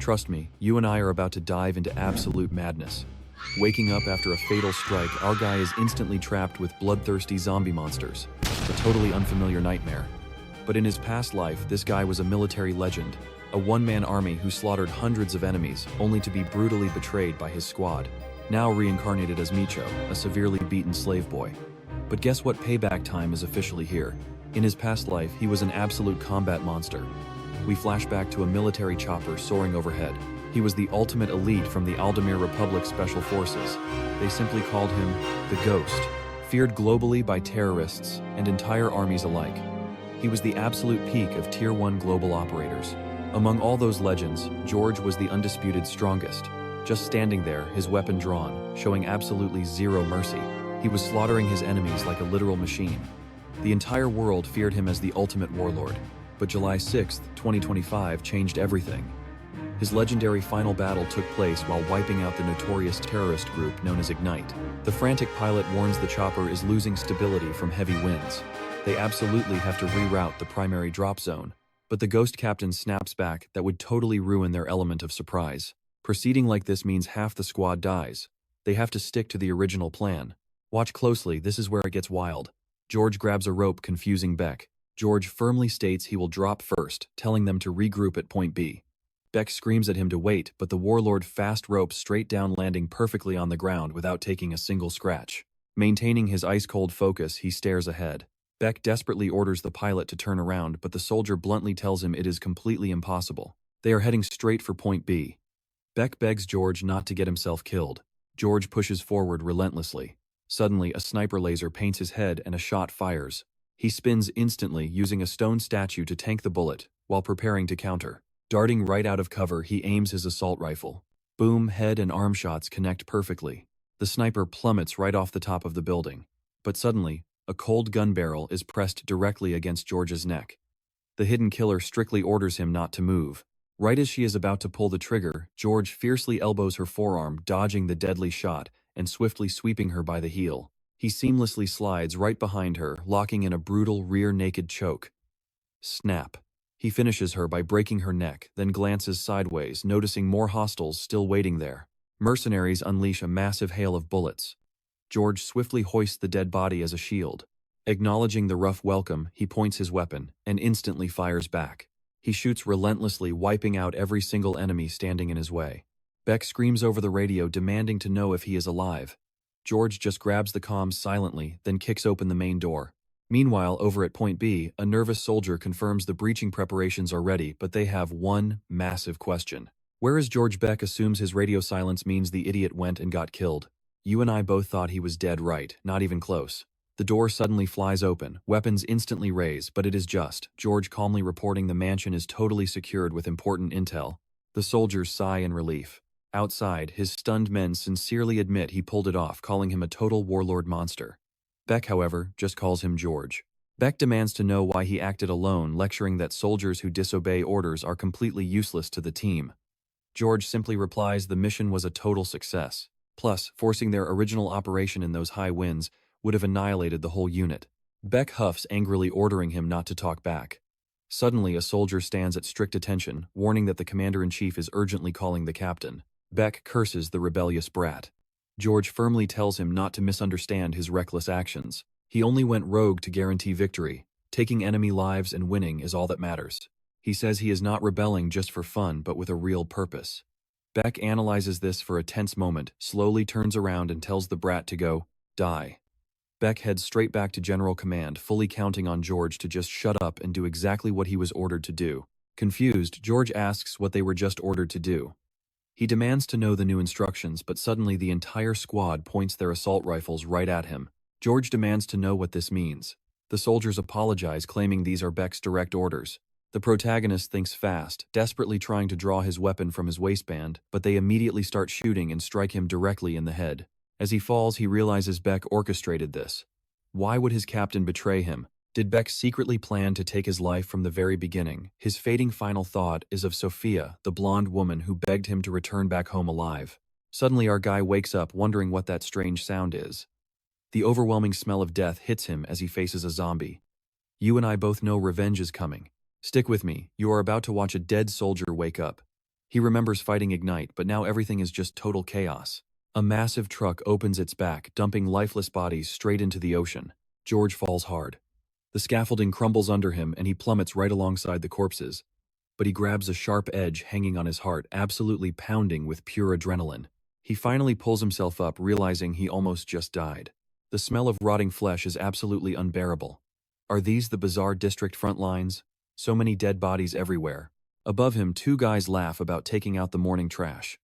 Trust me, you and I are about to dive into absolute madness. Waking up after a fatal strike, our guy is instantly trapped with bloodthirsty zombie monsters. A totally unfamiliar nightmare. But in his past life, this guy was a military legend, a one-man army who slaughtered hundreds of enemies, only to be brutally betrayed by his squad. Now reincarnated as Micho, a severely beaten slave boy. But guess what? Payback time is officially here. In his past life, he was an absolute combat monster. We flash back to a military chopper soaring overhead. He was the ultimate elite from the Aldemir Republic Special Forces. They simply called him the Ghost, feared globally by terrorists and entire armies alike. He was the absolute peak of Tier 1 global operators. Among all those legends, George was the undisputed strongest. Just standing there, his weapon drawn, showing absolutely zero mercy. He was slaughtering his enemies like a literal machine. The entire world feared him as the ultimate warlord. But July 6, 2025 changed everything. His legendary final battle took place while wiping out the notorious terrorist group known as Ignite. The frantic pilot warns the chopper is losing stability from heavy winds. They absolutely have to reroute the primary drop zone. But the Ghost captain snaps back that would totally ruin their element of surprise. Proceeding like this means half the squad dies. They have to stick to the original plan. Watch closely, this is where it gets wild. George grabs a rope, confusing Beck. George firmly states he will drop first, telling them to regroup at point B. Beck screams at him to wait, but the Warlord fast ropes straight down, landing perfectly on the ground without taking a single scratch. Maintaining his ice-cold focus, he stares ahead. Beck desperately orders the pilot to turn around, but the soldier bluntly tells him it is completely impossible. They are heading straight for point B. Beck begs George not to get himself killed. George pushes forward relentlessly. Suddenly, a sniper laser paints his head and a shot fires. He spins instantly, using a stone statue to tank the bullet, while preparing to counter. Darting right out of cover, he aims his assault rifle. Boom, head and arm shots connect perfectly. The sniper plummets right off the top of the building. But suddenly, a cold gun barrel is pressed directly against George's neck. The hidden killer strictly orders him not to move. Right as she is about to pull the trigger, George fiercely elbows her forearm, dodging the deadly shot and swiftly sweeping her by the heel. He seamlessly slides right behind her, locking in a brutal rear naked choke. Snap. He finishes her by breaking her neck, then glances sideways, noticing more hostiles still waiting there. Mercenaries unleash a massive hail of bullets. George swiftly hoists the dead body as a shield. Acknowledging the rough welcome, he points his weapon and instantly fires back. He shoots relentlessly, wiping out every single enemy standing in his way. Beck screams over the radio, demanding to know if he is alive. George just grabs the comms silently, then kicks open the main door. Meanwhile, over at point B, a nervous soldier confirms the breaching preparations are ready, but they have one massive question. Where is George? Beck assumes his radio silence means the idiot went and got killed. You and I both thought he was dead, right? Not even close. The door suddenly flies open, weapons instantly raise, but it is just George calmly reporting the mansion is totally secured with important intel. The soldiers sigh in relief. Outside, his stunned men sincerely admit he pulled it off, calling him a total warlord monster. Beck, however, just calls him George. Beck demands to know why he acted alone, lecturing that soldiers who disobey orders are completely useless to the team. George simply replies the mission was a total success. Plus, forcing their original operation in those high winds would have annihilated the whole unit. Beck huffs, angrily ordering him not to talk back. Suddenly, a soldier stands at strict attention, warning that the commander-in-chief is urgently calling the captain. Beck curses the rebellious brat. George firmly tells him not to misunderstand his reckless actions. He only went rogue to guarantee victory. Taking enemy lives and winning is all that matters. He says he is not rebelling just for fun, but with a real purpose. Beck analyzes this for a tense moment, slowly turns around and tells the brat to go die. Beck heads straight back to General Command, fully counting on George to just shut up and do exactly what he was ordered to do. Confused, George asks what they were just ordered to do. He demands to know the new instructions, but suddenly the entire squad points their assault rifles right at him. George demands to know what this means. The soldiers apologize, claiming these are Beck's direct orders. The protagonist thinks fast, desperately trying to draw his weapon from his waistband, but they immediately start shooting and strike him directly in the head. As he falls, he realizes Beck orchestrated this. Why would his captain betray him? Did Beck secretly plan to take his life from the very beginning? His fading final thought is of Sophia, the blonde woman who begged him to return back home alive. Suddenly our guy wakes up, wondering what that strange sound is. The overwhelming smell of death hits him as he faces a zombie. You and I both know revenge is coming. Stick with me, you are about to watch a dead soldier wake up. He remembers fighting Ignite, but now everything is just total chaos. A massive truck opens its back, dumping lifeless bodies straight into the ocean. George falls hard. The scaffolding crumbles under him and he plummets right alongside the corpses. But he grabs a sharp edge hanging on his heart, absolutely pounding with pure adrenaline. He finally pulls himself up, realizing he almost just died. The smell of rotting flesh is absolutely unbearable. Are these the bizarre district front lines? So many dead bodies everywhere. Above him, two guys laugh about taking out the morning trash.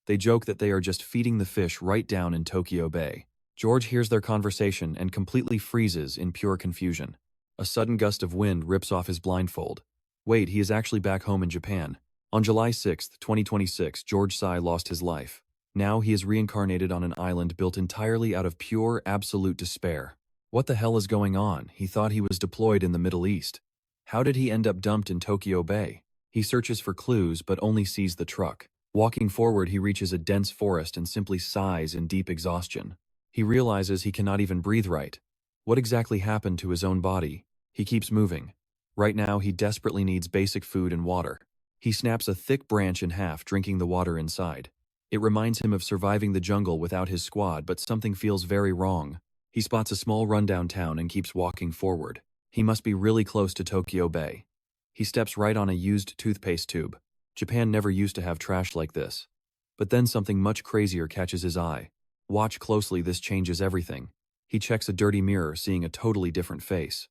They joke that they are just feeding the fish right down in Tokyo Bay. George hears their conversation and completely freezes in pure confusion. A sudden gust of wind rips off his blindfold. Wait, he is actually back home in Japan. On July 6, 2026, George Sai lost his life. Now he is reincarnated on an island built entirely out of pure, absolute despair. What the hell is going on? He thought he was deployed in the Middle East. How did he end up dumped in Tokyo Bay? He searches for clues but only sees the truck. Walking forward, he reaches a dense forest and simply sighs in deep exhaustion. He realizes he cannot even breathe right. What exactly happened to his own body? He keeps moving. Right now, he desperately needs basic food and water. He snaps a thick branch in half, drinking the water inside. It reminds him of surviving the jungle without his squad, but something feels very wrong. He spots a small rundown town and keeps walking forward. He must be really close to Tokyo Bay. He steps right on a used toothpaste tube. Japan never used to have trash like this. But then something much crazier catches his eye. Watch closely, this changes everything. He checks a dirty mirror, seeing a totally different face.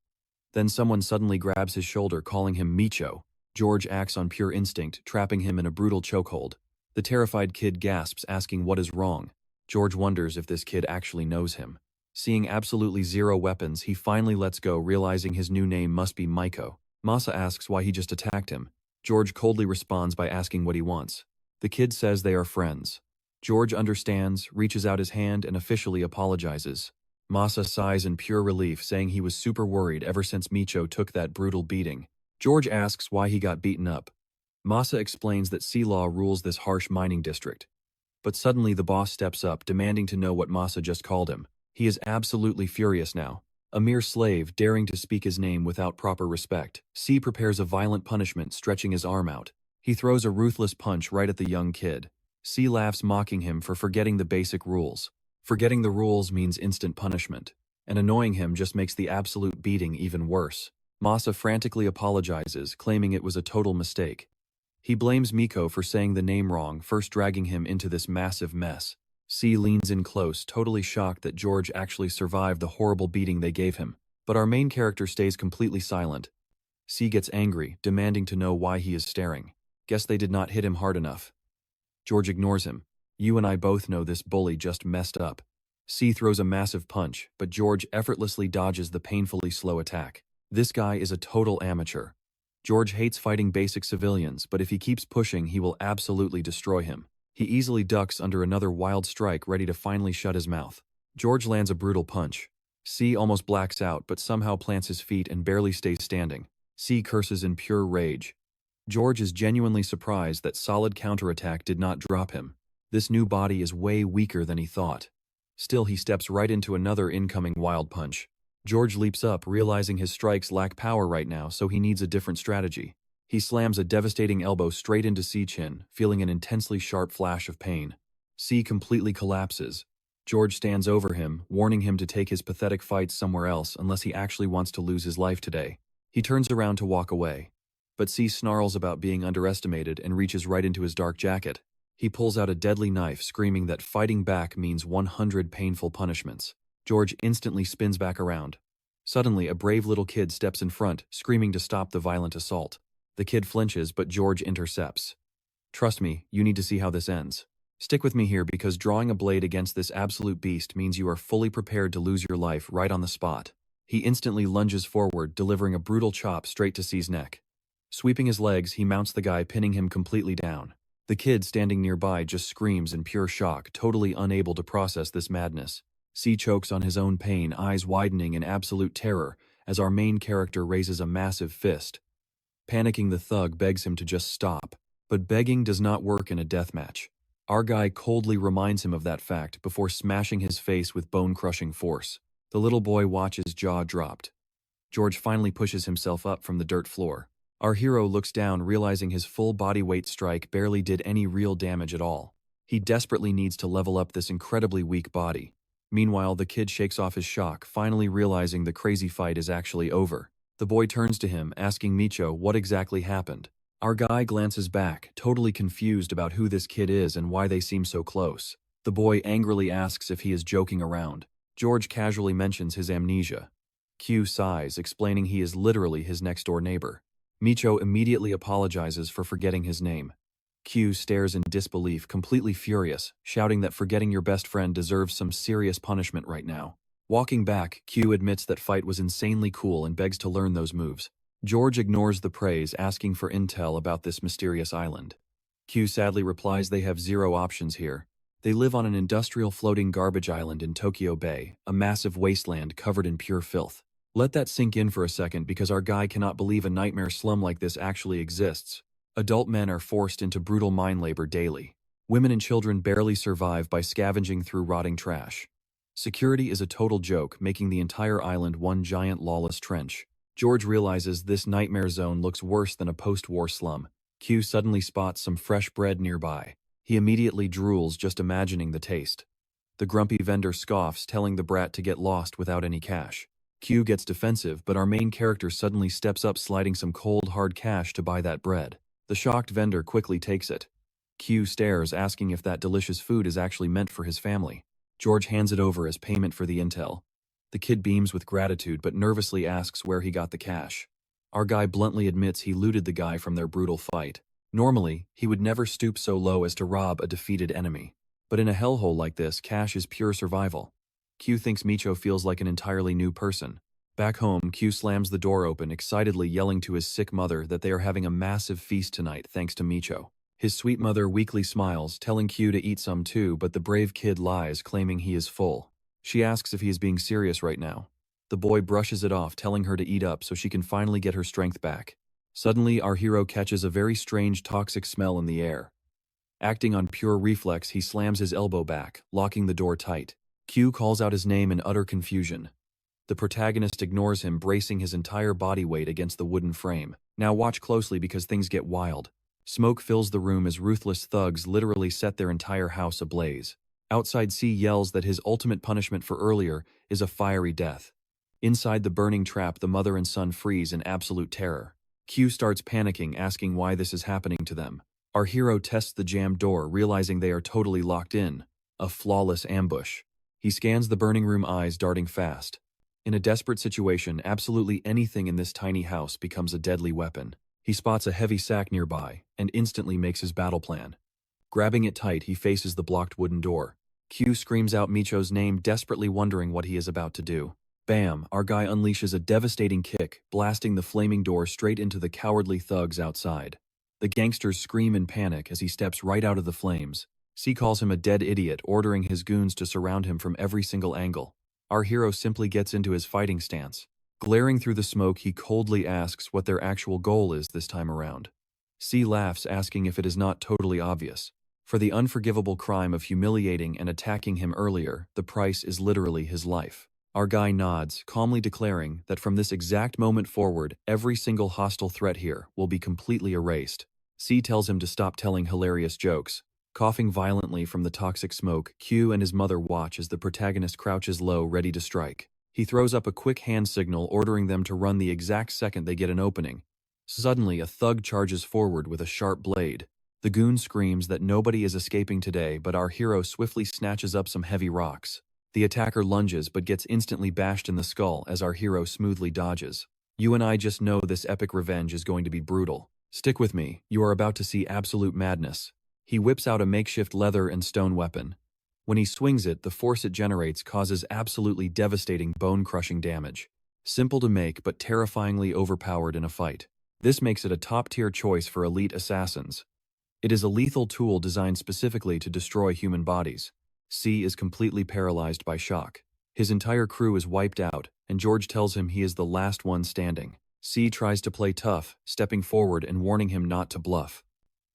Then someone suddenly grabs his shoulder, calling him Micho. George acts on pure instinct, trapping him in a brutal chokehold. The terrified kid gasps, asking what is wrong. George wonders if this kid actually knows him. Seeing absolutely zero weapons, he finally lets go, realizing his new name must be Micho. Masa asks why he just attacked him. George coldly responds by asking what he wants. The kid says they are friends. George understands, reaches out his hand, and officially apologizes. Masa sighs in pure relief, saying he was super worried ever since Micho took that brutal beating. George asks why he got beaten up. Masa explains that sea law rules this harsh mining district. But suddenly the boss steps up, demanding to know what Masa just called him. He is absolutely furious now. A mere slave, daring to speak his name without proper respect. C prepares a violent punishment, stretching his arm out. He throws a ruthless punch right at the young kid. C laughs, mocking him for forgetting the basic rules. Forgetting the rules means instant punishment. And annoying him just makes the absolute beating even worse. Masa frantically apologizes, claiming it was a total mistake. He blames Micho for saying the name wrong, first dragging him into this massive mess. C leans in close, totally shocked that George actually survived the horrible beating they gave him. But our main character stays completely silent. C gets angry, demanding to know why he is staring. Guess they did not hit him hard enough. George ignores him. You and I both know this bully just messed up. C throws a massive punch, but George effortlessly dodges the painfully slow attack. This guy is a total amateur. George hates fighting basic civilians, but if he keeps pushing, he will absolutely destroy him. He easily ducks under another wild strike, ready to finally shut his mouth. George lands a brutal punch. C almost blacks out, but somehow plants his feet and barely stays standing. C curses in pure rage. George is genuinely surprised that solid counterattack did not drop him. This new body is way weaker than he thought. Still, he steps right into another incoming wild punch. George leaps up, realizing his strikes lack power right now, so he needs a different strategy. He slams a devastating elbow straight into C's chin, feeling an intensely sharp flash of pain. C completely collapses. George stands over him, warning him to take his pathetic fights somewhere else unless he actually wants to lose his life today. He turns around to walk away. But C snarls about being underestimated and reaches right into his dark jacket. He pulls out a deadly knife, screaming that fighting back means 100 painful punishments. George instantly spins back around. Suddenly, a brave little kid steps in front, screaming to stop the violent assault. The kid flinches, but George intercepts. Trust me, you need to see how this ends. Stick with me here, because drawing a blade against this absolute beast means you are fully prepared to lose your life right on the spot. He instantly lunges forward, delivering a brutal chop straight to C's neck. Sweeping his legs, he mounts the guy, pinning him completely down. The kid standing nearby just screams in pure shock, totally unable to process this madness. C chokes on his own pain, eyes widening in absolute terror, as our main character raises a massive fist. Panicking, the thug begs him to just stop. But begging does not work in a deathmatch. Our guy coldly reminds him of that fact before smashing his face with bone-crushing force. The little boy watches, jaw dropped. George finally pushes himself up from the dirt floor. Our hero looks down, realizing his full body weight strike barely did any real damage at all. He desperately needs to level up this incredibly weak body. Meanwhile, the kid shakes off his shock, finally realizing the crazy fight is actually over. The boy turns to him, asking Micho what exactly happened. Our guy glances back, totally confused about who this kid is and why they seem so close. The boy angrily asks if he is joking around. George casually mentions his amnesia. Q sighs, explaining he is literally his next-door neighbor. Micho immediately apologizes for forgetting his name. Q stares in disbelief, completely furious, shouting that forgetting your best friend deserves some serious punishment right now. Walking back, Q admits that fight was insanely cool and begs to learn those moves. George ignores the praise, asking for intel about this mysterious island. Q sadly replies they have zero options here. They live on an industrial floating garbage island in Tokyo Bay, a massive wasteland covered in pure filth. Let that sink in for a second, because our guy cannot believe a nightmare slum like this actually exists. Adult men are forced into brutal mine labor daily. Women and children barely survive by scavenging through rotting trash. Security is a total joke, making the entire island one giant lawless trench. George realizes this nightmare zone looks worse than a post-war slum. Q suddenly spots some fresh bread nearby. He immediately drools just imagining the taste. The grumpy vendor scoffs, telling the brat to get lost without any cash. Q gets defensive, but our main character suddenly steps up, sliding some cold, hard cash to buy that bread. The shocked vendor quickly takes it. Q stares, asking if that delicious food is actually meant for his family. George hands it over as payment for the intel. The kid beams with gratitude, but nervously asks where he got the cash. Our guy bluntly admits he looted the guy from their brutal fight. Normally, he would never stoop so low as to rob a defeated enemy. But in a hellhole like this, cash is pure survival. Q thinks Micho feels like an entirely new person. Back home, Q slams the door open, excitedly yelling to his sick mother that they are having a massive feast tonight thanks to Micho. His sweet mother weakly smiles, telling Q to eat some too, but the brave kid lies, claiming he is full. She asks if he is being serious right now. The boy brushes it off, telling her to eat up so she can finally get her strength back. Suddenly, our hero catches a very strange toxic smell in the air. Acting on pure reflex, he slams his elbow back, locking the door tight. Q calls out his name in utter confusion. The protagonist ignores him, bracing his entire body weight against the wooden frame. Now watch closely, because things get wild. Smoke fills the room as ruthless thugs literally set their entire house ablaze. Outside, C yells that his ultimate punishment for earlier is a fiery death. Inside the burning trap, the mother and son freeze in absolute terror. Q starts panicking, asking why this is happening to them. Our hero tests the jammed door, realizing they are totally locked in. A flawless ambush. He scans the burning room, eyes darting fast. In a desperate situation, absolutely anything in this tiny house becomes a deadly weapon. He spots a heavy sack nearby, and instantly makes his battle plan. Grabbing it tight, he faces the blocked wooden door. Q screams out Micho's name, desperately wondering what he is about to do. Bam! Our guy unleashes a devastating kick, blasting the flaming door straight into the cowardly thugs outside. The gangsters scream in panic as he steps right out of the flames. C calls him a dead idiot, ordering his goons to surround him from every single angle. Our hero simply gets into his fighting stance. Glaring through the smoke, he coldly asks what their actual goal is this time around. C laughs, asking if it is not totally obvious. For the unforgivable crime of humiliating and attacking him earlier, the price is literally his life. Our guy nods, calmly declaring that from this exact moment forward, every single hostile threat here will be completely erased. C tells him to stop telling hilarious jokes. Coughing violently from the toxic smoke, Q and his mother watch as the protagonist crouches low, ready to strike. He throws up a quick hand signal, ordering them to run the exact second they get an opening. Suddenly, a thug charges forward with a sharp blade. The goon screams that nobody is escaping today, but our hero swiftly snatches up some heavy rocks. The attacker lunges, but gets instantly bashed in the skull as our hero smoothly dodges. You and I just know this epic revenge is going to be brutal. Stick with me, you are about to see absolute madness. He whips out a makeshift leather and stone weapon. When he swings it, the force it generates causes absolutely devastating, bone-crushing damage. Simple to make, but terrifyingly overpowered in a fight. This makes it a top-tier choice for elite assassins. It is a lethal tool designed specifically to destroy human bodies. C is completely paralyzed by shock. His entire crew is wiped out, and George tells him he is the last one standing. C tries to play tough, stepping forward and warning him not to bluff.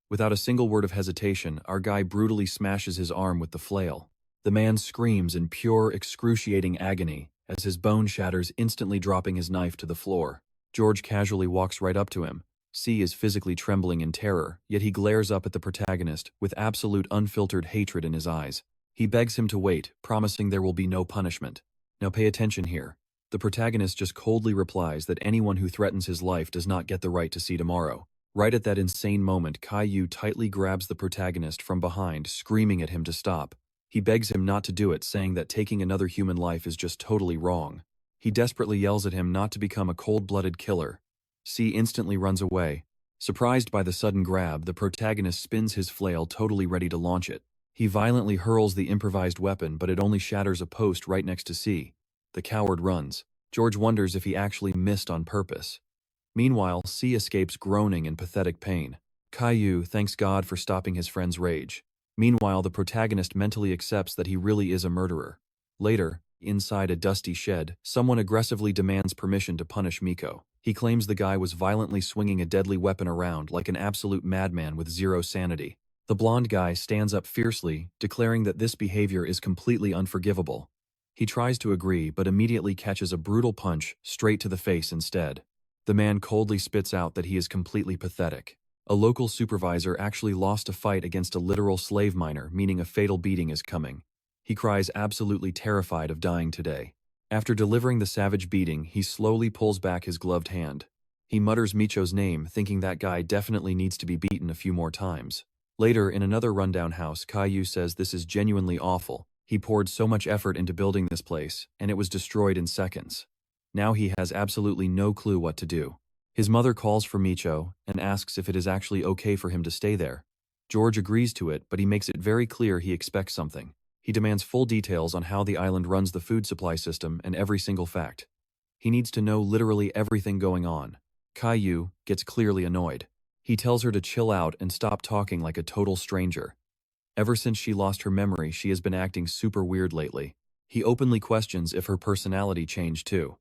Without a single word of hesitation, our guy brutally smashes his arm with the flail. The man screams in pure, excruciating agony as his bone shatters, instantly dropping his knife to the floor. George casually walks right up to him. C is physically trembling in terror, yet he glares up at the protagonist with absolute unfiltered hatred in his eyes. He begs him to wait, promising there will be no punishment. Now pay attention here. The protagonist just coldly replies that anyone who threatens his life does not get the right to see tomorrow. Right at that insane moment, Caillou tightly grabs the protagonist from behind, screaming at him to stop. He begs him not to do it, saying that taking another human life is just totally wrong. He desperately yells at him not to become a cold-blooded killer. C instantly runs away. Surprised by the sudden grab, the protagonist spins his flail, totally ready to launch it. He violently hurls the improvised weapon, but it only shatters a post right next to C. The coward runs. George wonders if he actually missed on purpose. Meanwhile, C escapes groaning in pathetic pain. Caillou thanks God for stopping his friend's rage. Meanwhile, the protagonist mentally accepts that he really is a murderer. Later, inside a dusty shed, someone aggressively demands permission to punish Micho. He claims the guy was violently swinging a deadly weapon around like an absolute madman with zero sanity. The blonde guy stands up fiercely, declaring that this behavior is completely unforgivable. He tries to agree, but immediately catches a brutal punch straight to the face instead. The man coldly spits out that he is completely pathetic. A local supervisor actually lost a fight against a literal slave miner, meaning a fatal beating is coming. He cries, absolutely terrified of dying today. After delivering the savage beating, he slowly pulls back his gloved hand. He mutters Micho's name, thinking that guy definitely needs to be beaten a few more times. Later, in another rundown house, Caillou says this is genuinely awful. He poured so much effort into building this place, and it was destroyed in seconds. Now he has absolutely no clue what to do. His mother calls for Micho and asks if it is actually okay for him to stay there. George agrees to it, but he makes it very clear he expects something. He demands full details on how the island runs the food supply system and every single fact. He needs to know literally everything going on. Caillou gets clearly annoyed. He tells her to chill out and stop talking like a total stranger. Ever since she lost her memory, she has been acting super weird lately. He openly questions if her personality changed too.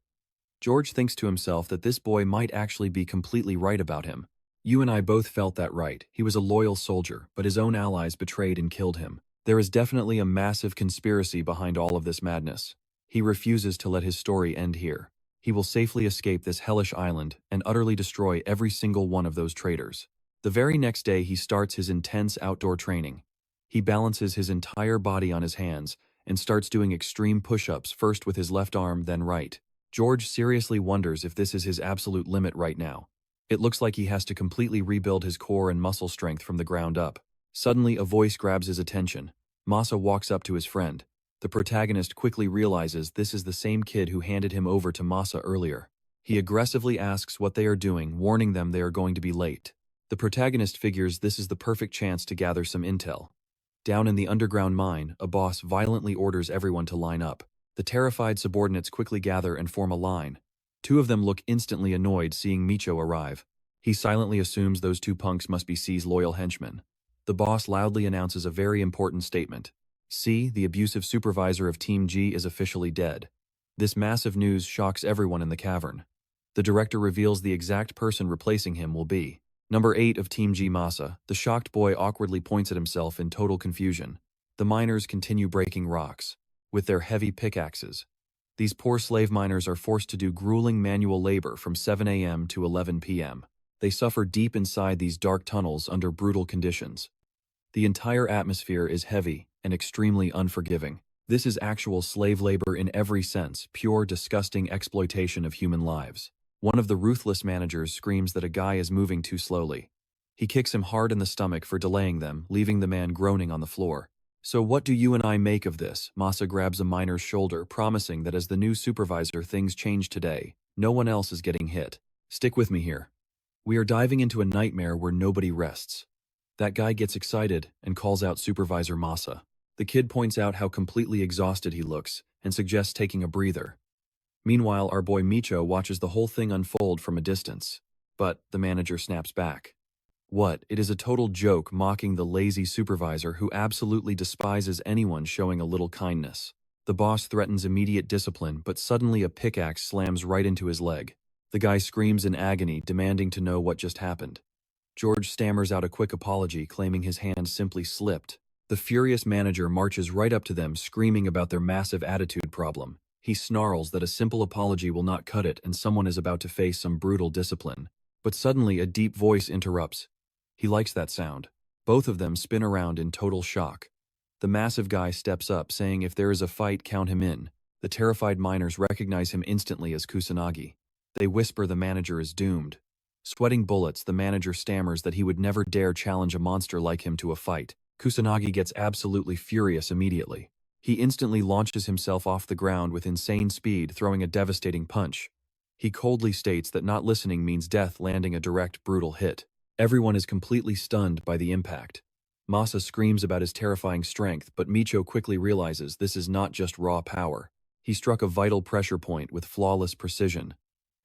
George thinks to himself that this boy might actually be completely right about him. You and I both felt that right. He was a loyal soldier, but his own allies betrayed and killed him. There is definitely a massive conspiracy behind all of this madness. He refuses to let his story end here. He will safely escape this hellish island and utterly destroy every single one of those traitors. The very next day, he starts his intense outdoor training. He balances his entire body on his hands and starts doing extreme push-ups, first with his left arm, then right. George seriously wonders if this is his absolute limit right now. It looks like he has to completely rebuild his core and muscle strength from the ground up. Suddenly, a voice grabs his attention. Masa walks up to his friend. The protagonist quickly realizes this is the same kid who handed him over to Masa earlier. He aggressively asks what they are doing, warning them they are going to be late. The protagonist figures this is the perfect chance to gather some intel. Down in the underground mine, a boss violently orders everyone to line up. The terrified subordinates quickly gather and form a line. Two of them look instantly annoyed seeing Micho arrive. He silently assumes those two punks must be C's loyal henchmen. The boss loudly announces a very important statement. C, the abusive supervisor of Team G, is officially dead. This massive news shocks everyone in the cavern. The director reveals the exact person replacing him will be Number 8 of Team G, Masa. The shocked boy awkwardly points at himself in total confusion. The miners continue breaking rocks with their heavy pickaxes. These poor slave miners are forced to do grueling manual labor from 7 a.m. to 11 p.m. They suffer deep inside these dark tunnels under brutal conditions. The entire atmosphere is heavy and extremely unforgiving. This is actual slave labor in every sense, pure, disgusting exploitation of human lives. One of the ruthless managers screams that a guy is moving too slowly. He kicks him hard in the stomach for delaying them, leaving the man groaning on the floor. So what do you and I make of this? Masa grabs a miner's shoulder, promising that as the new supervisor things change today. No one else is getting hit. Stick with me here. We are diving into a nightmare where nobody rests. That guy gets excited and calls out Supervisor Masa. The kid points out how completely exhausted he looks and suggests taking a breather. Meanwhile, our boy Micho watches the whole thing unfold from a distance. But the manager snaps back. What? It is a total joke, mocking the lazy supervisor who absolutely despises anyone showing a little kindness. The boss threatens immediate discipline, but suddenly a pickaxe slams right into his leg. The guy screams in agony, demanding to know what just happened. George stammers out a quick apology, claiming his hand simply slipped. The furious manager marches right up to them, screaming about their massive attitude problem. He snarls that a simple apology will not cut it and someone is about to face some brutal discipline. But suddenly a deep voice interrupts. He likes that sound. Both of them spin around in total shock. The massive guy steps up, saying if there is a fight, count him in. The terrified miners recognize him instantly as Kusanagi. They whisper the manager is doomed. Sweating bullets, the manager stammers that he would never dare challenge a monster like him to a fight. Kusanagi gets absolutely furious immediately. He instantly launches himself off the ground with insane speed, throwing a devastating punch. He coldly states that not listening means death, landing a direct, brutal hit. Everyone is completely stunned by the impact. Masa screams about his terrifying strength, but Micho quickly realizes this is not just raw power. He struck a vital pressure point with flawless precision.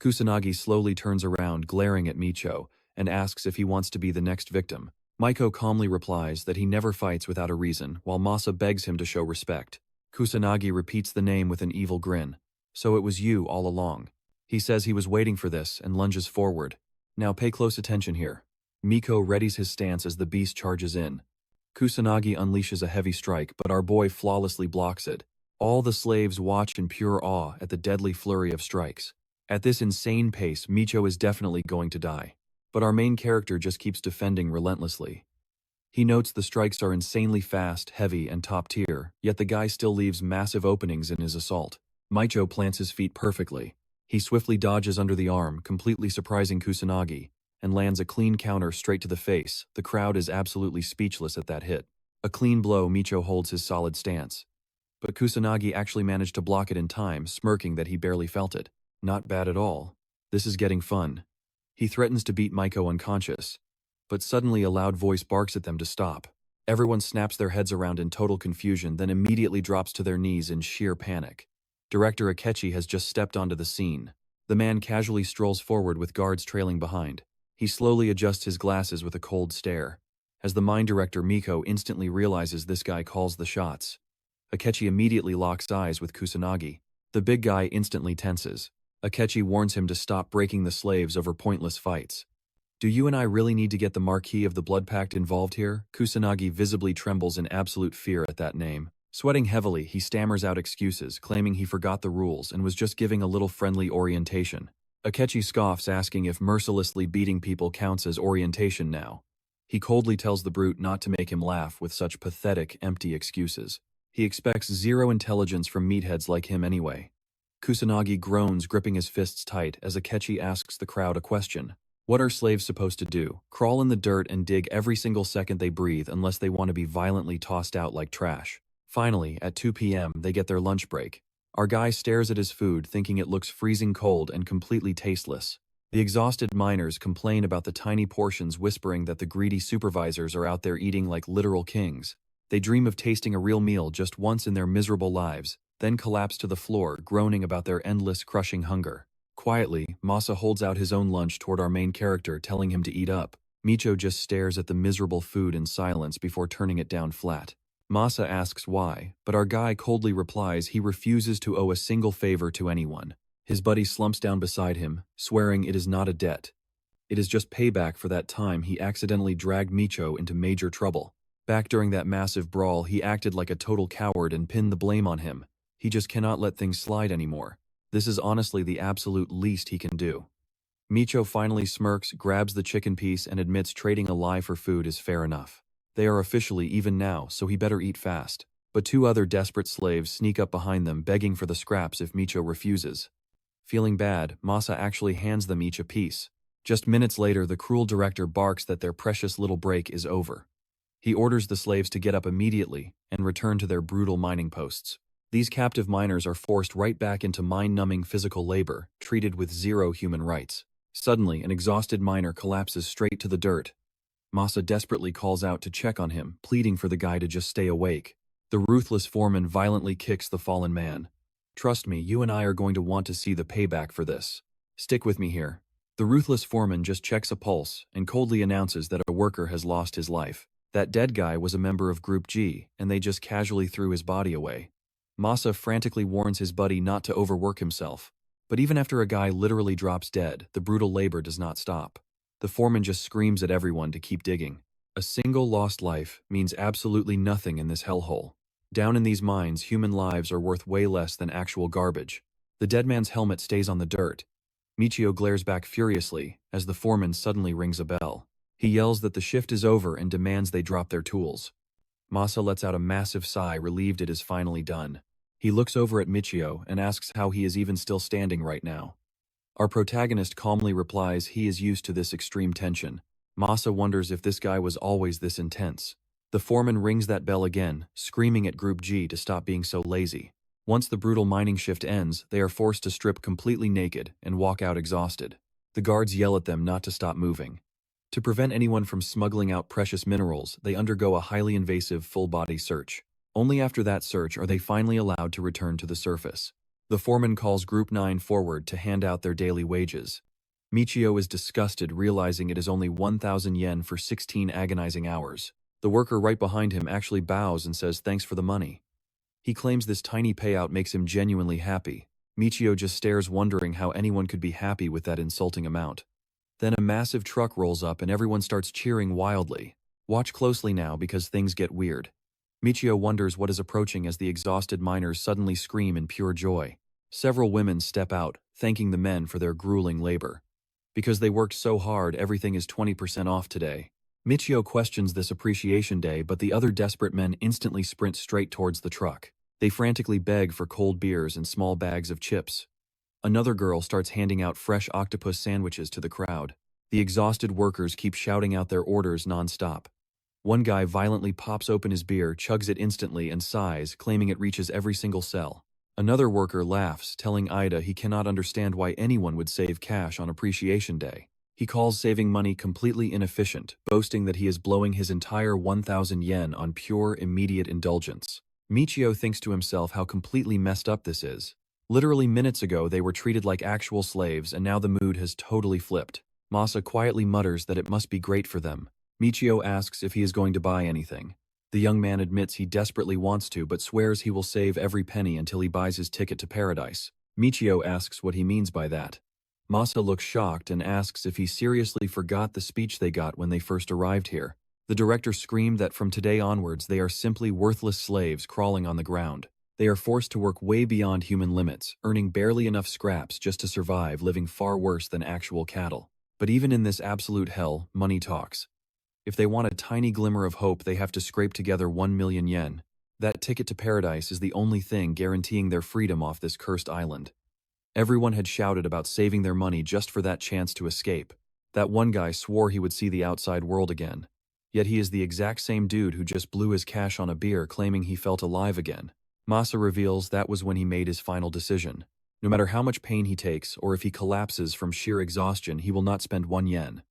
Kusanagi slowly turns around, glaring at Micho, and asks if he wants to be the next victim. Micho calmly replies that he never fights without a reason, while Masa begs him to show respect. Kusanagi repeats the name with an evil grin. So it was you all along. He says he was waiting for this and lunges forward. Now pay close attention here. Micho readies his stance as the beast charges in. Kusanagi unleashes a heavy strike, but our boy flawlessly blocks it. All the slaves watch in pure awe at the deadly flurry of strikes. At this insane pace, Micho is definitely going to die. But our main character just keeps defending relentlessly. He notes the strikes are insanely fast, heavy, and top tier, yet the guy still leaves massive openings in his assault. Micho plants his feet perfectly. He swiftly dodges under the arm, completely surprising Kusanagi, and lands a clean counter straight to the face. The crowd is absolutely speechless at that hit. A clean blow, Micho holds his solid stance. But Kusanagi actually managed to block it in time, smirking that he barely felt it. Not bad at all. This is getting fun. He threatens to beat Micho unconscious, but suddenly a loud voice barks at them to stop. Everyone snaps their heads around in total confusion, then immediately drops to their knees in sheer panic. Director Akechi has just stepped onto the scene. The man casually strolls forward with guards trailing behind. He slowly adjusts his glasses with a cold stare. As the mine director Micho instantly realizes this guy calls the shots. Akechi immediately locks eyes with Kusanagi. The big guy instantly tenses. Akechi warns him to stop breaking the slaves over pointless fights. Do you and I really need to get the Marquis of the Blood Pact involved here? Kusanagi visibly trembles in absolute fear at that name. Sweating heavily, he stammers out excuses, claiming he forgot the rules and was just giving a little friendly orientation. Akechi scoffs, asking if mercilessly beating people counts as orientation now. He coldly tells the brute not to make him laugh with such pathetic, empty excuses. He expects zero intelligence from meatheads like him anyway. Kusanagi groans, gripping his fists tight, as Akechi asks the crowd a question. What are slaves supposed to do? Crawl in the dirt and dig every single second they breathe unless they want to be violently tossed out like trash. Finally, at 2 p.m., they get their lunch break. Our guy stares at his food, thinking it looks freezing cold and completely tasteless. The exhausted miners complain about the tiny portions, whispering that the greedy supervisors are out there eating like literal kings. They dream of tasting a real meal just once in their miserable lives, then collapse to the floor, groaning about their endless, crushing hunger. Quietly, Masa holds out his own lunch toward our main character, telling him to eat up. Micho just stares at the miserable food in silence before turning it down flat. Masa asks why, but our guy coldly replies he refuses to owe a single favor to anyone. His buddy slumps down beside him, swearing it is not a debt. It is just payback for that time he accidentally dragged Micho into major trouble. Back during that massive brawl, he acted like a total coward and pinned the blame on him. He just cannot let things slide anymore. This is honestly the absolute least he can do. Micho finally smirks, grabs the chicken piece, and admits trading a lie for food is fair enough. They are officially even now, so he better eat fast. But two other desperate slaves sneak up behind them, begging for the scraps if Micho refuses. Feeling bad, Masa actually hands them each a piece. Just minutes later, the cruel director barks that their precious little break is over. He orders the slaves to get up immediately and return to their brutal mining posts. These captive miners are forced right back into mind-numbing physical labor, treated with zero human rights. Suddenly, an exhausted miner collapses straight to the dirt. Masa desperately calls out to check on him, pleading for the guy to just stay awake. The ruthless foreman violently kicks the fallen man. Trust me, you and I are going to want to see the payback for this. Stick with me here. The ruthless foreman just checks a pulse and coldly announces that a worker has lost his life. That dead guy was a member of Group G, and they just casually threw his body away. Masa frantically warns his buddy not to overwork himself. But even after a guy literally drops dead, the brutal labor does not stop. The foreman just screams at everyone to keep digging. A single lost life means absolutely nothing in this hellhole. Down in these mines, human lives are worth way less than actual garbage. The dead man's helmet stays on the dirt, Michio glares back furiously as the foreman suddenly rings a bell. He yells that the shift is over and demands they drop their tools. Masa lets out a massive sigh, relieved it is finally done. He looks over at Michio and asks how he is even still standing right now. Our protagonist calmly replies he is used to this extreme tension. Masa wonders if this guy was always this intense. The foreman rings that bell again, screaming at Group G to stop being so lazy. Once the brutal mining shift ends, they are forced to strip completely naked and walk out exhausted. The guards yell at them not to stop moving. To prevent anyone from smuggling out precious minerals, they undergo a highly invasive full-body search. Only after that search are they finally allowed to return to the surface. The foreman calls Group 9 forward to hand out their daily wages. Michio is disgusted, realizing it is only 1,000 yen for 16 agonizing hours. The worker right behind him actually bows and says thanks for the money. He claims this tiny payout makes him genuinely happy. Michio just stares, wondering how anyone could be happy with that insulting amount. Then a massive truck rolls up and everyone starts cheering wildly. Watch closely now because things get weird. Michio wonders what is approaching as the exhausted miners suddenly scream in pure joy. Several women step out, thanking the men for their grueling labor. Because they worked so hard, everything is 20% off today. Michio questions this appreciation day, but the other desperate men instantly sprint straight towards the truck. They frantically beg for cold beers and small bags of chips. Another girl starts handing out fresh octopus sandwiches to the crowd. The exhausted workers keep shouting out their orders non-stop. One guy violently pops open his beer, chugs it instantly, and sighs, claiming it reaches every single cell. Another worker laughs, telling Ida he cannot understand why anyone would save cash on Appreciation Day. He calls saving money completely inefficient, boasting that he is blowing his entire 1,000 yen on pure, immediate indulgence. Michio thinks to himself how completely messed up this is. Literally minutes ago they were treated like actual slaves, and now the mood has totally flipped. Masa quietly mutters that it must be great for them. Michio asks if he is going to buy anything. The young man admits he desperately wants to, but swears he will save every penny until he buys his ticket to paradise. Michio asks what he means by that. Masa looks shocked and asks if he seriously forgot the speech they got when they first arrived here. The director screamed that from today onwards they are simply worthless slaves crawling on the ground. They are forced to work way beyond human limits, earning barely enough scraps just to survive, living far worse than actual cattle. But even in this absolute hell, money talks. If they want a tiny glimmer of hope, they have to scrape together 1 million yen. That ticket to paradise is the only thing guaranteeing their freedom off this cursed island. Everyone had shouted about saving their money just for that chance to escape. That one guy swore he would see the outside world again. Yet he is the exact same dude who just blew his cash on a beer, claiming he felt alive again. Masa reveals that was when he made his final decision. No matter how much pain he takes, or if he collapses from sheer exhaustion, he will not spend 1 yen.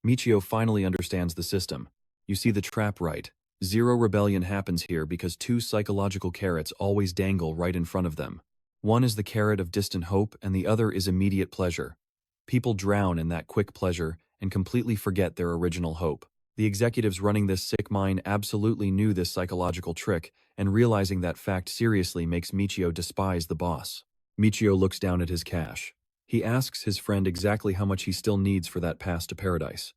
Michio finally understands the system. You see the trap right. Zero rebellion happens here because 2 psychological carrots always dangle right in front of them. One is the carrot of distant hope, and the other is immediate pleasure. People drown in that quick pleasure and completely forget their original hope. The executives running this sick mine absolutely knew this psychological trick, and realizing that fact seriously makes Michio despise the boss. Michio looks down at his cash. He asks his friend exactly how much he still needs for that pass to paradise.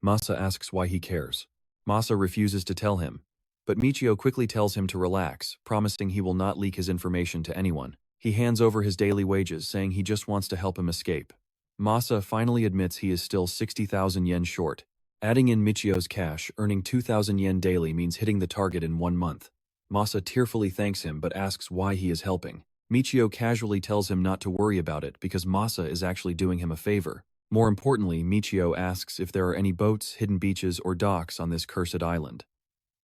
Masa asks why he cares. Masa refuses to tell him, but Michio quickly tells him to relax, promising he will not leak his information to anyone. He hands over his daily wages, saying he just wants to help him escape. Masa finally admits he is still 60,000 yen short. Adding in Michio's cash, earning 2,000 yen daily means hitting the target in 1 month. Masa tearfully thanks him but asks why he is helping. Michio casually tells him not to worry about it because Masa is actually doing him a favor. More importantly, Michio asks if there are any boats, hidden beaches, or docks on this cursed island.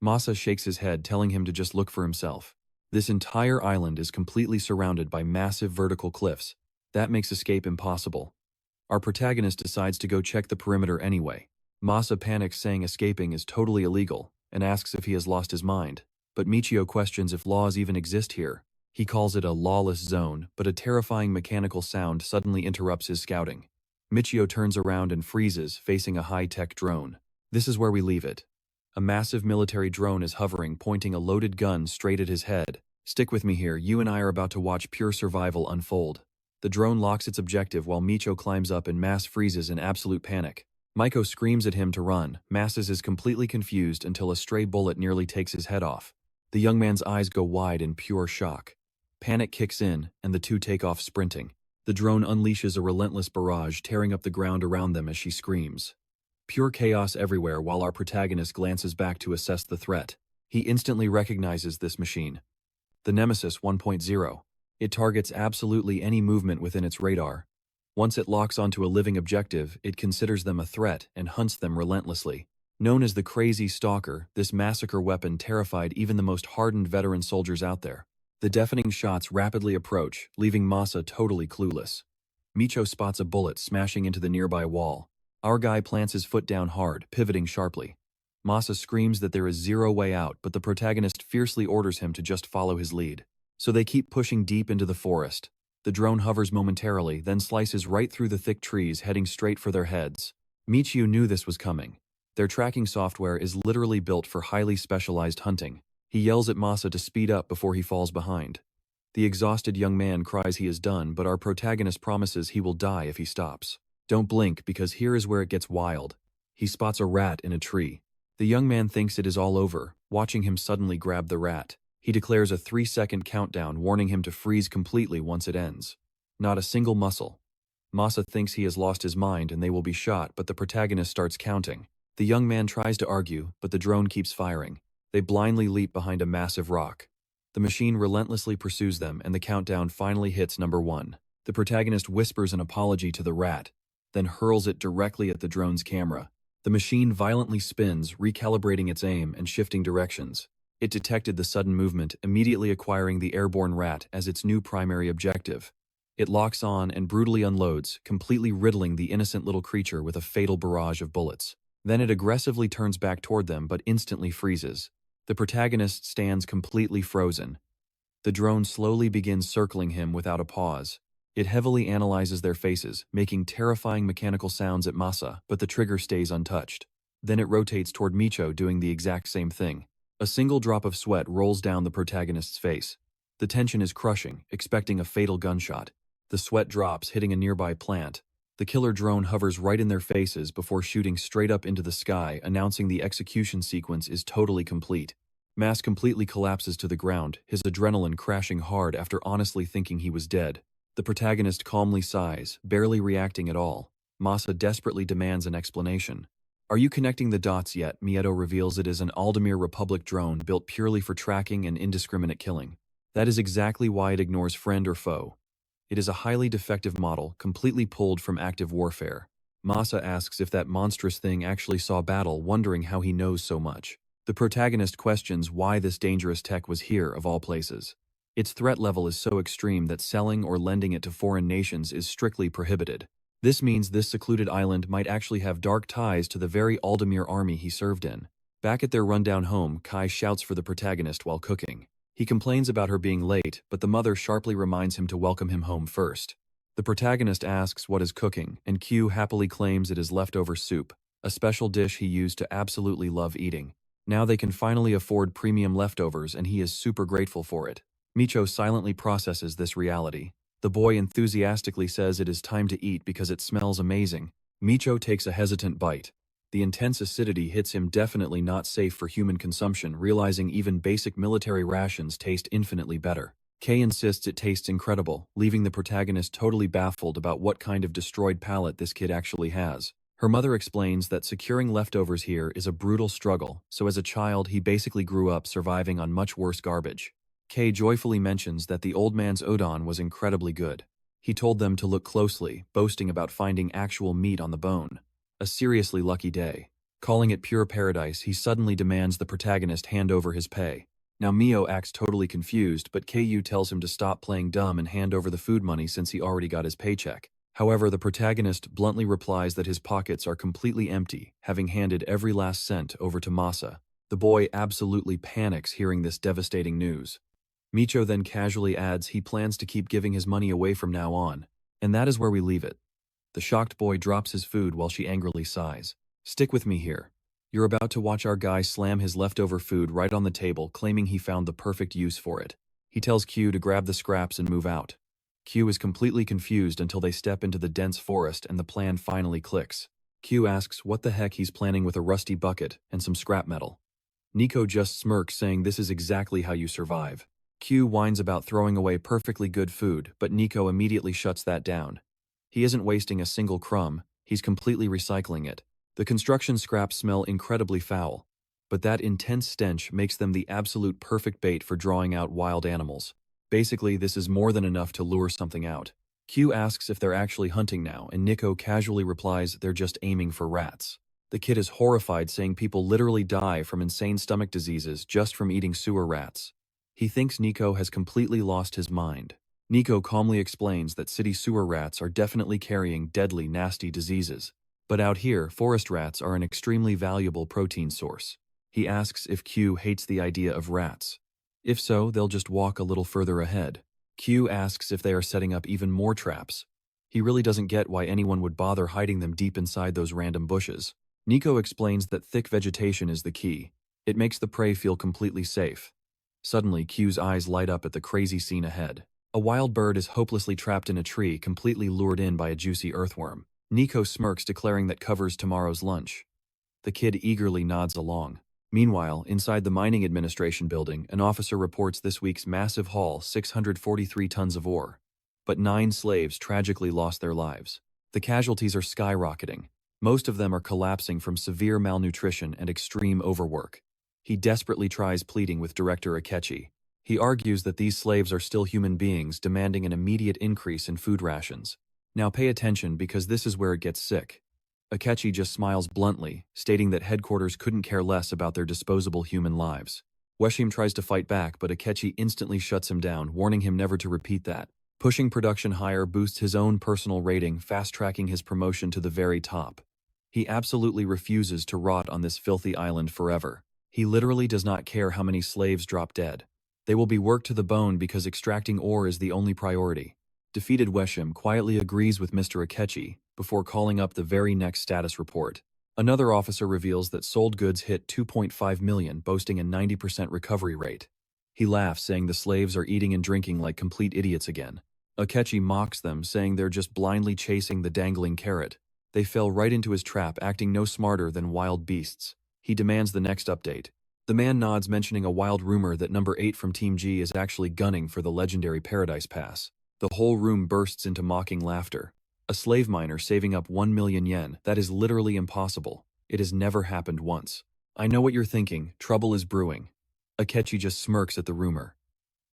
Masa shakes his head, telling him to just look for himself. This entire island is completely surrounded by massive vertical cliffs. That makes escape impossible. Our protagonist decides to go check the perimeter anyway. Masa panics, saying escaping is totally illegal, and asks if he has lost his mind. But Michio questions if laws even exist here. He calls it a lawless zone, but a terrifying mechanical sound suddenly interrupts his scouting. Michio turns around and freezes, facing a high-tech drone. This is where we leave it. A massive military drone is hovering, pointing a loaded gun straight at his head. Stick with me here, you and I are about to watch pure survival unfold. The drone locks its objective while Micho climbs up and Mas freezes in absolute panic. Micho screams at him to run. Mas is completely confused until a stray bullet nearly takes his head off. The young man's eyes go wide in pure shock. Panic kicks in, and the two take off sprinting. The drone unleashes a relentless barrage, tearing up the ground around them as she screams. Pure chaos everywhere while our protagonist glances back to assess the threat. He instantly recognizes this machine. The Nemesis 1.0. It targets absolutely any movement within its radar. Once it locks onto a living objective, it considers them a threat and hunts them relentlessly. Known as the Crazy Stalker, this massacre weapon terrified even the most hardened veteran soldiers out there. The deafening shots rapidly approach, leaving Masa totally clueless. Micho spots a bullet smashing into the nearby wall. Our guy plants his foot down hard, pivoting sharply. Masa screams that there is zero way out, but the protagonist fiercely orders him to just follow his lead. So they keep pushing deep into the forest. The drone hovers momentarily, then slices right through the thick trees, heading straight for their heads. Micho knew this was coming. Their tracking software is literally built for highly specialized hunting. He yells at Masa to speed up before he falls behind. The exhausted young man cries he is done, but our protagonist promises he will die if he stops. Don't blink, because here is where it gets wild. He spots a rat in a tree. The young man thinks it is all over, watching him suddenly grab the rat. He declares a 3-second countdown, warning him to freeze completely once it ends. Not a single muscle. Masa thinks he has lost his mind and they will be shot, but the protagonist starts counting. The young man tries to argue, but the drone keeps firing. They blindly leap behind a massive rock. The machine relentlessly pursues them, and the countdown finally hits number 1. The protagonist whispers an apology to the rat, then hurls it directly at the drone's camera. The machine violently spins, recalibrating its aim and shifting directions. It detected the sudden movement, immediately acquiring the airborne rat as its new primary objective. It locks on and brutally unloads, completely riddling the innocent little creature with a fatal barrage of bullets. Then it aggressively turns back toward them but instantly freezes. The protagonist stands completely frozen. The drone slowly begins circling him without a pause. It heavily analyzes their faces, making terrifying mechanical sounds at Masa, but the trigger stays untouched. Then it rotates toward Micho, doing the exact same thing. A single drop of sweat rolls down the protagonist's face. The tension is crushing, expecting a fatal gunshot. The sweat drops, hitting a nearby plant. The killer drone hovers right in their faces before shooting straight up into the sky, announcing the execution sequence is totally complete. Mas completely collapses to the ground, his adrenaline crashing hard after honestly thinking he was dead. The protagonist calmly sighs, barely reacting at all. Masa desperately demands an explanation. "Are you connecting the dots yet?" Micho reveals it is an Aldemir Republic drone built purely for tracking and indiscriminate killing. That is exactly why it ignores friend or foe. It is a highly defective model, completely pulled from active warfare. Masa asks if that monstrous thing actually saw battle, wondering how he knows so much. The protagonist questions why this dangerous tech was here of all places. Its threat level is so extreme that selling or lending it to foreign nations is strictly prohibited. This means this secluded island might actually have dark ties to the very Aldemir army he served in. Back at their rundown home, Kai shouts for the protagonist while cooking. He complains about her being late, but the mother sharply reminds him to welcome him home first. The protagonist asks what is cooking, and Q happily claims it is leftover soup, a special dish he used to absolutely love eating. Now they can finally afford premium leftovers, and he is super grateful for it. Micho silently processes this reality. The boy enthusiastically says it is time to eat because it smells amazing. Micho takes a hesitant bite. The intense acidity hits him, definitely not safe for human consumption, realizing even basic military rations taste infinitely better. Kay insists it tastes incredible, leaving the protagonist totally baffled about what kind of destroyed palate this kid actually has. Her mother explains that securing leftovers here is a brutal struggle, so as a child he basically grew up surviving on much worse garbage. Kay joyfully mentions that the old man's udon was incredibly good. He told them to look closely, boasting about finding actual meat on the bone. A seriously lucky day. Calling it pure paradise, he suddenly demands the protagonist hand over his pay. Now Mio acts totally confused, but KU tells him to stop playing dumb and hand over the food money since he already got his paycheck. However, the protagonist bluntly replies that his pockets are completely empty, having handed every last cent over to Masa. The boy absolutely panics hearing this devastating news. Micho then casually adds he plans to keep giving his money away from now on. And that is where we leave it. The shocked boy drops his food while she angrily sighs. "Stick with me here. You're about to watch our guy slam his leftover food right on the table, claiming he found the perfect use for it." He tells Q to grab the scraps and move out. Q is completely confused until they step into the dense forest and the plan finally clicks. Q asks what the heck he's planning with a rusty bucket and some scrap metal. Nico just smirks, saying this is exactly how you survive. Q whines about throwing away perfectly good food, but Nico immediately shuts that down. He isn't wasting a single crumb, he's completely recycling it. The construction scraps smell incredibly foul, but that intense stench makes them the absolute perfect bait for drawing out wild animals. Basically, this is more than enough to lure something out. Q asks if they're actually hunting now, and Nico casually replies they're just aiming for rats. The kid is horrified, saying people literally die from insane stomach diseases just from eating sewer rats. He thinks Nico has completely lost his mind. Nico calmly explains that city sewer rats are definitely carrying deadly, nasty diseases. But out here, forest rats are an extremely valuable protein source. He asks if Q hates the idea of rats. If so, they'll just walk a little further ahead. Q asks if they are setting up even more traps. He really doesn't get why anyone would bother hiding them deep inside those random bushes. Nico explains that thick vegetation is the key. It makes the prey feel completely safe. Suddenly, Q's eyes light up at the crazy scene ahead. A wild bird is hopelessly trapped in a tree, completely lured in by a juicy earthworm. Nico smirks, declaring that covers tomorrow's lunch. The kid eagerly nods along. Meanwhile, inside the mining administration building, an officer reports this week's massive haul, 643 tons of ore. But 9 slaves tragically lost their lives. The casualties are skyrocketing. Most of them are collapsing from severe malnutrition and extreme overwork. He desperately tries pleading with Director Akechi. He argues that these slaves are still human beings, demanding an immediate increase in food rations. Now pay attention, because this is where it gets sick. Akechi just smiles bluntly, stating that headquarters couldn't care less about their disposable human lives. Weshim tries to fight back, but Akechi instantly shuts him down, warning him never to repeat that. Pushing production higher boosts his own personal rating, fast-tracking his promotion to the very top. He absolutely refuses to rot on this filthy island forever. He literally does not care how many slaves drop dead. They will be worked to the bone because extracting ore is the only priority. Defeated Weshim quietly agrees with Mr. Akechi before calling up the very next status report. Another officer reveals that sold goods hit 2.5 million, boasting a 90% recovery rate. He laughs, saying the slaves are eating and drinking like complete idiots again. Akechi mocks them, saying they're just blindly chasing the dangling carrot. They fell right into his trap, acting no smarter than wild beasts. He demands the next update. The man nods, mentioning a wild rumor that number 8 from Team G is actually gunning for the legendary Paradise Pass. The whole room bursts into mocking laughter. A slave miner saving up 1 million yen, that is literally impossible. It has never happened once. I know what you're thinking, trouble is brewing. Akechi just smirks at the rumor.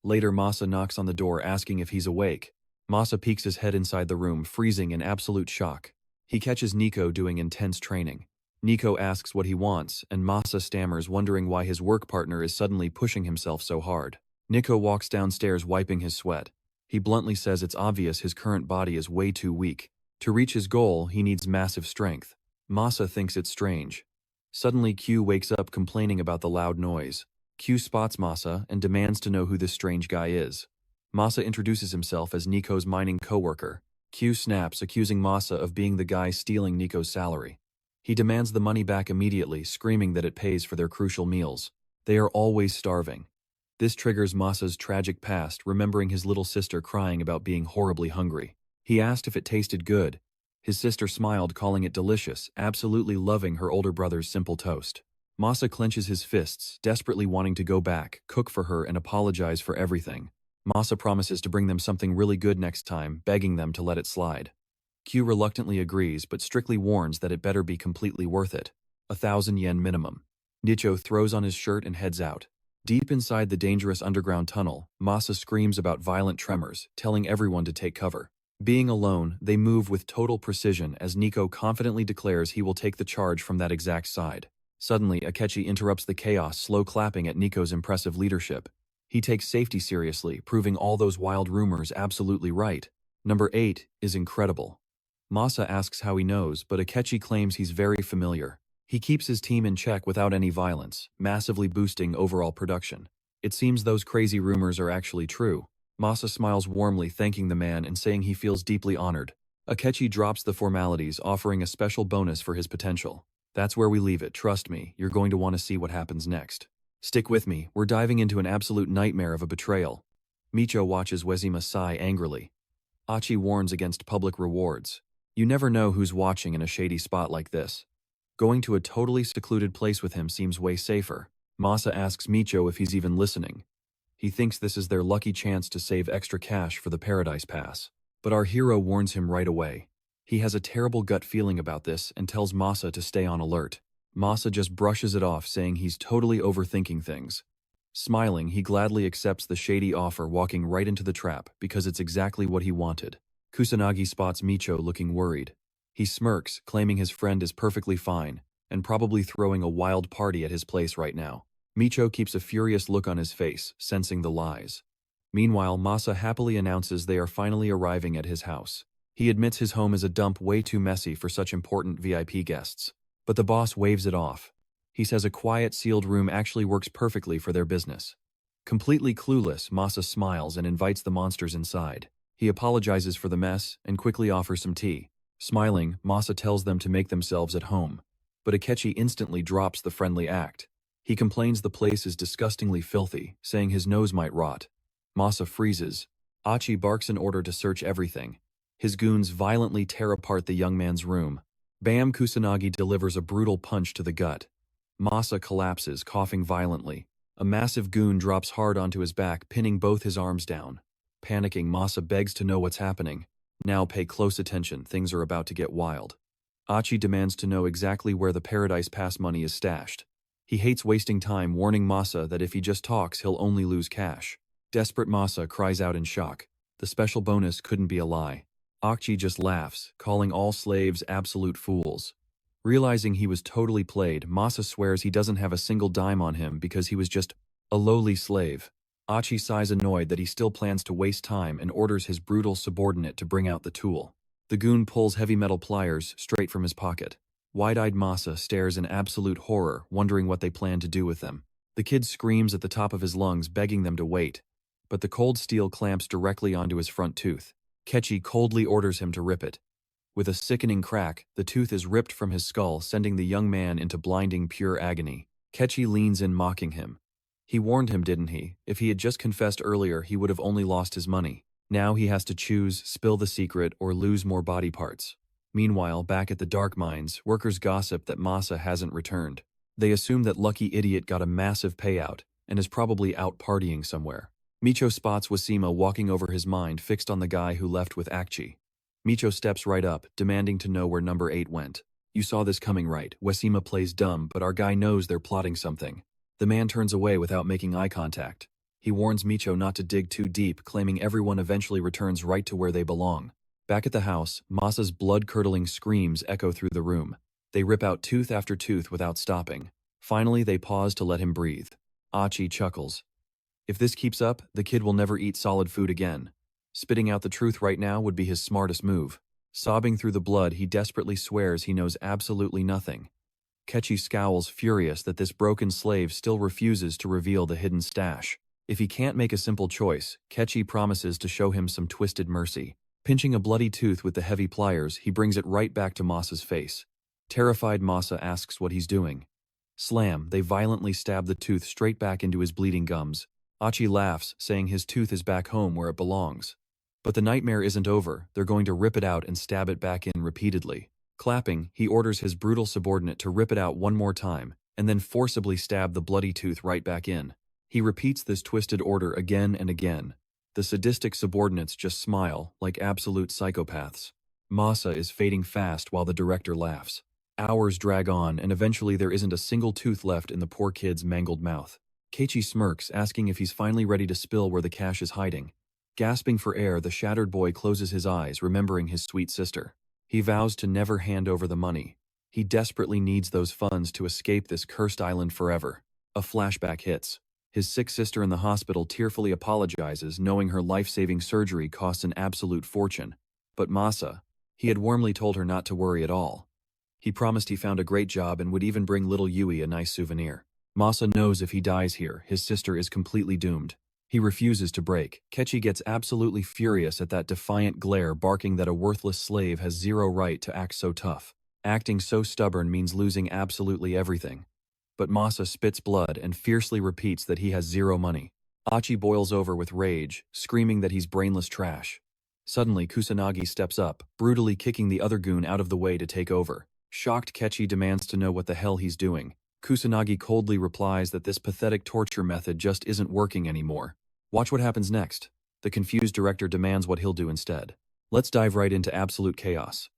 Later, Masa knocks on the door, asking if he's awake. Masa peeks his head inside the room, freezing in absolute shock. He catches Nico doing intense training. Nico asks what he wants, and Masa stammers, wondering why his work partner is suddenly pushing himself so hard. Nico walks downstairs, wiping his sweat. He bluntly says it's obvious his current body is way too weak. To reach his goal, he needs massive strength. Masa thinks it's strange. Suddenly, Q wakes up, complaining about the loud noise. Q spots Masa and demands to know who this strange guy is. Masa introduces himself as Nico's mining co-worker. Q snaps, accusing Masa of being the guy stealing Nico's salary. He demands the money back immediately, screaming that it pays for their crucial meals. They are always starving. This triggers Masa's tragic past, remembering his little sister crying about being horribly hungry. He asked if it tasted good. His sister smiled, calling it delicious, absolutely loving her older brother's simple toast. Masa clenches his fists, desperately wanting to go back, cook for her, and apologize for everything. Masa promises to bring them something really good next time, begging them to let it slide. Q reluctantly agrees, but strictly warns that it better be completely worth it. 1,000 yen minimum. Micho throws on his shirt and heads out. Deep inside the dangerous underground tunnel, Masa screams about violent tremors, telling everyone to take cover. Being alone, they move with total precision as Nico confidently declares he will take the charge from that exact side. Suddenly, Akechi interrupts the chaos, slow clapping at Nico's impressive leadership. He takes safety seriously, proving all those wild rumors absolutely right. Number 8 is incredible. Masa asks how he knows, but Akechi claims he's very familiar. He keeps his team in check without any violence, massively boosting overall production. It seems those crazy rumors are actually true. Masa smiles warmly, thanking the man and saying he feels deeply honored. Akechi drops the formalities, offering a special bonus for his potential. That's where we leave it, trust me, you're going to want to see what happens next. Stick with me, we're diving into an absolute nightmare of a betrayal. Micho watches Wezima sigh angrily. Achi warns against public rewards. You never know who's watching in a shady spot like this. Going to a totally secluded place with him seems way safer. Masa asks Micho if he's even listening. He thinks this is their lucky chance to save extra cash for the Paradise Pass. But our hero warns him right away. He has a terrible gut feeling about this and tells Masa to stay on alert. Masa just brushes it off, saying he's totally overthinking things. Smiling, he gladly accepts the shady offer, walking right into the trap because it's exactly what he wanted. Kusanagi spots Micho looking worried. He smirks, claiming his friend is perfectly fine and probably throwing a wild party at his place right now. Micho keeps a furious look on his face, sensing the lies. Meanwhile, Masa happily announces they are finally arriving at his house. He admits his home is a dump way too messy for such important VIP guests. But the boss waves it off. He says a quiet, sealed room actually works perfectly for their business. Completely clueless, Masa smiles and invites the monsters inside. He apologizes for the mess and quickly offers some tea. Smiling, Masa tells them to make themselves at home. But Akechi instantly drops the friendly act. He complains the place is disgustingly filthy, saying his nose might rot. Masa freezes. Achi barks an order to search everything. His goons violently tear apart the young man's room. Bam! Kusanagi delivers a brutal punch to the gut. Masa collapses, coughing violently. A massive goon drops hard onto his back, pinning both his arms down. Panicking, Masa begs to know what's happening. Now pay close attention, things are about to get wild. Achi demands to know exactly where the Paradise Pass money is stashed. He hates wasting time, warning Masa that if he just talks, he'll only lose cash. Desperate Masa cries out in shock. The special bonus couldn't be a lie. Achi just laughs, calling all slaves absolute fools. Realizing he was totally played, Masa swears he doesn't have a single dime on him because he was just a lowly slave. Achi sighs annoyed that he still plans to waste time and orders his brutal subordinate to bring out the tool. The goon pulls heavy metal pliers straight from his pocket. Wide-eyed Masa stares in absolute horror, wondering what they plan to do with them. The kid screams at the top of his lungs, begging them to wait. But the cold steel clamps directly onto his front tooth. Kechi coldly orders him to rip it. With a sickening crack, the tooth is ripped from his skull, sending the young man into blinding pure agony. Kechi leans in, mocking him. He warned him, didn't he? If he had just confessed earlier, he would have only lost his money. Now he has to choose, spill the secret, or lose more body parts. Meanwhile, back at the Dark Mines, workers gossip that Masa hasn't returned. They assume that Lucky Idiot got a massive payout and is probably out partying somewhere. Micho spots Wasima walking over, his mind fixed on the guy who left with Akchi. Micho steps right up, demanding to know where number 8 went. You saw this coming, right? Wasima plays dumb, but our guy knows they're plotting something. The man turns away without making eye contact. He warns Micho not to dig too deep, claiming everyone eventually returns right to where they belong. Back at the house, Masa's blood-curdling screams echo through the room. They rip out tooth after tooth without stopping. Finally, they pause to let him breathe. Achi chuckles. If this keeps up, the kid will never eat solid food again. Spitting out the truth right now would be his smartest move. Sobbing through the blood, he desperately swears he knows absolutely nothing. Kechi scowls, furious that this broken slave still refuses to reveal the hidden stash. If he can't make a simple choice, Kechi promises to show him some twisted mercy. Pinching a bloody tooth with the heavy pliers, he brings it right back to Masa's face. Terrified, Masa asks what he's doing. Slam! They violently stab the tooth straight back into his bleeding gums. Achi laughs, saying his tooth is back home where it belongs. But the nightmare isn't over. They're going to rip it out and stab it back in repeatedly. Clapping, he orders his brutal subordinate to rip it out one more time, and then forcibly stab the bloody tooth right back in. He repeats this twisted order again and again. The sadistic subordinates just smile, like absolute psychopaths. Masa is fading fast while the director laughs. Hours drag on, and eventually there isn't a single tooth left in the poor kid's mangled mouth. Keiichi smirks, asking if he's finally ready to spill where the cash is hiding. Gasping for air, the shattered boy closes his eyes, remembering his sweet sister. He vows to never hand over the money. He desperately needs those funds to escape this cursed island forever. A flashback hits. His sick sister in the hospital tearfully apologizes, knowing her life-saving surgery costs an absolute fortune. But Masa, he had warmly told her not to worry at all. He promised he found a great job and would even bring little Yui a nice souvenir. Masa knows if he dies here, his sister is completely doomed. He refuses to break. Kechi gets absolutely furious at that defiant glare, barking that a worthless slave has zero right to act so tough. Acting so stubborn means losing absolutely everything. But Masa spits blood and fiercely repeats that he has zero money. Achi boils over with rage, screaming that he's brainless trash. Suddenly, Kusanagi steps up, brutally kicking the other goon out of the way to take over. Shocked, Kechi demands to know what the hell he's doing. Kusanagi coldly replies that this pathetic torture method just isn't working anymore. Watch what happens next. The confused director demands what he'll do instead. Let's dive right into absolute chaos.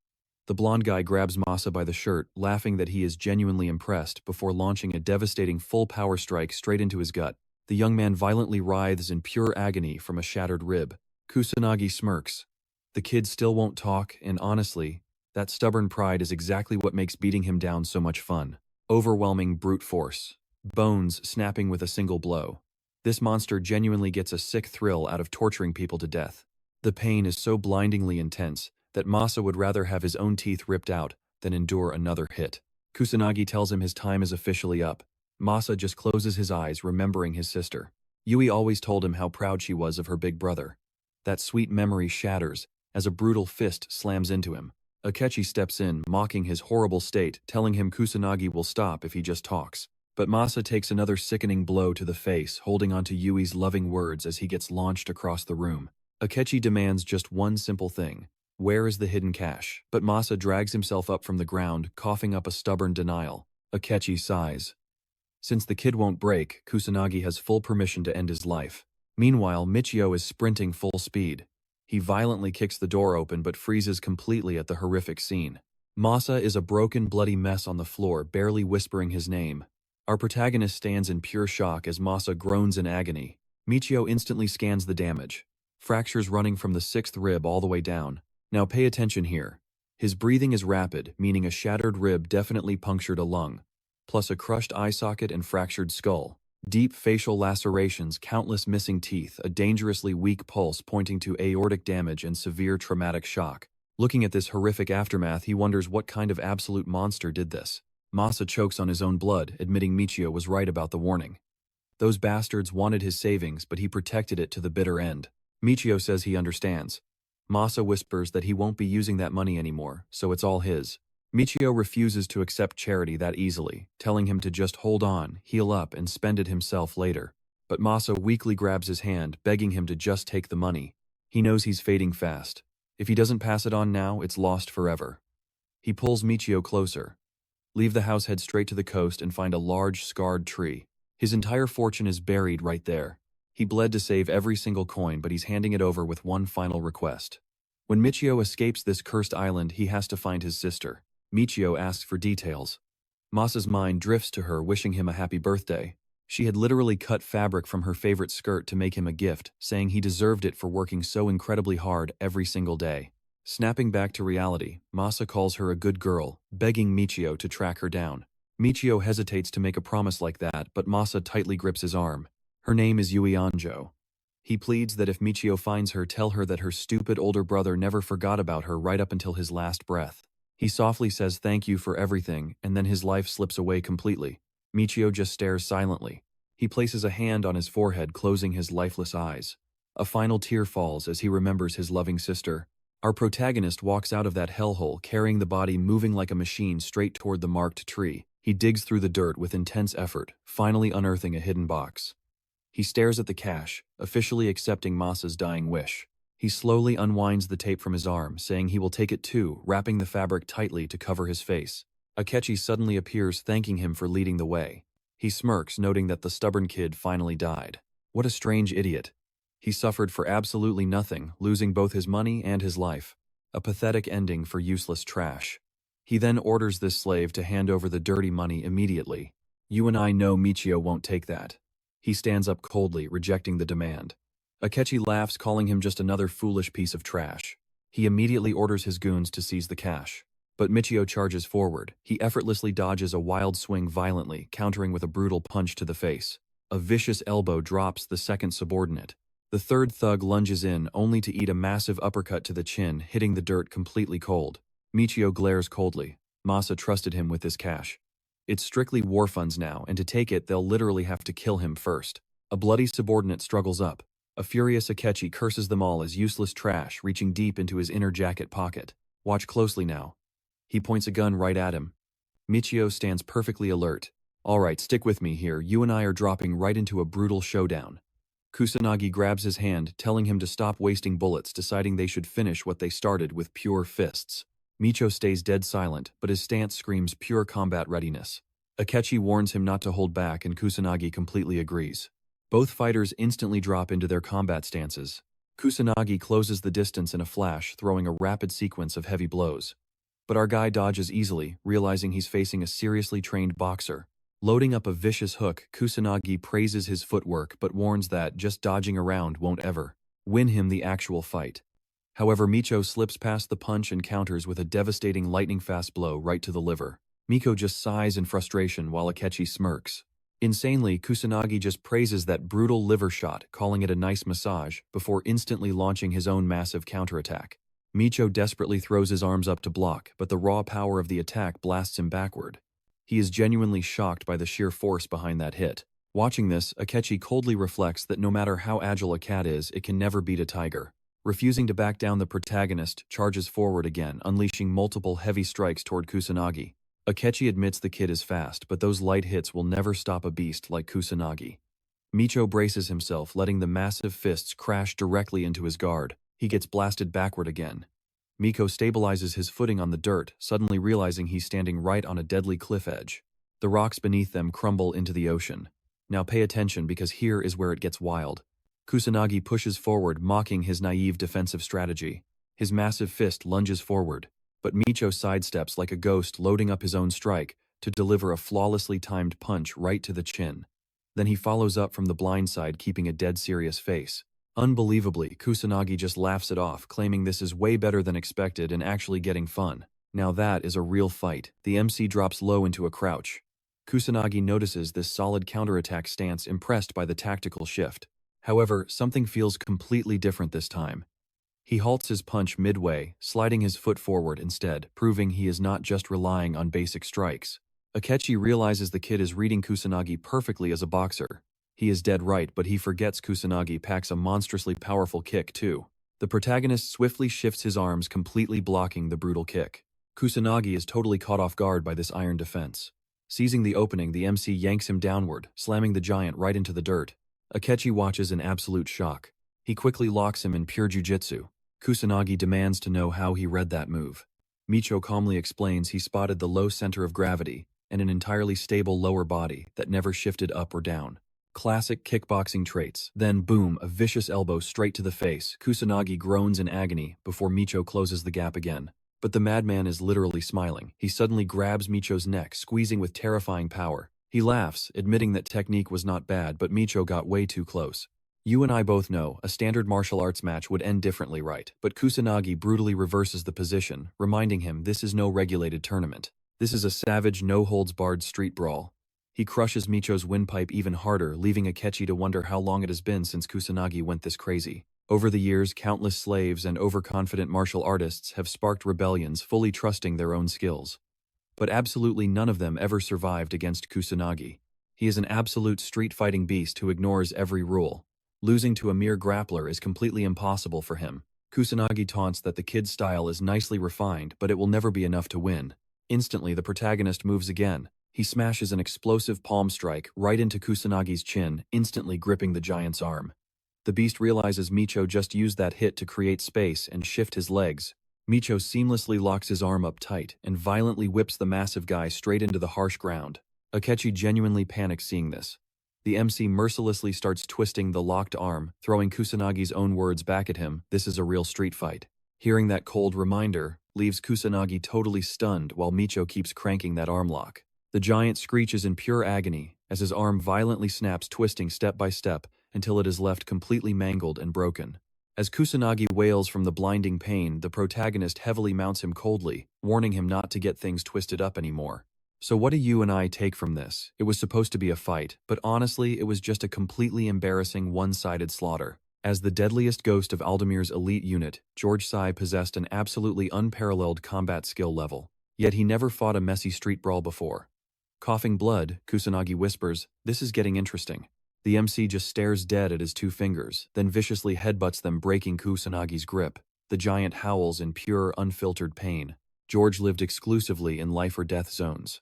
The blonde guy grabs Masa by the shirt, laughing that he is genuinely impressed before launching a devastating full power strike straight into his gut. The young man violently writhes in pure agony from a shattered rib. Kusanagi smirks. The kid still won't talk, and honestly, that stubborn pride is exactly what makes beating him down so much fun. Overwhelming brute force. Bones snapping with a single blow. This monster genuinely gets a sick thrill out of torturing people to death. The pain is so blindingly intense that Masa would rather have his own teeth ripped out than endure another hit. Kusanagi tells him his time is officially up. Masa just closes his eyes, remembering his sister. Yui always told him how proud she was of her big brother. That sweet memory shatters as a brutal fist slams into him. Akechi steps in, mocking his horrible state, telling him Kusanagi will stop if he just talks. But Masa takes another sickening blow to the face, holding onto Yui's loving words as he gets launched across the room. Akechi demands just one simple thing. Where is the hidden cash? But Masa drags himself up from the ground, coughing up a stubborn denial. Akechi sighs. Since the kid won't break, Kusanagi has full permission to end his life. Meanwhile, Micho is sprinting full speed. He violently kicks the door open but freezes completely at the horrific scene. Masa is a broken, bloody mess on the floor, barely whispering his name. Our protagonist stands in pure shock as Masa groans in agony. Micho instantly scans the damage. Fractures running from the 6th rib all the way down. Now pay attention here. His breathing is rapid, meaning a shattered rib definitely punctured a lung, plus a crushed eye socket and fractured skull. Deep facial lacerations, countless missing teeth, a dangerously weak pulse pointing to aortic damage and severe traumatic shock. Looking at this horrific aftermath, he wonders what kind of absolute monster did this. Masa chokes on his own blood, admitting Micho was right about the warning. Those bastards wanted his savings, but he protected it to the bitter end. Micho says he understands. Masa whispers that he won't be using that money anymore, so it's all his. Micho refuses to accept charity that easily, telling him to just hold on, heal up, and spend it himself later. But Masa weakly grabs his hand, begging him to just take the money. He knows he's fading fast. If he doesn't pass it on now, it's lost forever. He pulls Micho closer. Leave the house, head straight to the coast, and find a large, scarred tree. His entire fortune is buried right there. He bled to save every single coin, but he's handing it over with one final request. When Micho escapes this cursed island, he has to find his sister. Micho asks for details. Masa's mind drifts to her, wishing him a happy birthday. She had literally cut fabric from her favorite skirt to make him a gift, saying he deserved it for working so incredibly hard every single day. Snapping back to reality, Masa calls her a good girl, begging Micho to track her down. Micho hesitates to make a promise like that, but Masa tightly grips his arm. Her name is Yui Anjo. He pleads that if Micho finds her, tell her that her stupid older brother never forgot about her right up until his last breath. He softly says thank you for everything, and then his life slips away completely. Micho just stares silently. He places a hand on his forehead, closing his lifeless eyes. A final tear falls as he remembers his loving sister. Our protagonist walks out of that hellhole, carrying the body moving like a machine straight toward the marked tree. He digs through the dirt with intense effort, finally unearthing a hidden box. He stares at the cash, officially accepting Masa's dying wish. He slowly unwinds the tape from his arm, saying he will take it too, wrapping the fabric tightly to cover his face. Akechi suddenly appears, thanking him for leading the way. He smirks, noting that the stubborn kid finally died. What a strange idiot. He suffered for absolutely nothing, losing both his money and his life. A pathetic ending for useless trash. He then orders this slave to hand over the dirty money immediately. You and I know Micho won't take that. He stands up coldly, rejecting the demand. Akechi laughs, calling him just another foolish piece of trash. He immediately orders his goons to seize the cash. But Micho charges forward. He effortlessly dodges a wild swing violently, countering with a brutal punch to the face. A vicious elbow drops the second subordinate. The third thug lunges in, only to eat a massive uppercut to the chin, hitting the dirt completely cold. Micho glares coldly. Masa trusted him with this cash. It's strictly war funds now, and to take it, they'll literally have to kill him first. A bloody subordinate struggles up. A furious Akechi curses them all as useless trash, reaching deep into his inner jacket pocket. Watch closely now. He points a gun right at him. Micho stands perfectly alert. All right, stick with me here. You and I are dropping right into a brutal showdown. Kusanagi grabs his hand, telling him to stop wasting bullets, deciding they should finish what they started with pure fists. Micho stays dead silent, but his stance screams pure combat readiness. Akechi warns him not to hold back, and Kusanagi completely agrees. Both fighters instantly drop into their combat stances. Kusanagi closes the distance in a flash, throwing a rapid sequence of heavy blows. But our guy dodges easily, realizing he's facing a seriously trained boxer. Loading up a vicious hook, Kusanagi praises his footwork but warns that just dodging around won't ever win him the actual fight. However, Micho slips past the punch and counters with a devastating lightning-fast blow right to the liver. Miko just sighs in frustration while Akechi smirks. Insanely, Kusanagi just praises that brutal liver shot, calling it a nice massage, before instantly launching his own massive counterattack. Micho desperately throws his arms up to block, but the raw power of the attack blasts him backward. He is genuinely shocked by the sheer force behind that hit. Watching this, Akechi coldly reflects that no matter how agile a cat is, it can never beat a tiger. Refusing to back down, the protagonist charges forward again, unleashing multiple heavy strikes toward Kusanagi. Akechi admits the kid is fast, but those light hits will never stop a beast like Kusanagi. Micho braces himself, letting the massive fists crash directly into his guard. He gets blasted backward again. Miko stabilizes his footing on the dirt, suddenly realizing he's standing right on a deadly cliff edge. The rocks beneath them crumble into the ocean. Now pay attention, because here is where it gets wild. Kusanagi pushes forward, mocking his naive defensive strategy. His massive fist lunges forward, but Micho sidesteps like a ghost, loading up his own strike to deliver a flawlessly timed punch right to the chin. Then he follows up from the blind side, keeping a dead serious face. Unbelievably, Kusanagi just laughs it off, claiming this is way better than expected and actually getting fun. Now that is a real fight. The MC drops low into a crouch. Kusanagi notices this solid counterattack stance, impressed by the tactical shift. However, something feels completely different this time. He halts his punch midway, sliding his foot forward instead, proving he is not just relying on basic strikes. Akechi realizes the kid is reading Kusanagi perfectly as a boxer. He is dead right, but he forgets Kusanagi packs a monstrously powerful kick too. The protagonist swiftly shifts his arms, completely blocking the brutal kick. Kusanagi is totally caught off guard by this iron defense. Seizing the opening, the MC yanks him downward, slamming the giant right into the dirt. Akechi watches in absolute shock. He quickly locks him in pure jujitsu. Kusanagi demands to know how he read that move. Micho calmly explains he spotted the low center of gravity and an entirely stable lower body that never shifted up or down. Classic kickboxing traits. Then boom, a vicious elbow straight to the face. Kusanagi groans in agony before Micho closes the gap again. But the madman is literally smiling. He suddenly grabs Micho's neck, squeezing with terrifying power. He laughs, admitting that technique was not bad, but Micho got way too close. You and I both know a standard martial arts match would end differently, right? But Kusanagi brutally reverses the position, reminding him this is no regulated tournament. This is a savage, no-holds-barred street brawl. He crushes Micho's windpipe even harder, leaving Akechi to wonder how long it has been since Kusanagi went this crazy. Over the years, countless slaves and overconfident martial artists have sparked rebellions, fully trusting their own skills. But absolutely none of them ever survived against Kusanagi. He is an absolute street-fighting beast who ignores every rule. Losing to a mere grappler is completely impossible for him. Kusanagi taunts that the kid's style is nicely refined, but it will never be enough to win. Instantly, the protagonist moves again. He smashes an explosive palm strike right into Kusanagi's chin, instantly gripping the giant's arm. The beast realizes Micho just used that hit to create space and shift his legs. Micho seamlessly locks his arm up tight and violently whips the massive guy straight into the harsh ground. Akechi genuinely panics seeing this. The MC mercilessly starts twisting the locked arm, throwing Kusanagi's own words back at him, "This is a real street fight." Hearing that cold reminder leaves Kusanagi totally stunned while Micho keeps cranking that arm lock. The giant screeches in pure agony as his arm violently snaps, twisting step by step until it is left completely mangled and broken. As Kusanagi wails from the blinding pain, the protagonist heavily mounts him coldly, warning him not to get things twisted up anymore. So what do you and I take from this? It was supposed to be a fight, but honestly it was just a completely embarrassing one-sided slaughter. As the deadliest ghost of Aldemir's elite unit, George Sai possessed an absolutely unparalleled combat skill level. Yet he never fought a messy street brawl before. Coughing blood, Kusanagi whispers, "This is getting interesting." The MC just stares dead at his two fingers, then viciously headbutts them, breaking Kusanagi's grip. The giant howls in pure, unfiltered pain. George lived exclusively in life-or-death zones.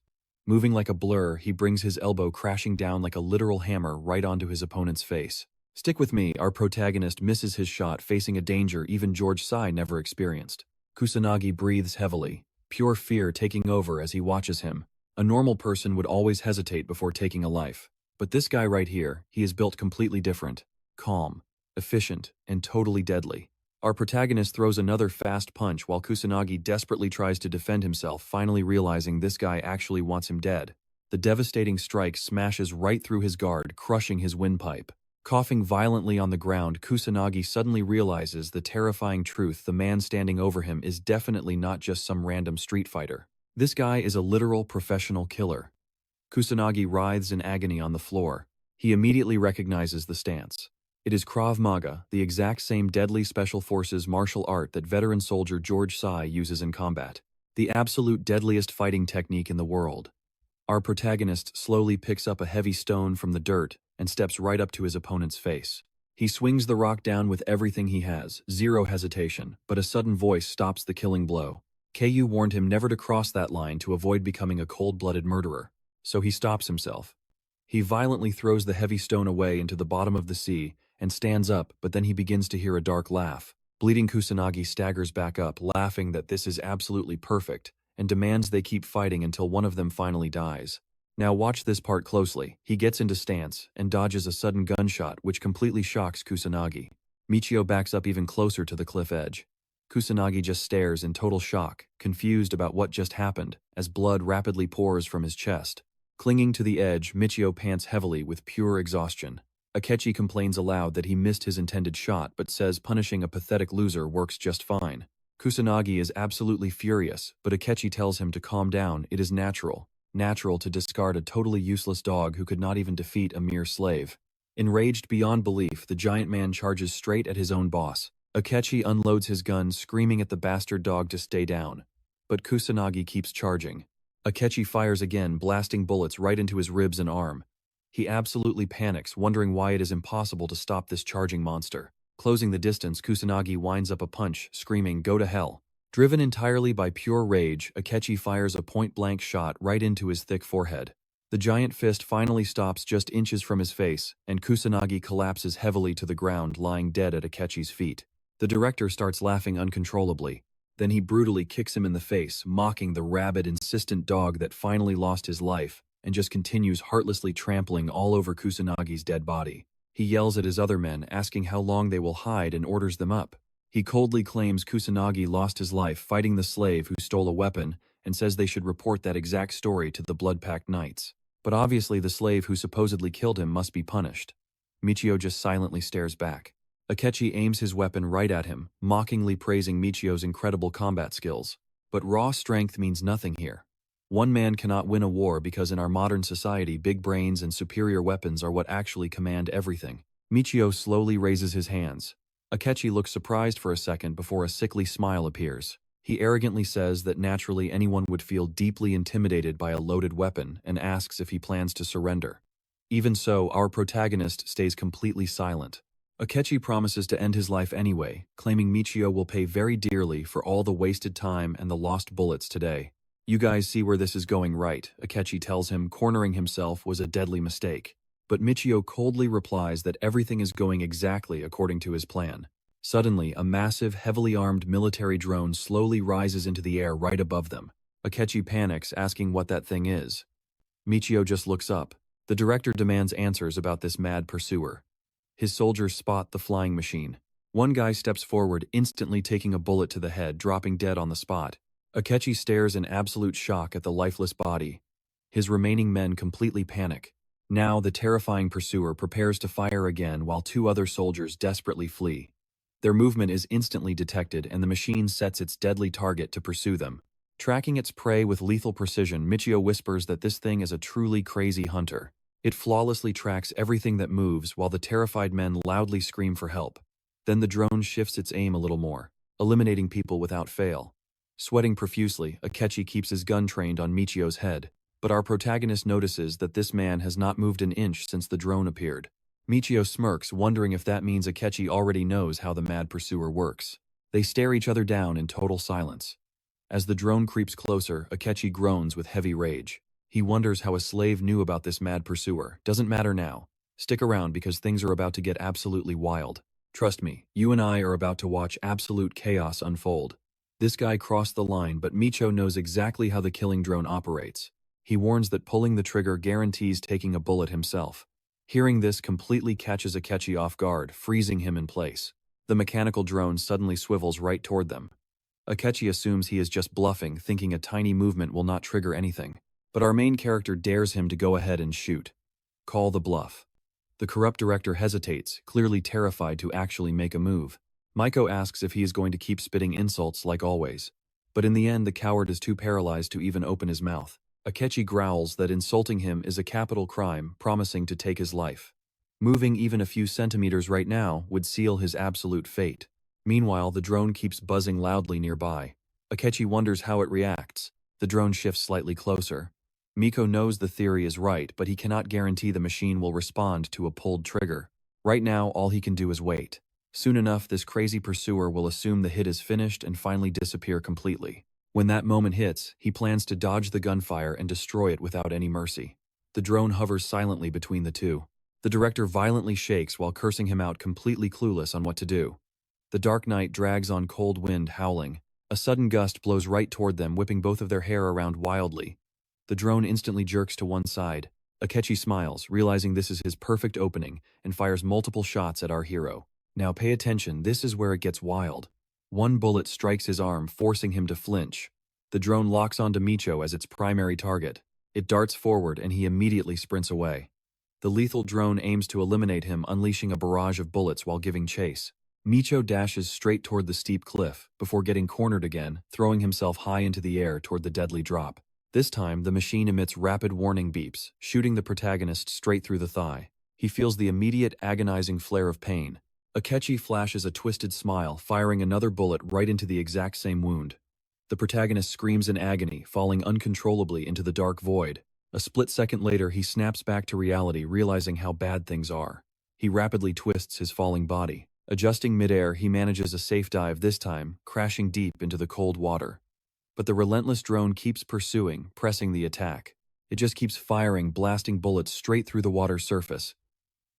Moving like a blur, he brings his elbow crashing down like a literal hammer right onto his opponent's face. Stick with me, our protagonist misses his shot, facing a danger even George Sai never experienced. Kusanagi breathes heavily, pure fear taking over as he watches him. A normal person would always hesitate before taking a life. But this guy right here, he is built completely different. Calm, efficient, and totally deadly. Our protagonist throws another fast punch while Kusanagi desperately tries to defend himself, finally realizing this guy actually wants him dead. The devastating strike smashes right through his guard, crushing his windpipe. Coughing violently on the ground, Kusanagi suddenly realizes the terrifying truth: the man standing over him is definitely not just some random street fighter. This guy is a literal professional killer. Kusanagi writhes in agony on the floor. He immediately recognizes the stance. It is Krav Maga, the exact same deadly special forces martial art that veteran soldier George Sai uses in combat. The absolute deadliest fighting technique in the world. Our protagonist slowly picks up a heavy stone from the dirt and steps right up to his opponent's face. He swings the rock down with everything he has, zero hesitation, but a sudden voice stops the killing blow. KU warned him never to cross that line to avoid becoming a cold-blooded murderer. So he stops himself. He violently throws the heavy stone away into the bottom of the sea and stands up, but then he begins to hear a dark laugh. Bleeding Kusanagi staggers back up, laughing that this is absolutely perfect, and demands they keep fighting until one of them finally dies. Now watch this part closely. He gets into stance and dodges a sudden gunshot which completely shocks Kusanagi. Micho backs up even closer to the cliff edge. Kusanagi just stares in total shock, confused about what just happened, as blood rapidly pours from his chest. Clinging to the edge, Michio pants heavily with pure exhaustion. Akechi complains aloud that he missed his intended shot but says punishing a pathetic loser works just fine. Kusanagi is absolutely furious, but Akechi tells him to calm down. It is natural to discard a totally useless dog who could not even defeat a mere slave. Enraged beyond belief, the giant man charges straight at his own boss. Akechi unloads his gun, screaming at the bastard dog to stay down. But Kusanagi keeps charging. Akechi fires again, blasting bullets right into his ribs and arm. He absolutely panics, wondering why it is impossible to stop this charging monster. Closing the distance, Kusanagi winds up a punch, screaming, "Go to hell." Driven entirely by pure rage, Akechi fires a point-blank shot right into his thick forehead. The giant fist finally stops just inches from his face, and Kusanagi collapses heavily to the ground, lying dead at Akechi's feet. The director starts laughing uncontrollably. Then he brutally kicks him in the face, mocking the rabid, insistent dog that finally lost his life, and just continues heartlessly trampling all over Kusanagi's dead body. He yells at his other men, asking how long they will hide, and orders them up. He coldly claims Kusanagi lost his life fighting the slave who stole a weapon, and says they should report that exact story to the Blood-Pact Knights. But obviously the slave who supposedly killed him must be punished. Michio just silently stares back. Akechi aims his weapon right at him, mockingly praising Michio's incredible combat skills. But raw strength means nothing here. One man cannot win a war because in our modern society, big brains and superior weapons are what actually command everything. Michio slowly raises his hands. Akechi looks surprised for a second before a sickly smile appears. He arrogantly says that naturally anyone would feel deeply intimidated by a loaded weapon and asks if he plans to surrender. Even so, our protagonist stays completely silent. Akechi promises to end his life anyway, claiming Michio will pay very dearly for all the wasted time and the lost bullets today. "You guys see where this is going, right?" Akechi tells him. Cornering himself was a deadly mistake. But Michio coldly replies that everything is going exactly according to his plan. Suddenly, a massive, heavily armed military drone slowly rises into the air right above them. Akechi panics, asking what that thing is. Michio just looks up. The director demands answers about this mad pursuer. His soldiers spot the flying machine. One guy steps forward, instantly taking a bullet to the head, dropping dead on the spot. Akechi stares in absolute shock at the lifeless body. His remaining men completely panic. Now, the terrifying pursuer prepares to fire again while two other soldiers desperately flee. Their movement is instantly detected and the machine sets its deadly target to pursue them. Tracking its prey with lethal precision, Michio whispers that this thing is a truly crazy hunter. It flawlessly tracks everything that moves while the terrified men loudly scream for help. Then the drone shifts its aim a little more, eliminating people without fail. Sweating profusely, Akechi keeps his gun trained on Michio's head. But our protagonist notices that this man has not moved an inch since the drone appeared. Michio smirks, wondering if that means Akechi already knows how the mad pursuer works. They stare each other down in total silence. As the drone creeps closer, Akechi groans with heavy rage. He wonders how a slave knew about this mad pursuer. Doesn't matter now. Stick around because things are about to get absolutely wild. Trust me, you and I are about to watch absolute chaos unfold. This guy crossed the line, but Micho knows exactly how the killing drone operates. He warns that pulling the trigger guarantees taking a bullet himself. Hearing this completely catches Akechi off guard, freezing him in place. The mechanical drone suddenly swivels right toward them. Akechi assumes he is just bluffing, thinking a tiny movement will not trigger anything. But our main character dares him to go ahead and shoot. Call the bluff. The corrupt director hesitates, clearly terrified to actually make a move. Micho asks if he is going to keep spitting insults like always. But in the end, the coward is too paralyzed to even open his mouth. Akechi growls that insulting him is a capital crime, promising to take his life. Moving even a few centimeters right now would seal his absolute fate. Meanwhile, the drone keeps buzzing loudly nearby. Akechi wonders how it reacts. The drone shifts slightly closer. Micho knows the theory is right, but he cannot guarantee the machine will respond to a pulled trigger. Right now, all he can do is wait. Soon enough, this crazy pursuer will assume the hit is finished and finally disappear completely. When that moment hits, he plans to dodge the gunfire and destroy it without any mercy. The drone hovers silently between the two. The director violently shakes while cursing him out, completely clueless on what to do. The dark night drags on, cold wind howling. A sudden gust blows right toward them, whipping both of their hair around wildly. The drone instantly jerks to one side. Akechi smiles, realizing this is his perfect opening, and fires multiple shots at our hero. Now pay attention, this is where it gets wild. One bullet strikes his arm, forcing him to flinch. The drone locks onto Micho as its primary target. It darts forward and he immediately sprints away. The lethal drone aims to eliminate him, unleashing a barrage of bullets while giving chase. Micho dashes straight toward the steep cliff, before getting cornered again, throwing himself high into the air toward the deadly drop. This time, the machine emits rapid warning beeps, shooting the protagonist straight through the thigh. He feels the immediate agonizing flare of pain. Akechi flashes a twisted smile, firing another bullet right into the exact same wound. The protagonist screams in agony, falling uncontrollably into the dark void. A split second later, he snaps back to reality, realizing how bad things are. He rapidly twists his falling body. Adjusting midair, he manages a safe dive this time, crashing deep into the cold water. But the relentless drone keeps pursuing, pressing the attack. It just keeps firing, blasting bullets straight through the water's surface.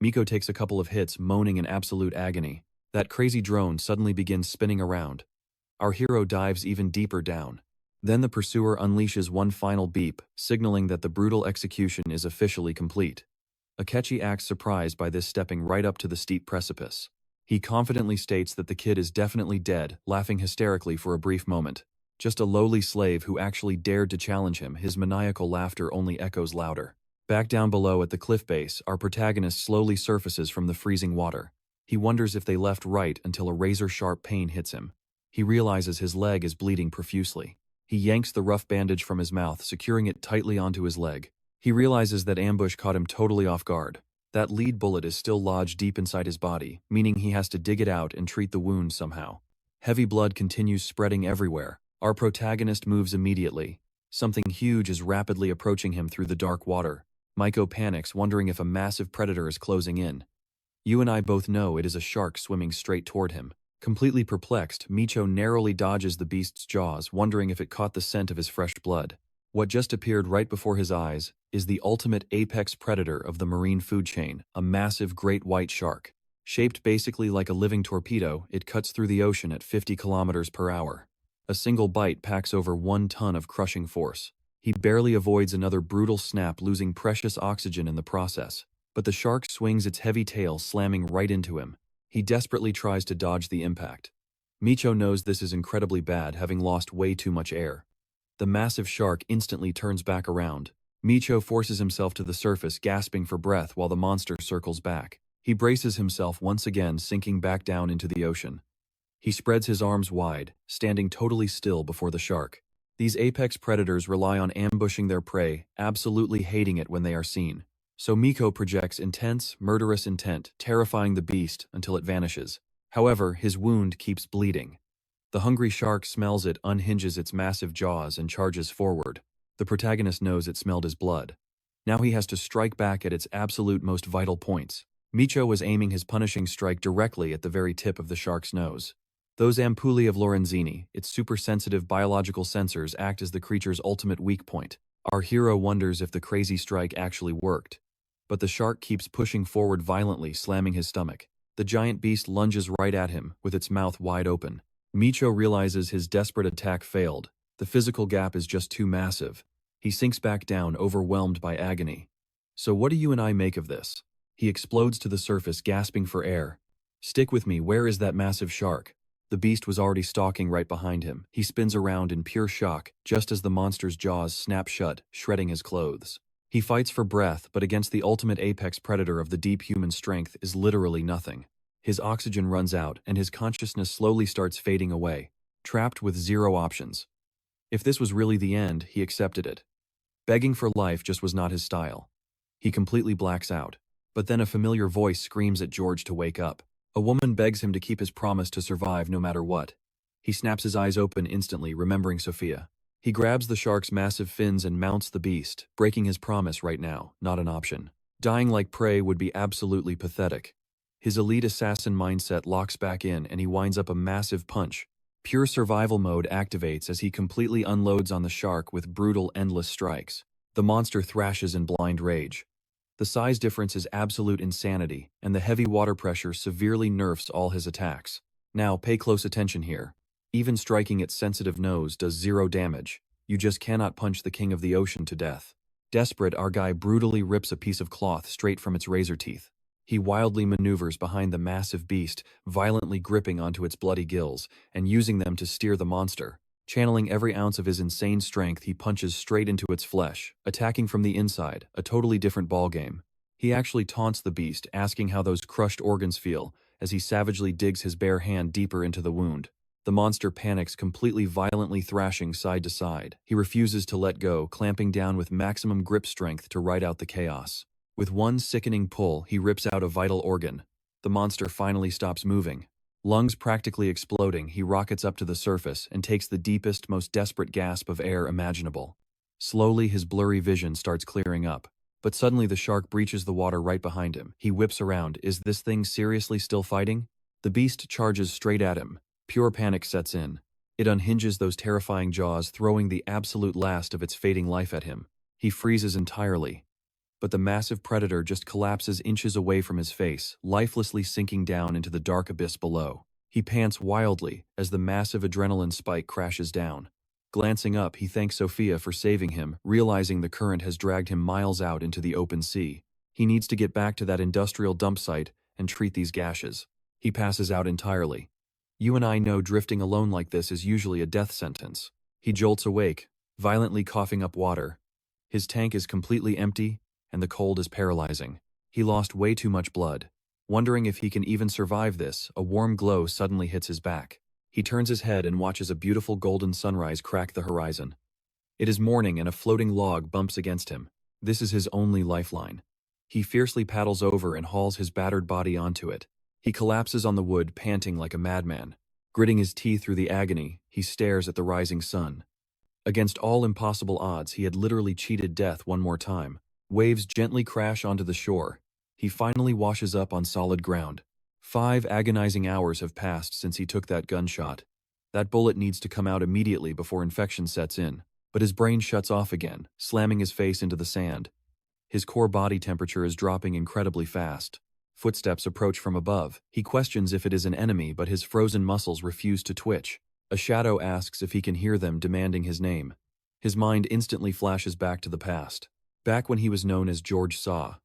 Micho takes a couple of hits, moaning in absolute agony. That crazy drone suddenly begins spinning around. Our hero dives even deeper down. Then the pursuer unleashes one final beep, signaling that the brutal execution is officially complete. Akechi acts surprised by this, stepping right up to the steep precipice. He confidently states that the kid is definitely dead, laughing hysterically for a brief moment. Just a lowly slave who actually dared to challenge him, his maniacal laughter only echoes louder. Back down below at the cliff base, our protagonist slowly surfaces from the freezing water. He wonders if they left right until a razor-sharp pain hits him. He realizes his leg is bleeding profusely. He yanks the rough bandage from his mouth, securing it tightly onto his leg. He realizes that ambush caught him totally off guard. That lead bullet is still lodged deep inside his body, meaning he has to dig it out and treat the wound somehow. Heavy blood continues spreading everywhere. Our protagonist moves immediately. Something huge is rapidly approaching him through the dark water. Micho panics, wondering if a massive predator is closing in. You and I both know it is a shark swimming straight toward him. Completely perplexed, Micho narrowly dodges the beast's jaws, wondering if it caught the scent of his fresh blood. What just appeared right before his eyes is the ultimate apex predator of the marine food chain, a massive great white shark. Shaped basically like a living torpedo, it cuts through the ocean at 50 kilometers per hour. A single bite packs over 1 ton of crushing force. He barely avoids another brutal snap, losing precious oxygen in the process. But the shark swings its heavy tail, slamming right into him. He desperately tries to dodge the impact. Micho knows this is incredibly bad, having lost way too much air. The massive shark instantly turns back around. Micho forces himself to the surface, gasping for breath while the monster circles back. He braces himself once again, sinking back down into the ocean. He spreads his arms wide, standing totally still before the shark. These apex predators rely on ambushing their prey, absolutely hating it when they are seen. So Micho projects intense, murderous intent, terrifying the beast until it vanishes. However, his wound keeps bleeding. The hungry shark smells it, unhinges its massive jaws, and charges forward. The protagonist knows it smelled his blood. Now he has to strike back at its absolute most vital points. Micho was aiming his punishing strike directly at the very tip of the shark's nose. Those ampullae of Lorenzini, its super-sensitive biological sensors, act as the creature's ultimate weak point. Our hero wonders if the crazy strike actually worked. But the shark keeps pushing forward violently, slamming his stomach. The giant beast lunges right at him, with its mouth wide open. Micho realizes his desperate attack failed. The physical gap is just too massive. He sinks back down, overwhelmed by agony. So what do you and I make of this? He explodes to the surface, gasping for air. "Stick with me, where is that massive shark?" The beast was already stalking right behind him. He spins around in pure shock, just as the monster's jaws snap shut, shredding his clothes. He fights for breath, but against the ultimate apex predator of the deep human strength is literally nothing. His oxygen runs out, and his consciousness slowly starts fading away, trapped with zero options. If this was really the end, he accepted it. Begging for life just was not his style. He completely blacks out. But then a familiar voice screams at George to wake up. A woman begs him to keep his promise to survive no matter what. He snaps his eyes open instantly, remembering Sophia. He grabs the shark's massive fins and mounts the beast, breaking his promise right now, not an option. Dying like prey would be absolutely pathetic. His elite assassin mindset locks back in and he winds up a massive punch. Pure survival mode activates as he completely unloads on the shark with brutal, endless strikes. The monster thrashes in blind rage. The size difference is absolute insanity, and the heavy water pressure severely nerfs all his attacks. Now, pay close attention here. Even striking its sensitive nose does zero damage. You just cannot punch the king of the ocean to death. Desperate, our guy brutally rips a piece of cloth straight from its razor teeth. He wildly maneuvers behind the massive beast, violently gripping onto its bloody gills, and using them to steer the monster. Channeling every ounce of his insane strength, he punches straight into its flesh, attacking from the inside, a totally different ballgame. He actually taunts the beast, asking how those crushed organs feel, as he savagely digs his bare hand deeper into the wound. The monster panics, completely violently thrashing side to side. He refuses to let go, clamping down with maximum grip strength to ride out the chaos. With one sickening pull, he rips out a vital organ. The monster finally stops moving. Lungs practically exploding, he rockets up to the surface and takes the deepest, most desperate gasp of air imaginable. Slowly, his blurry vision starts clearing up. But suddenly the shark breaches the water right behind him. He whips around. Is this thing seriously still fighting? The beast charges straight at him. Pure panic sets in. It unhinges those terrifying jaws, throwing the absolute last of its fading life at him. He freezes entirely. But the massive predator just collapses inches away from his face, lifelessly sinking down into the dark abyss below. He pants wildly as the massive adrenaline spike crashes down. Glancing up, he thanks Sophia for saving him, realizing the current has dragged him miles out into the open sea. He needs to get back to that industrial dump site and treat these gashes. He passes out entirely. You and I know drifting alone like this is usually a death sentence. He jolts awake, violently coughing up water. His tank is completely empty, and the cold is paralyzing. He lost way too much blood. Wondering if he can even survive this, a warm glow suddenly hits his back. He turns his head and watches a beautiful golden sunrise crack the horizon. It is morning and a floating log bumps against him. This is his only lifeline. He fiercely paddles over and hauls his battered body onto it. He collapses on the wood, panting like a madman. Gritting his teeth through the agony, he stares at the rising sun. Against all impossible odds, he had literally cheated death one more time. Waves gently crash onto the shore. He finally washes up on solid ground. 5 agonizing hours have passed since he took that gunshot. That bullet needs to come out immediately before infection sets in. But his brain shuts off again, slamming his face into the sand. His core body temperature is dropping incredibly fast. Footsteps approach from above. He questions if it is an enemy, but his frozen muscles refuse to twitch. A shadow asks if he can hear them, demanding his name. His mind instantly flashes back to the past. Back when he was known as George Saw,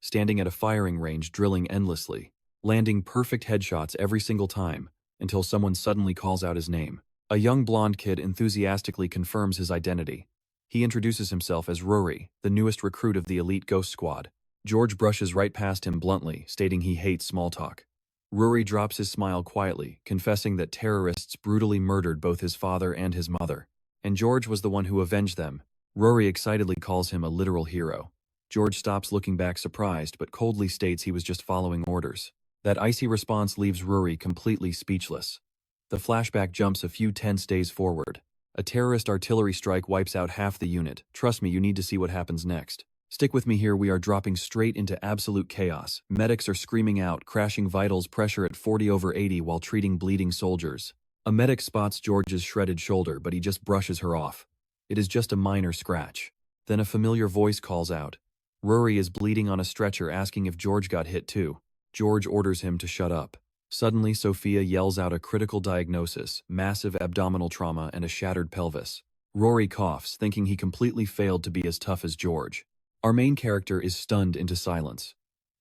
standing at a firing range drilling endlessly, landing perfect headshots every single time, until someone suddenly calls out his name. A young blonde kid enthusiastically confirms his identity. He introduces himself as Rory, the newest recruit of the elite ghost squad. George brushes right past him bluntly, stating he hates small talk. Rory drops his smile quietly, confessing that terrorists brutally murdered both his father and his mother, and George was the one who avenged them. Rory excitedly calls him a literal hero. George stops, looking back surprised, but coldly states he was just following orders. That icy response leaves Rory completely speechless. The flashback jumps a few tense days forward. A terrorist artillery strike wipes out half the unit. Trust me, you need to see what happens next. Stick with me here, we are dropping straight into absolute chaos. Medics are screaming out, crashing vitals, pressure at 40/80 while treating bleeding soldiers. A medic spots George's shredded shoulder, but he just brushes her off. It is just a minor scratch. Then a familiar voice calls out. Rory is bleeding on a stretcher, asking if George got hit too. George orders him to shut up. Suddenly, Sophia yells out a critical diagnosis, massive abdominal trauma and a shattered pelvis. Rory coughs, thinking he completely failed to be as tough as George. Our main character is stunned into silence.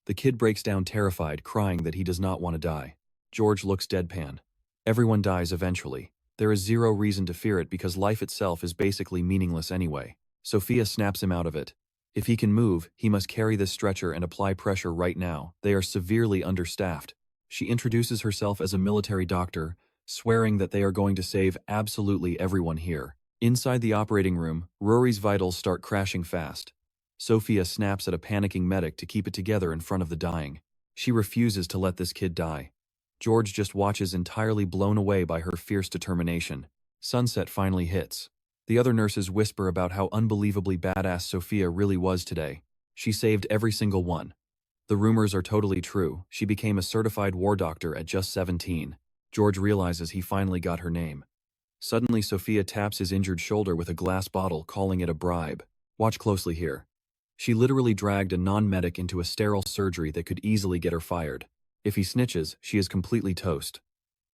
The kid breaks down terrified, crying that he does not want to die. George looks deadpan. Everyone dies eventually. There is zero reason to fear it because life itself is basically meaningless anyway. Sophia snaps him out of it. If he can move, he must carry this stretcher and apply pressure right now. They are severely understaffed. She introduces herself as a military doctor, swearing that they are going to save absolutely everyone here. Inside the operating room, Rory's vitals start crashing fast. Sophia snaps at a panicking medic to keep it together in front of the dying. She refuses to let this kid die. George just watches, entirely blown away by her fierce determination. Sunset finally hits. The other nurses whisper about how unbelievably badass Sophia really was today. She saved every single one. The rumors are totally true. She became a certified war doctor at just 17. George realizes he finally got her name. Suddenly, Sophia taps his injured shoulder with a glass bottle, calling it a bribe. Watch closely here. She literally dragged a non-medic into a sterile surgery that could easily get her fired. If he snitches, she is completely toast.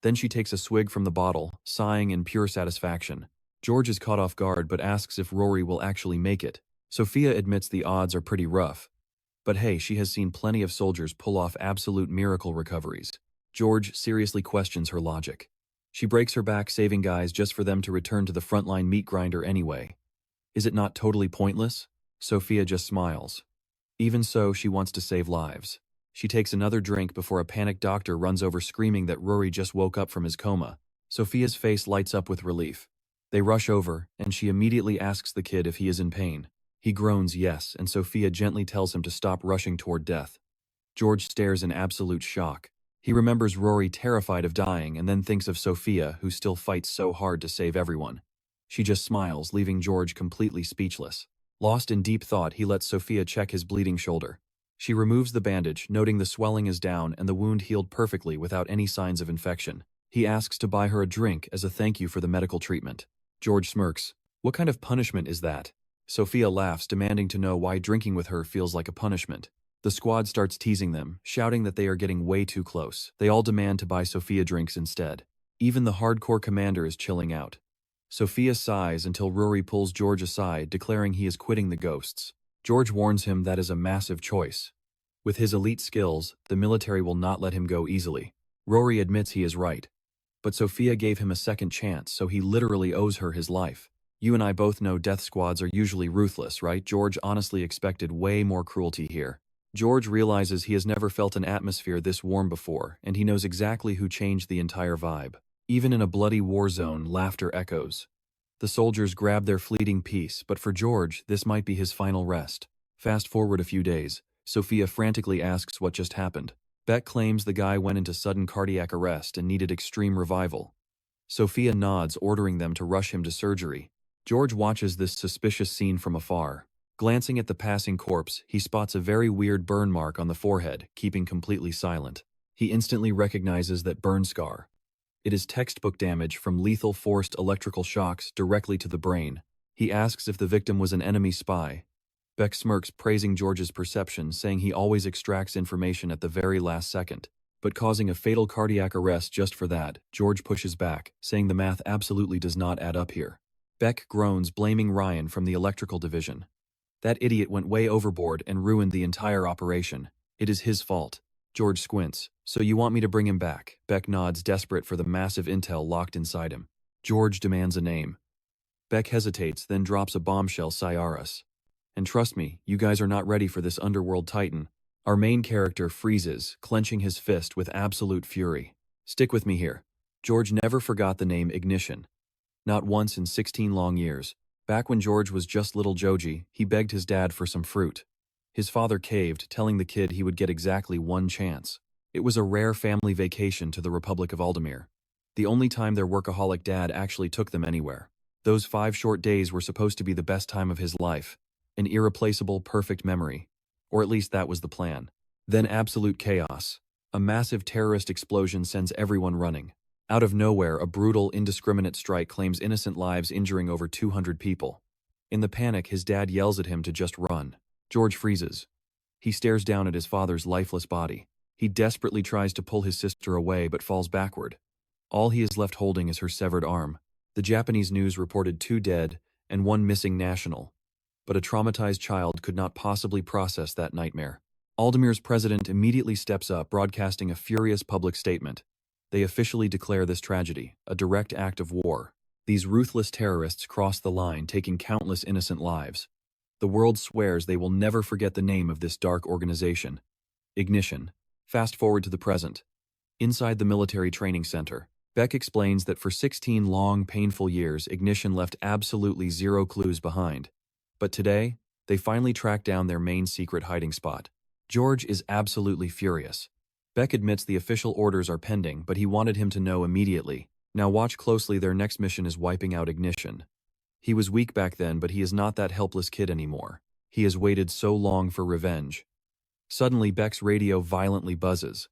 Then she takes a swig from the bottle, sighing in pure satisfaction. George is caught off guard but asks if Rory will actually make it. Sophia admits the odds are pretty rough. But hey, she has seen plenty of soldiers pull off absolute miracle recoveries. George seriously questions her logic. She breaks her back saving guys just for them to return to the frontline meat grinder anyway. Is it not totally pointless? Sophia just smiles. Even so, she wants to save lives. She takes another drink before a panicked doctor runs over screaming that Rory just woke up from his coma. Sophia's face lights up with relief. They rush over, and she immediately asks the kid if he is in pain. He groans yes, and Sophia gently tells him to stop rushing toward death. George stares in absolute shock. He remembers Rory terrified of dying and then thinks of Sophia, who still fights so hard to save everyone. She just smiles, leaving George completely speechless. Lost in deep thought, he lets Sophia check his bleeding shoulder. She removes the bandage, noting the swelling is down and the wound healed perfectly without any signs of infection. He asks to buy her a drink as a thank you for the medical treatment. George smirks. What kind of punishment is that? Sophia laughs, demanding to know why drinking with her feels like a punishment. The squad starts teasing them, shouting that they are getting way too close. They all demand to buy Sophia drinks instead. Even the hardcore commander is chilling out. Sophia sighs until Rory pulls George aside, declaring he is quitting the ghosts. George warns him that is a massive choice. With his elite skills, the military will not let him go easily. Rory admits he is right. But Sophia gave him a second chance, so he literally owes her his life. You and I both know death squads are usually ruthless, right? George honestly expected way more cruelty here. George realizes he has never felt an atmosphere this warm before, and he knows exactly who changed the entire vibe. Even in a bloody war zone, laughter echoes. The soldiers grab their fleeting peace, but for George, this might be his final rest. Fast forward a few days. Sophia frantically asks what just happened. Beck claims the guy went into sudden cardiac arrest and needed extreme revival. Sophia nods, ordering them to rush him to surgery. George watches this suspicious scene from afar. Glancing at the passing corpse, he spots a very weird burn mark on the forehead, keeping completely silent. He instantly recognizes that burn scar. It is textbook damage from lethal forced electrical shocks directly to the brain. He asks if the victim was an enemy spy. Beck smirks, praising George's perception, saying he always extracts information at the very last second. But causing a fatal cardiac arrest just for that, George pushes back, saying the math absolutely does not add up here. Beck groans, blaming Ryan from the electrical division. That idiot went way overboard and ruined the entire operation. It is his fault. George squints. So you want me to bring him back? Beck nods, desperate for the massive intel locked inside him. George demands a name. Beck hesitates, then drops a bombshell: Cyrus. And trust me, you guys are not ready for this underworld titan. Our main character freezes, clenching his fist with absolute fury. Stick with me here. George never forgot the name Ignition. Not once in 16 long years. Back when George was just little Joji, he begged his dad for some fruit. His father caved, telling the kid he would get exactly one chance. It was a rare family vacation to the Republic of Aldemir. The only time their workaholic dad actually took them anywhere. Those 5 short days were supposed to be the best time of his life. An irreplaceable, perfect memory. Or at least that was the plan. Then absolute chaos. A massive terrorist explosion sends everyone running. Out of nowhere, a brutal, indiscriminate strike claims innocent lives, injuring over 200 people. In the panic, his dad yells at him to just run. George freezes. He stares down at his father's lifeless body. He desperately tries to pull his sister away but falls backward. All he is left holding is her severed arm. The Japanese news reported 2 dead and 1 missing national. But a traumatized child could not possibly process that nightmare. Aldemir's president immediately steps up, broadcasting a furious public statement. They officially declare this tragedy a direct act of war. These ruthless terrorists cross the line, taking countless innocent lives. The world swears they will never forget the name of this dark organization. Ignition. Fast forward to the present. Inside the military training center, Beck explains that for 16 long, painful years, Ignition left absolutely zero clues behind. But today, they finally track down their main secret hiding spot. George is absolutely furious. Beck admits the official orders are pending, but he wanted him to know immediately. Now watch closely, their next mission is wiping out Ignition. He was weak back then, but he is not that helpless kid anymore. He has waited so long for revenge. Suddenly, Beck's radio violently buzzes.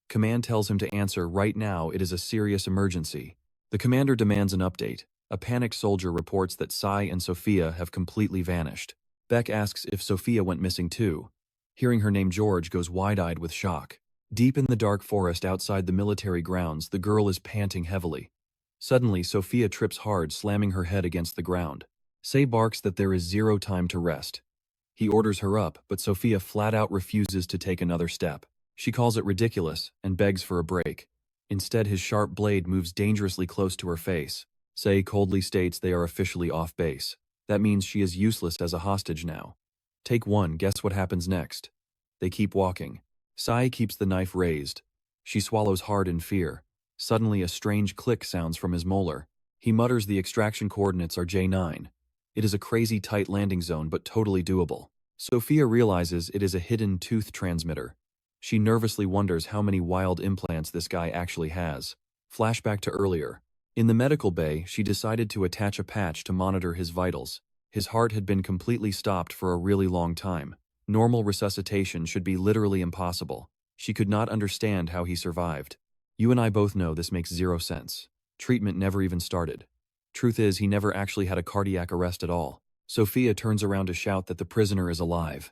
Command tells him to answer right now, it is a serious emergency. The commander demands an update. A panicked soldier reports that Sai and Sophia have completely vanished. Beck asks if Sophia went missing too. Hearing her name, George goes wide-eyed with shock. Deep in the dark forest outside the military grounds, the girl is panting heavily. Suddenly, Sophia trips hard, slamming her head against the ground. Sai barks that there is zero time to rest. He orders her up, but Sophia flat-out refuses to take another step. She calls it ridiculous and begs for a break. Instead, his sharp blade moves dangerously close to her face. Sai coldly states they are officially off base. That means she is useless as a hostage now. Take one, guess what happens next? They keep walking. Sai keeps the knife raised. She swallows hard in fear. Suddenly a strange click sounds from his molar. He mutters the extraction coordinates are J9. It is a crazy tight landing zone, but totally doable. Sophia realizes it is a hidden tooth transmitter. She nervously wonders how many wild implants this guy actually has. Flashback to earlier. In the medical bay, she decided to attach a patch to monitor his vitals. His heart had been completely stopped for a really long time. Normal resuscitation should be literally impossible. She could not understand how he survived. You and I both know this makes zero sense. Treatment never even started. Truth is, he never actually had a cardiac arrest at all. Sophia turns around to shout that the prisoner is alive.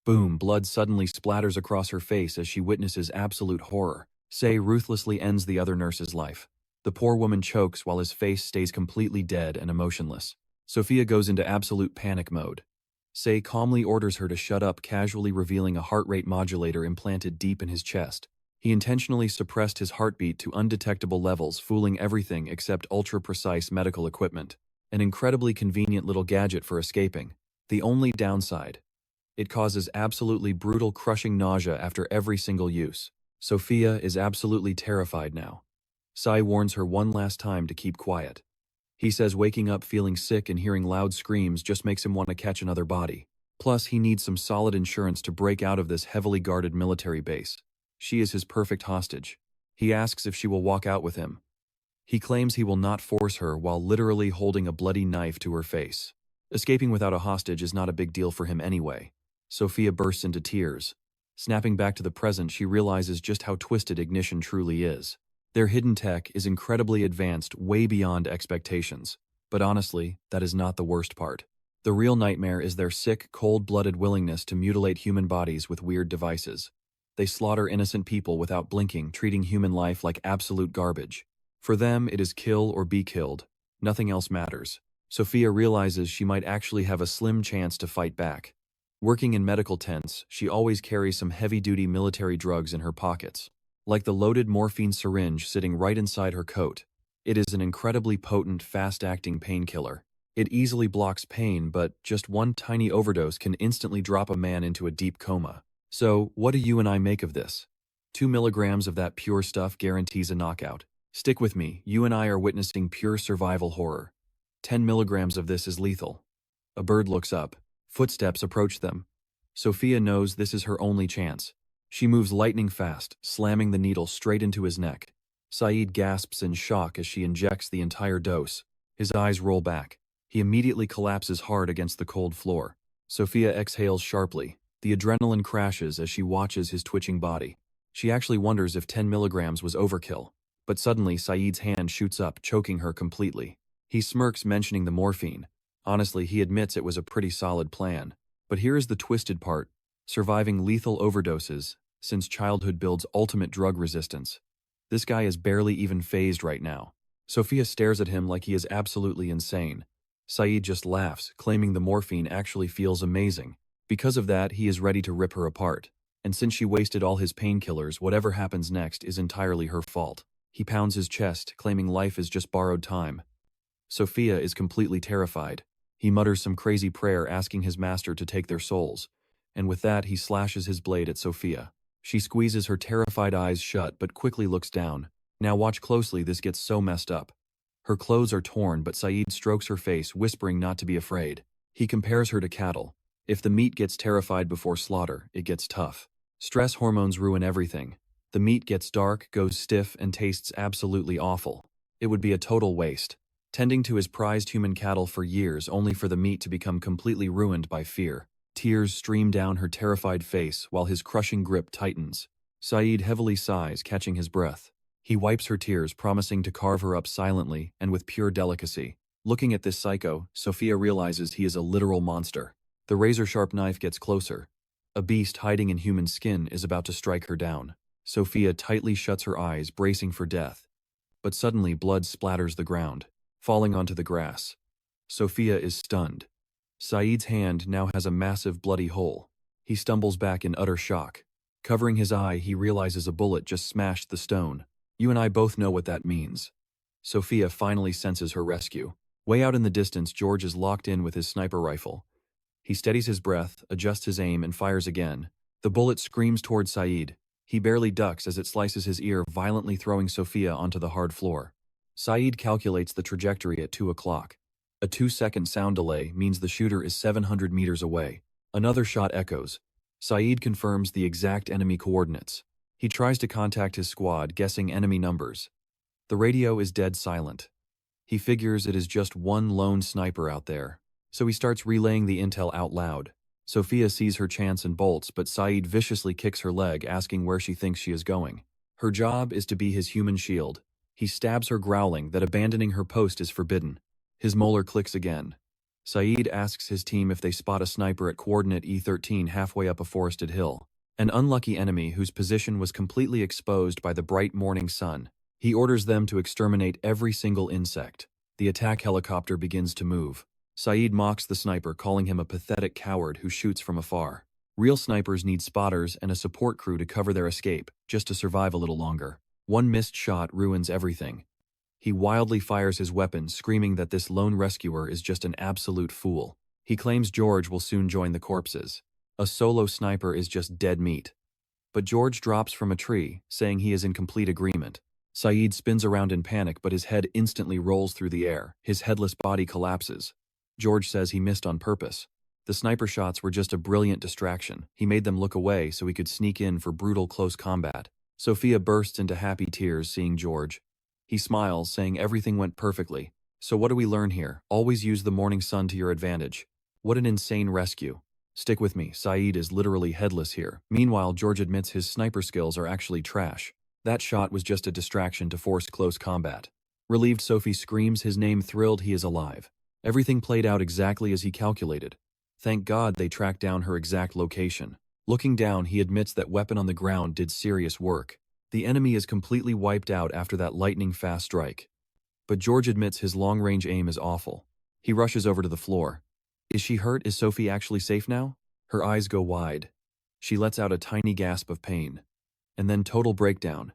Boom, blood suddenly splatters across her face as she witnesses absolute horror. Sai ruthlessly ends the other nurse's life. The poor woman chokes while his face stays completely dead and emotionless. Sophia goes into absolute panic mode. Sai calmly orders her to shut up, casually revealing a heart rate modulator implanted deep in his chest. He intentionally suppressed his heartbeat to undetectable levels, fooling everything except ultra-precise medical equipment. An incredibly convenient little gadget for escaping. The only downside: it causes absolutely brutal, crushing nausea after every single use. Sophia is absolutely terrified now. Sai warns her one last time to keep quiet. He says waking up feeling sick and hearing loud screams just makes him want to catch another body. Plus, he needs some solid insurance to break out of this heavily guarded military base. She is his perfect hostage. He asks if she will walk out with him. He claims he will not force her while literally holding a bloody knife to her face. Escaping without a hostage is not a big deal for him anyway. Sophia bursts into tears. Snapping back to the present, she realizes just how twisted Ignition truly is. Their hidden tech is incredibly advanced, way beyond expectations. But honestly, that is not the worst part. The real nightmare is their sick, cold-blooded willingness to mutilate human bodies with weird devices. They slaughter innocent people without blinking, treating human life like absolute garbage. For them, it is kill or be killed. Nothing else matters. Sophia realizes she might actually have a slim chance to fight back. Working in medical tents, she always carries some heavy-duty military drugs in her pockets. Like the loaded morphine syringe sitting right inside her coat. It is an incredibly potent, fast-acting painkiller. It easily blocks pain, but just one tiny overdose can instantly drop a man into a deep coma. So, what do you and I make of this? 2 milligrams of that pure stuff guarantees a knockout. Stick with me, you and I are witnessing pure survival horror. 10 milligrams of this is lethal. A bird looks up. Footsteps approach them. Sophia knows this is her only chance. She moves lightning fast, slamming the needle straight into his neck. Saeed gasps in shock as she injects the entire dose. His eyes roll back. He immediately collapses hard against the cold floor. Sophia exhales sharply. The adrenaline crashes as she watches his twitching body. She actually wonders if 10 milligrams was overkill. But suddenly, Saeed's hand shoots up, choking her completely. He smirks, mentioning the morphine. Honestly, he admits it was a pretty solid plan. But here is the twisted part. Surviving lethal overdoses, since childhood builds ultimate drug resistance. This guy is barely even phased right now. Sophia stares at him like he is absolutely insane. Saeed just laughs, claiming the morphine actually feels amazing. Because of that, he is ready to rip her apart. And since she wasted all his painkillers, whatever happens next is entirely her fault. He pounds his chest, claiming life is just borrowed time. Sophia is completely terrified. He mutters some crazy prayer asking his master to take their souls. And with that, he slashes his blade at Sophia. She squeezes her terrified eyes shut but quickly looks down. Now watch closely, this gets so messed up. Her clothes are torn, but Saeed strokes her face, whispering not to be afraid. He compares her to cattle. If the meat gets terrified before slaughter, it gets tough. Stress hormones ruin everything. The meat gets dark, goes stiff, and tastes absolutely awful. It would be a total waste. Tending to his prized human cattle for years only for the meat to become completely ruined by fear. Tears stream down her terrified face while his crushing grip tightens. Saeed heavily sighs, catching his breath. He wipes her tears, promising to carve her up silently and with pure delicacy. Looking at this psycho, Sophia realizes he is a literal monster. The razor-sharp knife gets closer. A beast hiding in human skin is about to strike her down. Sophia tightly shuts her eyes, bracing for death. But suddenly blood splatters the ground, falling onto the grass. Sophia is stunned. Saeed's hand now has a massive bloody hole. He stumbles back in utter shock. Covering his eye, he realizes a bullet just smashed the stone. You and I both know what that means. Sophia finally senses her rescue. Way out in the distance, George is locked in with his sniper rifle. He steadies his breath, adjusts his aim, and fires again. The bullet screams toward Saeed. He barely ducks as it slices his ear, violently throwing Sophia onto the hard floor. Saeed calculates the trajectory at 2 o'clock. A 2-second sound delay means the shooter is 700 meters away. Another shot echoes. Saeed confirms the exact enemy coordinates. He tries to contact his squad, guessing enemy numbers. The radio is dead silent. He figures it is just one lone sniper out there, so he starts relaying the intel out loud. Sophia sees her chance and bolts, but Saeed viciously kicks her leg, asking where she thinks she is going. Her job is to be his human shield. He stabs her, growling that abandoning her post is forbidden. His molar clicks again. Saeed asks his team if they spot a sniper at coordinate E13 halfway up a forested hill. An unlucky enemy whose position was completely exposed by the bright morning sun. He orders them to exterminate every single insect. The attack helicopter begins to move. Saeed mocks the sniper, calling him a pathetic coward who shoots from afar. Real snipers need spotters and a support crew to cover their escape, just to survive a little longer. One missed shot ruins everything. He wildly fires his weapon, screaming that this lone rescuer is just an absolute fool. He claims George will soon join the corpses. A solo sniper is just dead meat. But George drops from a tree, saying he is in complete agreement. Saeed spins around in panic, but his head instantly rolls through the air. His headless body collapses. George says he missed on purpose. The sniper shots were just a brilliant distraction. He made them look away so he could sneak in for brutal close combat. Sophia bursts into happy tears seeing George. He smiles, saying everything went perfectly. So what do we learn here? Always use the morning sun to your advantage. What an insane rescue. Stick with me, Saeed is literally headless here. Meanwhile, George admits his sniper skills are actually trash. That shot was just a distraction to force close combat. Relieved, Sophie screams his name, thrilled he is alive. Everything played out exactly as he calculated. Thank God they tracked down her exact location. Looking down, he admits that weapon on the ground did serious work. The enemy is completely wiped out after that lightning-fast strike. But George admits his long-range aim is awful. He rushes over to the floor. Is she hurt? Is Sophie actually safe now? Her eyes go wide. She lets out a tiny gasp of pain. And then total breakdown.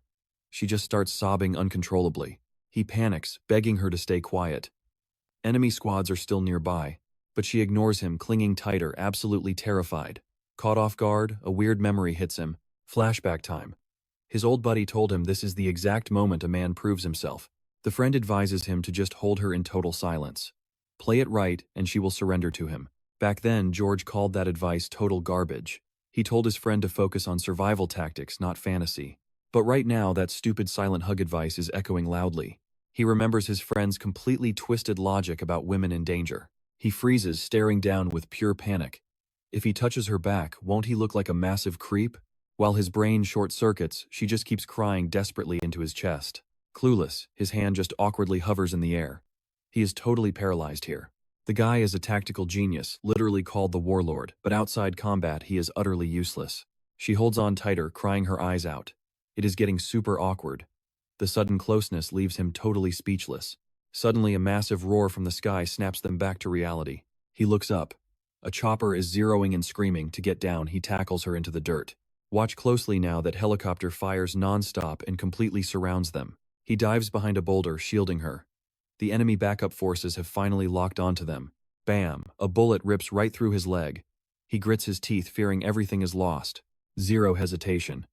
She just starts sobbing uncontrollably. He panics, begging her to stay quiet. Enemy squads are still nearby, but she ignores him, clinging tighter, absolutely terrified. Caught off guard, a weird memory hits him. Flashback time. His old buddy told him this is the exact moment a man proves himself. The friend advises him to just hold her in total silence. Play it right, and she will surrender to him. Back then, George called that advice total garbage. He told his friend to focus on survival tactics, not fantasy. But right now, that stupid silent hug advice is echoing loudly. He remembers his friend's completely twisted logic about women in danger. He freezes, staring down with pure panic. If he touches her back, won't he look like a massive creep? While his brain short-circuits, she just keeps crying desperately into his chest. Clueless, his hand just awkwardly hovers in the air. He is totally paralyzed here. The guy is a tactical genius, literally called the Warlord, but outside combat he is utterly useless. She holds on tighter, crying her eyes out. It is getting super awkward. The sudden closeness leaves him totally speechless. Suddenly a massive roar from the sky snaps them back to reality. He looks up. A chopper is zeroing and screaming. To get down, he tackles her into the dirt. Watch closely now that helicopter fires non-stop and completely surrounds them. He dives behind a boulder, shielding her. The enemy backup forces have finally locked onto them. Bam! A bullet rips right through his leg. He grits his teeth, fearing everything is lost. Zero hesitation.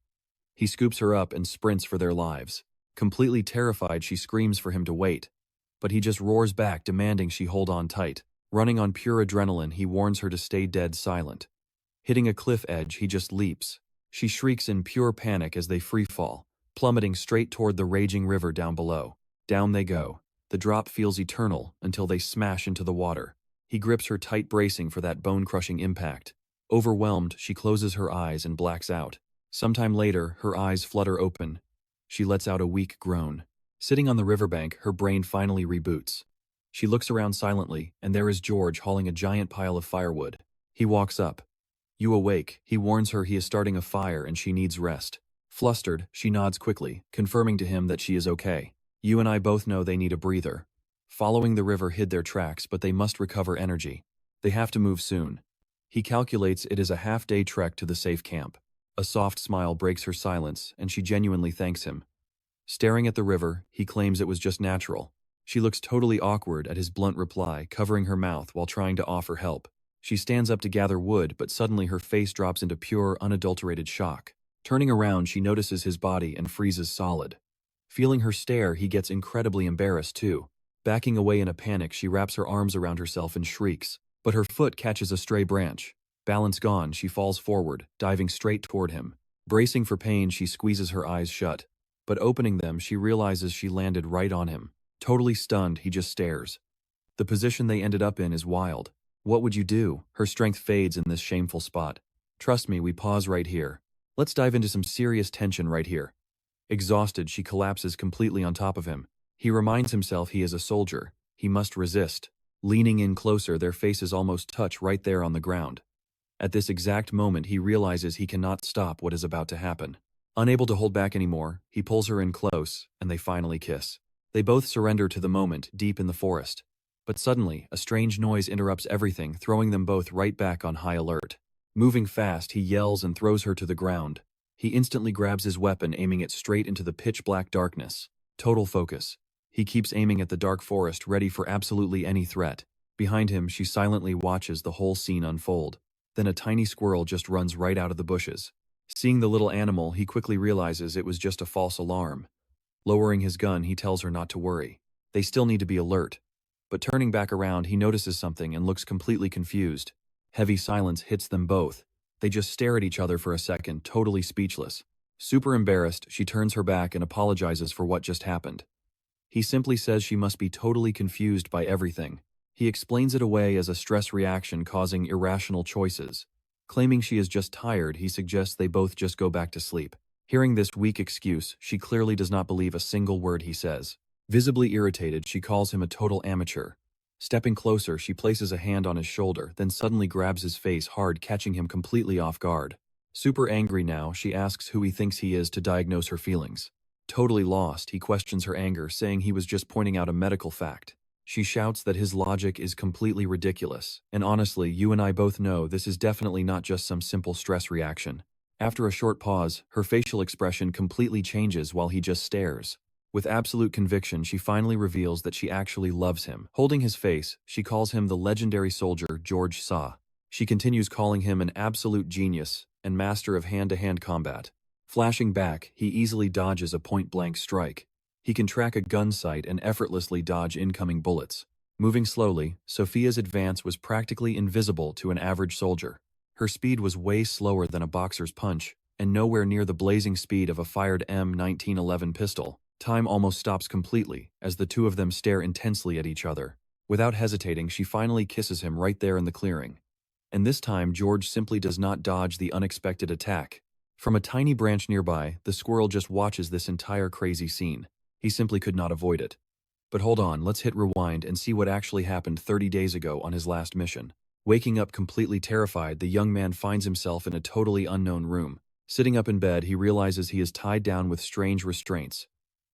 He scoops her up and sprints for their lives. Completely terrified, she screams for him to wait. But he just roars back, demanding she hold on tight. Running on pure adrenaline, he warns her to stay dead silent. Hitting a cliff edge, he just leaps. She shrieks in pure panic as they freefall, plummeting straight toward the raging river down below. Down they go. The drop feels eternal until they smash into the water. He grips her tight, bracing for that bone-crushing impact. Overwhelmed, she closes her eyes and blacks out. Sometime later, her eyes flutter open. She lets out a weak groan. Sitting on the riverbank, her brain finally reboots. She looks around silently, and there is George hauling a giant pile of firewood. He walks up. "You awake?" He warns her he is starting a fire and she needs rest. Flustered, she nods quickly, confirming to him that she is okay. "You and I both know they need a breather." Following the river hid their tracks, but they must recover energy. They have to move soon. He calculates it is a half-day trek to the safe camp. A soft smile breaks her silence, and she genuinely thanks him. Staring at the river, he claims it was just natural. She looks totally awkward at his blunt reply, covering her mouth while trying to offer help. She stands up to gather wood, but suddenly her face drops into pure, unadulterated shock. Turning around, she notices his body and freezes solid. Feeling her stare, he gets incredibly embarrassed too. Backing away in a panic, she wraps her arms around herself and shrieks. But her foot catches a stray branch. Balance gone, she falls forward, diving straight toward him. Bracing for pain, she squeezes her eyes shut. But opening them, she realizes she landed right on him. Totally stunned, he just stares. The position they ended up in is wild. What would you do? Her strength fades in this shameful spot. Trust me, we pause right here. Let's dive into some serious tension right here. Exhausted, she collapses completely on top of him. He reminds himself he is a soldier. He must resist. Leaning in closer, their faces almost touch right there on the ground. At this exact moment, he realizes he cannot stop what is about to happen. Unable to hold back anymore, he pulls her in close, and they finally kiss. They both surrender to the moment, deep in the forest. But suddenly, a strange noise interrupts everything, throwing them both right back on high alert. Moving fast, he yells and throws her to the ground. He instantly grabs his weapon, aiming it straight into the pitch-black darkness. Total focus. He keeps aiming at the dark forest, ready for absolutely any threat. Behind him, she silently watches the whole scene unfold. Then a tiny squirrel just runs right out of the bushes. Seeing the little animal, he quickly realizes it was just a false alarm. Lowering his gun, he tells her not to worry. They still need to be alert. But turning back around, he notices something and looks completely confused. Heavy silence hits them both. They just stare at each other for a second, totally speechless. Super embarrassed, she turns her back and apologizes for what just happened. He simply says she must be totally confused by everything. He explains it away as a stress reaction causing irrational choices. Claiming she is just tired, he suggests they both just go back to sleep. Hearing this weak excuse, she clearly does not believe a single word he says. Visibly irritated, she calls him a total amateur. Stepping closer, she places a hand on his shoulder, then suddenly grabs his face hard, catching him completely off guard. Super angry now, she asks who he thinks he is to diagnose her feelings. Totally lost, he questions her anger, saying he was just pointing out a medical fact. She shouts that his logic is completely ridiculous, and honestly, you and I both know this is definitely not just some simple stress reaction. After a short pause, her facial expression completely changes while he just stares. With absolute conviction, she finally reveals that she actually loves him. Holding his face, she calls him the legendary soldier George Sa. She continues calling him an absolute genius and master of hand-to-hand combat. Flashing back, he easily dodges a point-blank strike. He can track a gun sight and effortlessly dodge incoming bullets. Moving slowly, Sophia's advance was practically invisible to an average soldier. Her speed was way slower than a boxer's punch, and nowhere near the blazing speed of a fired M1911 pistol. Time almost stops completely, as the two of them stare intensely at each other. Without hesitating, she finally kisses him right there in the clearing. And this time, George simply does not dodge the unexpected attack. From a tiny branch nearby, the squirrel just watches this entire crazy scene. He simply could not avoid it. But hold on, let's hit rewind and see what actually happened 30 days ago on his last mission. Waking up completely terrified, the young man finds himself in a totally unknown room. Sitting up in bed, he realizes he is tied down with strange restraints.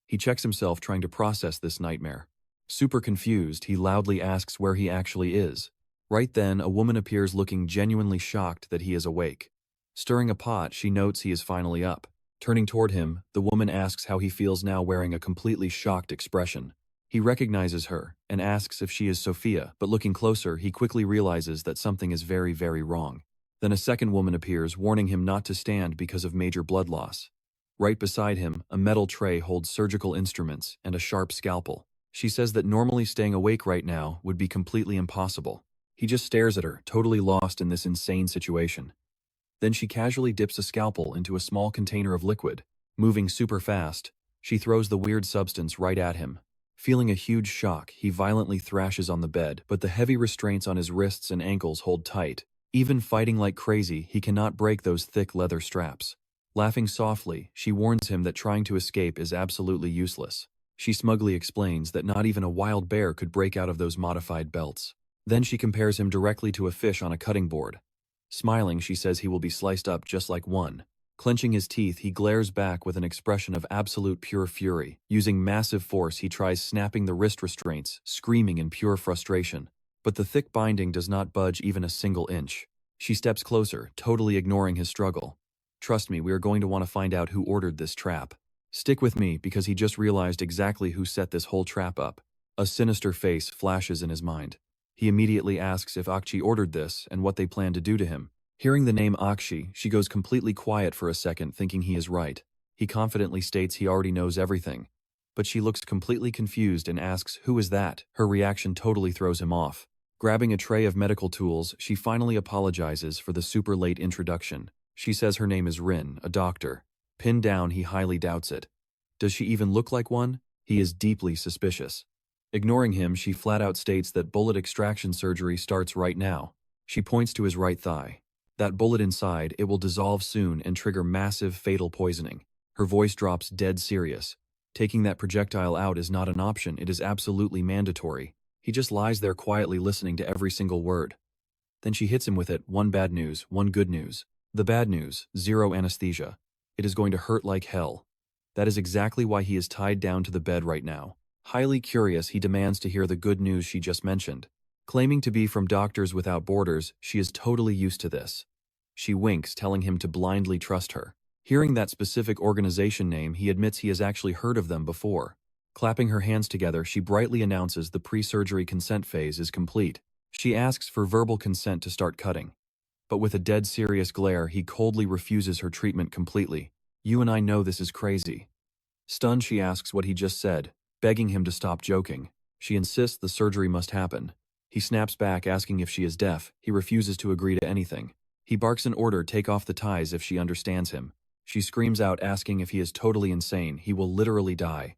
He checks himself, trying to process this nightmare. Super confused, he loudly asks where he actually is. Right then, a woman appears looking genuinely shocked that he is awake. Stirring a pot, she notes he is finally up. Turning toward him, the woman asks how he feels now, wearing a completely shocked expression. He recognizes her and asks if she is Sophia, but looking closer, he quickly realizes that something is very, very wrong. Then a second woman appears, warning him not to stand because of major blood loss. Right beside him, a metal tray holds surgical instruments and a sharp scalpel. She says that normally staying awake right now would be completely impossible. He just stares at her, totally lost in this insane situation. Then she casually dips a scalpel into a small container of liquid. Moving super fast, she throws the weird substance right at him. Feeling a huge shock, he violently thrashes on the bed, but the heavy restraints on his wrists and ankles hold tight. Even fighting like crazy, he cannot break those thick leather straps. Laughing softly, she warns him that trying to escape is absolutely useless. She smugly explains that not even a wild bear could break out of those modified belts. Then she compares him directly to a fish on a cutting board. Smiling, she says he will be sliced up just like one. Clenching his teeth, he glares back with an expression of absolute pure fury. Using massive force, he tries snapping the wrist restraints, screaming in pure frustration. But the thick binding does not budge even a single inch. She steps closer, totally ignoring his struggle. Trust me, we are going to want to find out who ordered this trap. Stick with me, because he just realized exactly who set this whole trap up. A sinister face flashes in his mind. He immediately asks if Akshi ordered this and what they plan to do to him. Hearing the name Akshi, she goes completely quiet for a second, thinking he is right. He confidently states he already knows everything. But she looks completely confused and asks, "Who is that?" Her reaction totally throws him off. Grabbing a tray of medical tools, she finally apologizes for the super late introduction. She says her name is Rin, a doctor. Pinned down, he highly doubts it. Does she even look like one? He is deeply suspicious. Ignoring him, she flat out states that bullet extraction surgery starts right now. She points to his right thigh. That bullet inside, it will dissolve soon and trigger massive fatal poisoning. Her voice drops dead serious. Taking that projectile out is not an option, it is absolutely mandatory. He just lies there quietly listening to every single word. Then she hits him with it, one bad news, one good news. The bad news, zero anesthesia. It is going to hurt like hell. That is exactly why he is tied down to the bed right now. Highly curious, he demands to hear the good news she just mentioned. Claiming to be from Doctors Without Borders, she is totally used to this. She winks, telling him to blindly trust her. Hearing that specific organization name, he admits he has actually heard of them before. Clapping her hands together, she brightly announces the pre-surgery consent phase is complete. She asks for verbal consent to start cutting. But with a dead serious glare, he coldly refuses her treatment completely. "You and I know this is crazy." Stunned, she asks what he just said, begging him to stop joking. She insists the surgery must happen. He snaps back, asking if she is deaf. He refuses to agree to anything. He barks an order, take off the ties if she understands him. She screams out, asking if he is totally insane. He will literally die.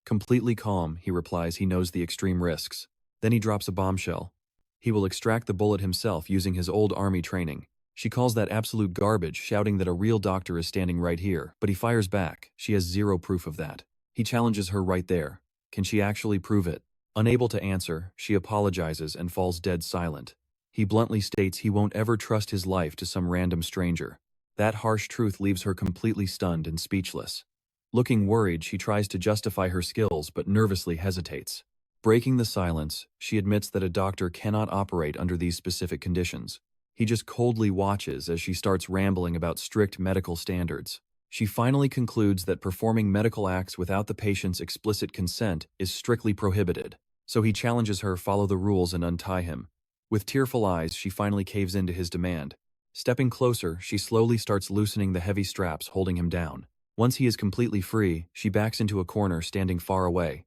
Completely calm, he replies he knows the extreme risks. Then he drops a bombshell. He will extract the bullet himself using his old army training. She calls that absolute garbage, shouting that a real doctor is standing right here, but he fires back. She has zero proof of that. He challenges her right there. Can she actually prove it? Unable to answer, she apologizes and falls dead silent. He bluntly states he won't ever trust his life to some random stranger. That harsh truth leaves her completely stunned and speechless. Looking worried, she tries to justify her skills but nervously hesitates. Breaking the silence, she admits that a doctor cannot operate under these specific conditions. He just coldly watches as she starts rambling about strict medical standards. She finally concludes that performing medical acts without the patient's explicit consent is strictly prohibited. So he challenges her follow the rules and untie him. With tearful eyes, she finally caves into his demand. Stepping closer, she slowly starts loosening the heavy straps holding him down. Once he is completely free, she backs into a corner, standing far away.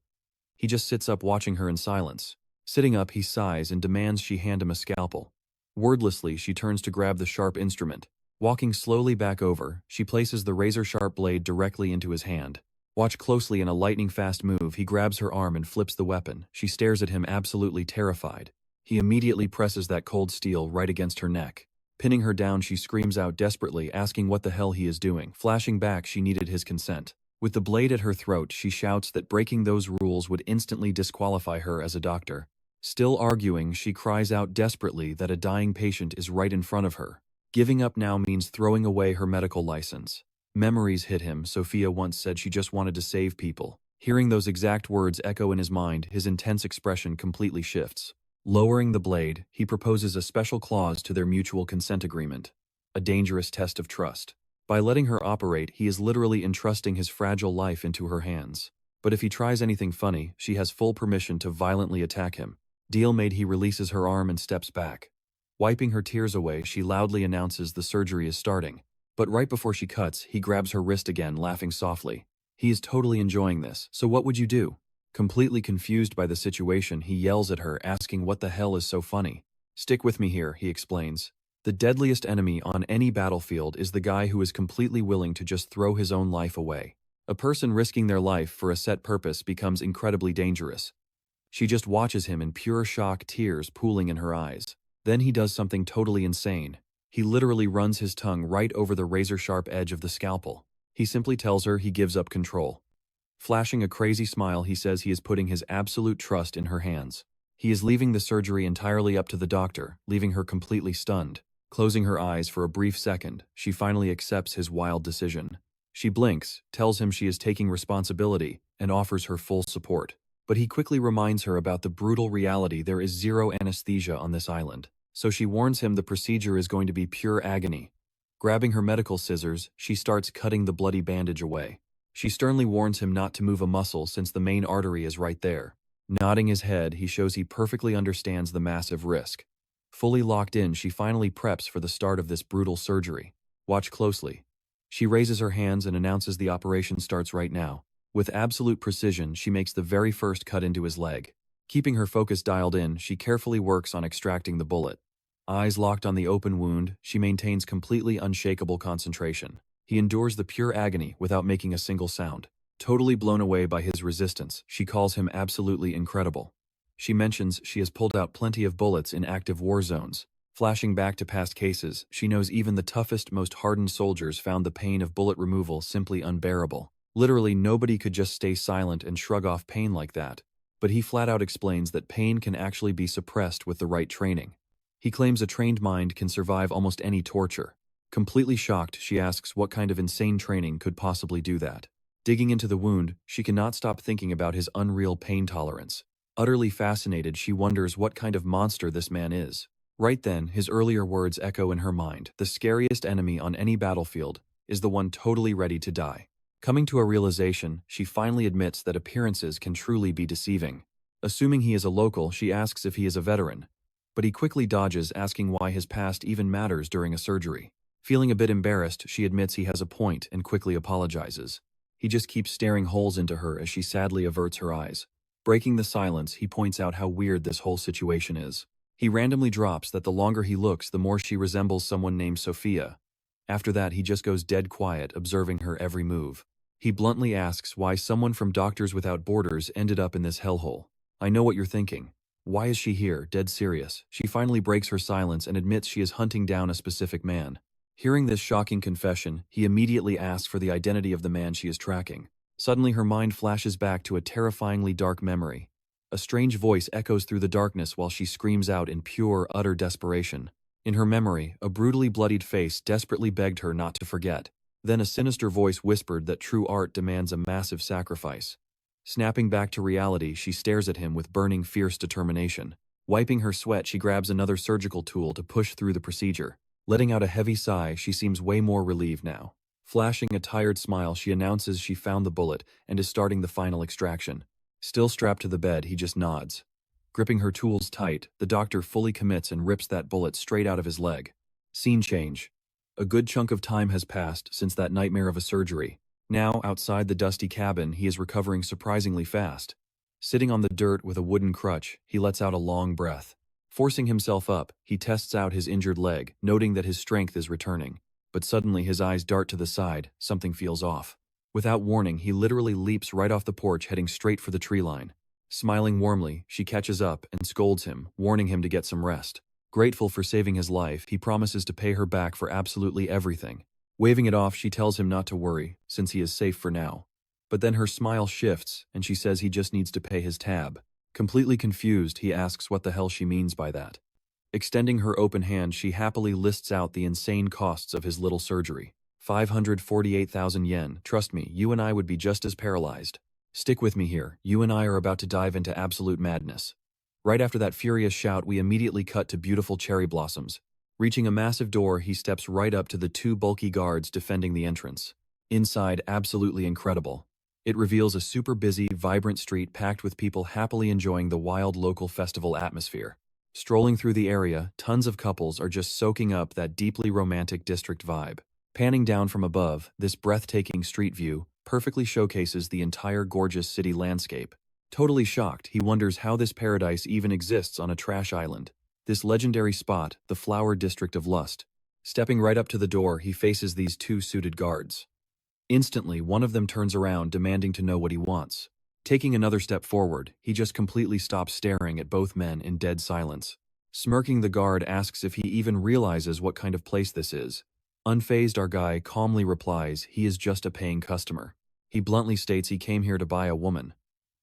He just sits up, watching her in silence. Sitting up, he sighs and demands she hand him a scalpel. Wordlessly, she turns to grab the sharp instrument. Walking slowly back over, she places the razor-sharp blade directly into his hand. Watch closely. In a lightning-fast move, he grabs her arm and flips the weapon. She stares at him, absolutely terrified. He immediately presses that cold steel right against her neck. Pinning her down, she screams out desperately, asking what the hell he is doing. Flashing back, she needed his consent. With the blade at her throat, she shouts that breaking those rules would instantly disqualify her as a doctor. Still arguing, she cries out desperately that a dying patient is right in front of her. Giving up now means throwing away her medical license. Memories hit him. Sophia once said she just wanted to save people. Hearing those exact words echo in his mind, his intense expression completely shifts. Lowering the blade, he proposes a special clause to their mutual consent agreement. a dangerous test of trust. By letting her operate, he is literally entrusting his fragile life into her hands. But if he tries anything funny, she has full permission to violently attack him. Deal made. He releases her arm and steps back. Wiping her tears away, she loudly announces the surgery is starting. But right before she cuts, he grabs her wrist again, laughing softly. He is totally enjoying this. So what would you do? Completely confused by the situation, he yells at her, asking what the hell is so funny. Stick with me here, he explains. The deadliest enemy on any battlefield is the guy who is completely willing to just throw his own life away. A person risking their life for a set purpose becomes incredibly dangerous. She just watches him in pure shock, tears pooling in her eyes. Then he does something totally insane. He literally runs his tongue right over the razor-sharp edge of the scalpel. He simply tells her he gives up control. Flashing a crazy smile, he says he is putting his absolute trust in her hands. He is leaving the surgery entirely up to the doctor, leaving her completely stunned. Closing her eyes for a brief second, she finally accepts his wild decision. She blinks, tells him she is taking responsibility, and offers her full support. But he quickly reminds her about the brutal reality: there is zero anesthesia on this island. So she warns him the procedure is going to be pure agony. Grabbing her medical scissors, she starts cutting the bloody bandage away. She sternly warns him not to move a muscle since the main artery is right there. Nodding his head, he shows he perfectly understands the massive risk. Fully locked in, she finally preps for the start of this brutal surgery. Watch closely. She raises her hands and announces the operation starts right now. With absolute precision, she makes the very first cut into his leg. Keeping her focus dialed in, she carefully works on extracting the bullet. Eyes locked on the open wound, she maintains completely unshakable concentration. He endures the pure agony without making a single sound. Totally blown away by his resistance, she calls him absolutely incredible. She mentions she has pulled out plenty of bullets in active war zones. Flashing back to past cases, she knows even the toughest, most hardened soldiers found the pain of bullet removal simply unbearable. Literally nobody could just stay silent and shrug off pain like that. But he flat out explains that pain can actually be suppressed with the right training. He claims a trained mind can survive almost any torture. Completely shocked, she asks what kind of insane training could possibly do that. Digging into the wound, she cannot stop thinking about his unreal pain tolerance. Utterly fascinated, she wonders what kind of monster this man is. Right then, his earlier words echo in her mind. The scariest enemy on any battlefield is the one totally ready to die. Coming to a realization, she finally admits that appearances can truly be deceiving. Assuming he is a local, she asks if he is a veteran. But he quickly dodges, asking why his past even matters during a surgery. Feeling a bit embarrassed, she admits he has a point and quickly apologizes. He just keeps staring holes into her as she sadly averts her eyes. Breaking the silence, he points out how weird this whole situation is. He randomly drops that the longer he looks, the more she resembles someone named Sophia. After that, he just goes dead quiet, observing her every move. He bluntly asks why someone from Doctors Without Borders ended up in this hellhole. I know what you're thinking. Why is she here? Dead serious. She finally breaks her silence and admits she is hunting down a specific man. Hearing this shocking confession, he immediately asks for the identity of the man she is tracking. Suddenly her mind flashes back to a terrifyingly dark memory. A strange voice echoes through the darkness while she screams out in pure, utter desperation. In her memory, a brutally bloodied face desperately begged her not to forget. Then a sinister voice whispered that true art demands a massive sacrifice. Snapping back to reality, she stares at him with burning, fierce determination. Wiping her sweat, she grabs another surgical tool to push through the procedure. Letting out a heavy sigh, she seems way more relieved now. Flashing a tired smile, she announces she found the bullet and is starting the final extraction. Still strapped to the bed, he just nods. Gripping her tools tight, the doctor fully commits and rips that bullet straight out of his leg. Scene change. A good chunk of time has passed since that nightmare of a surgery. Now, outside the dusty cabin, he is recovering surprisingly fast. Sitting on the dirt with a wooden crutch, he lets out a long breath. Forcing himself up, he tests out his injured leg, noting that his strength is returning. But suddenly his eyes dart to the side, something feels off. Without warning, he literally leaps right off the porch, heading straight for the tree line. Smiling warmly, she catches up and scolds him, warning him to get some rest. Grateful for saving his life, he promises to pay her back for absolutely everything. Waving it off, she tells him not to worry, since he is safe for now. But then her smile shifts, and she says he just needs to pay his tab. Completely confused, he asks what the hell she means by that. Extending her open hand, she happily lists out the insane costs of his little surgery. 548,000 yen. Trust me, you and I would be just as paralyzed. Stick with me here. You and I are about to dive into absolute madness. Right after that furious shout, we immediately cut to beautiful cherry blossoms. Reaching a massive door, he steps right up to the two bulky guards defending the entrance. Inside, absolutely incredible. It reveals a super busy, vibrant street packed with people happily enjoying the wild local festival atmosphere. Strolling through the area, tons of couples are just soaking up that deeply romantic district vibe. Panning down from above, this breathtaking street view perfectly showcases the entire gorgeous city landscape. Totally shocked, he wonders how this paradise even exists on a trash island. This legendary spot, the flower district of lust. Stepping right up to the door, he faces these two suited guards. Instantly, one of them turns around, demanding to know what he wants. Taking another step forward, he just completely stops staring at both men in dead silence. Smirking, the guard asks if he even realizes what kind of place this is. Unfazed, our guy calmly replies he is just a paying customer. He bluntly states he came here to buy a woman.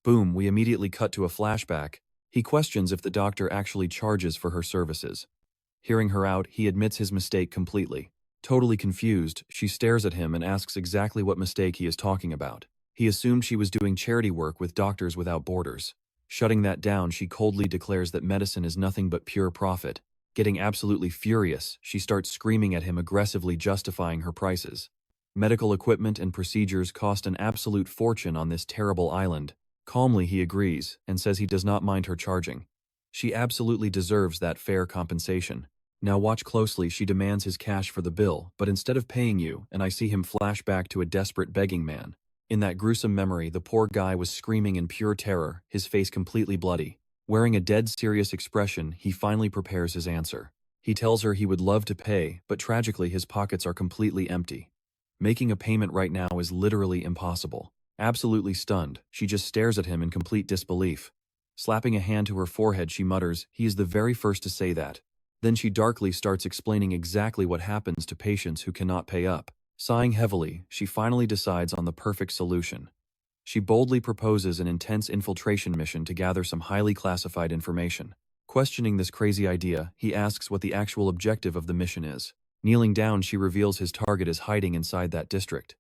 Boom, we immediately cut to a flashback. He questions if the doctor actually charges for her services. Hearing her out, he admits his mistake completely. Totally confused, she stares at him and asks exactly what mistake he is talking about. He assumed she was doing charity work with Doctors Without Borders. Shutting that down, she coldly declares that medicine is nothing but pure profit. Getting absolutely furious, she starts screaming at him, aggressively justifying her prices. Medical equipment and procedures cost an absolute fortune on this terrible island. Calmly, he agrees and says he does not mind her charging. She absolutely deserves that fair compensation. Now watch closely, she demands his cash for the bill, but instead of paying you, and I see him flash back to a desperate begging man. In that gruesome memory, the poor guy was screaming in pure terror, his face completely bloody. Wearing a dead serious expression, he finally prepares his answer. He tells her he would love to pay, but tragically his pockets are completely empty. Making a payment right now is literally impossible. Absolutely stunned, she just stares at him in complete disbelief. Slapping a hand to her forehead, she mutters, "He is the very first to say that." Then she darkly starts explaining exactly what happens to patients who cannot pay up. Sighing heavily, she finally decides on the perfect solution. She boldly proposes an intense infiltration mission to gather some highly classified information. Questioning this crazy idea, he asks what the actual objective of the mission is. Kneeling down, she reveals his target is hiding inside that district.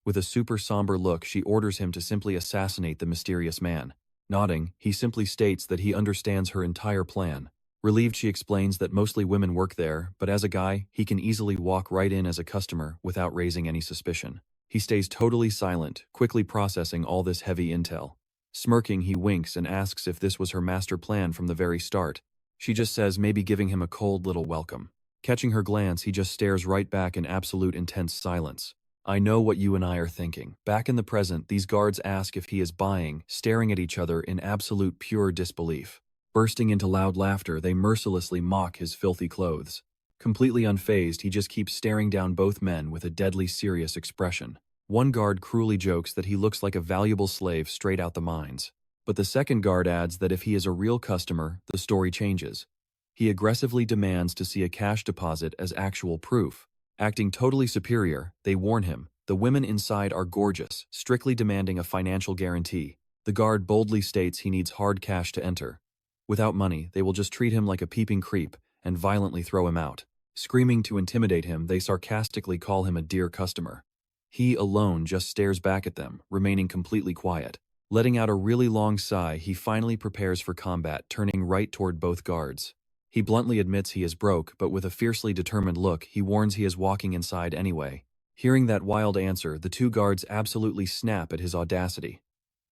With a super somber look, she orders him to simply assassinate the mysterious man. Nodding, he simply states that he understands her entire plan. Relieved, she explains that mostly women work there, but as a guy, he can easily walk right in as a customer without raising any suspicion. He stays totally silent, quickly processing all this heavy intel. Smirking, he winks and asks if this was her master plan from the very start. She just says maybe giving him a cold little welcome. Catching her glance, he just stares right back in absolute intense silence. I know what you and I are thinking. Back in the present, these guards ask if he is buying, staring at each other in absolute pure disbelief. Bursting into loud laughter, they mercilessly mock his filthy clothes. Completely unfazed, he just keeps staring down both men with a deadly serious expression. One guard cruelly jokes that he looks like a valuable slave straight out the mines. But the second guard adds that if he is a real customer, the story changes. He aggressively demands to see a cash deposit as actual proof. Acting totally superior, they warn him. The women inside are gorgeous, strictly demanding a financial guarantee. The guard boldly states he needs hard cash to enter. Without money, they will just treat him like a peeping creep and violently throw him out. Screaming to intimidate him, they sarcastically call him a dear customer. He alone just stares back at them, remaining completely quiet. Letting out a really long sigh, he finally prepares for combat, turning right toward both guards. He bluntly admits he is broke, but with a fiercely determined look, he warns he is walking inside anyway. Hearing that wild answer, the two guards absolutely snap at his audacity.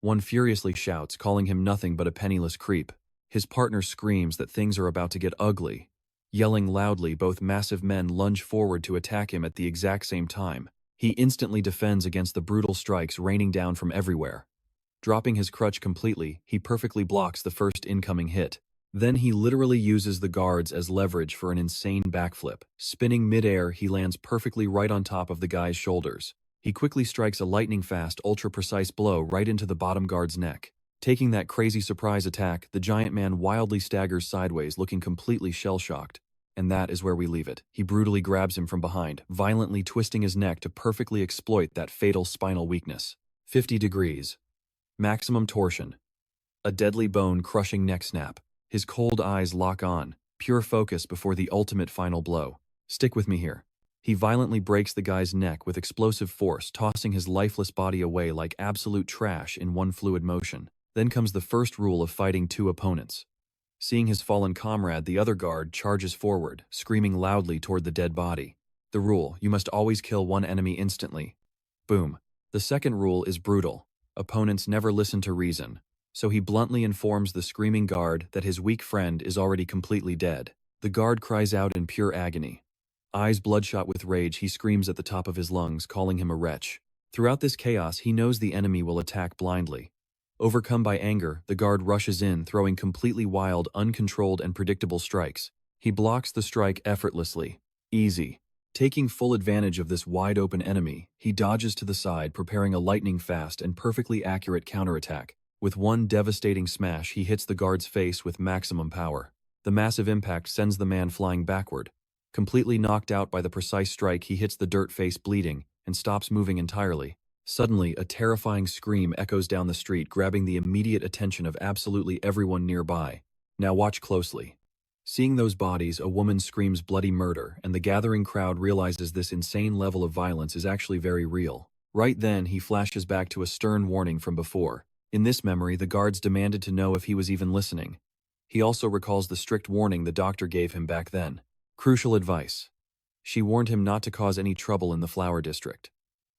One furiously shouts, calling him nothing but a penniless creep. His partner screams that things are about to get ugly. Yelling loudly, both massive men lunge forward to attack him at the exact same time. He instantly defends against the brutal strikes raining down from everywhere. Dropping his crutch completely, he perfectly blocks the first incoming hit. Then he literally uses the guards as leverage for an insane backflip. Spinning mid-air, he lands perfectly right on top of the guy's shoulders. He quickly strikes a lightning-fast, ultra-precise blow right into the bottom guard's neck. Taking that crazy surprise attack, the giant man wildly staggers sideways, looking completely shell-shocked. And that is where we leave it. He brutally grabs him from behind, violently twisting his neck to perfectly exploit that fatal spinal weakness. 50 degrees. Maximum torsion. A deadly bone-crushing neck snap. His cold eyes lock on, pure focus before the ultimate final blow. Stick with me here. He violently breaks the guy's neck with explosive force, tossing his lifeless body away like absolute trash in one fluid motion. Then comes the first rule of fighting two opponents. Seeing his fallen comrade, the other guard charges forward, screaming loudly toward the dead body. The rule: you must always kill one enemy instantly. Boom. The second rule is brutal. Opponents never listen to reason. So he bluntly informs the screaming guard that his weak friend is already completely dead. The guard cries out in pure agony. Eyes bloodshot with rage, he screams at the top of his lungs, calling him a wretch. Throughout this chaos, he knows the enemy will attack blindly. Overcome by anger, the guard rushes in, throwing completely wild, uncontrolled, and predictable strikes. He blocks the strike effortlessly. Easy. Taking full advantage of this wide-open enemy, he dodges to the side, preparing a lightning-fast and perfectly accurate counterattack. With one devastating smash, he hits the guard's face with maximum power. The massive impact sends the man flying backward. Completely knocked out by the precise strike, he hits the dirt face bleeding and stops moving entirely. Suddenly, a terrifying scream echoes down the street, grabbing the immediate attention of absolutely everyone nearby. Now watch closely. Seeing those bodies, a woman screams bloody murder, and the gathering crowd realizes this insane level of violence is actually very real. Right then, he flashes back to a stern warning from before. In this memory, the guards demanded to know if he was even listening. He also recalls the strict warning the doctor gave him back then. Crucial advice. She warned him not to cause any trouble in the flower district.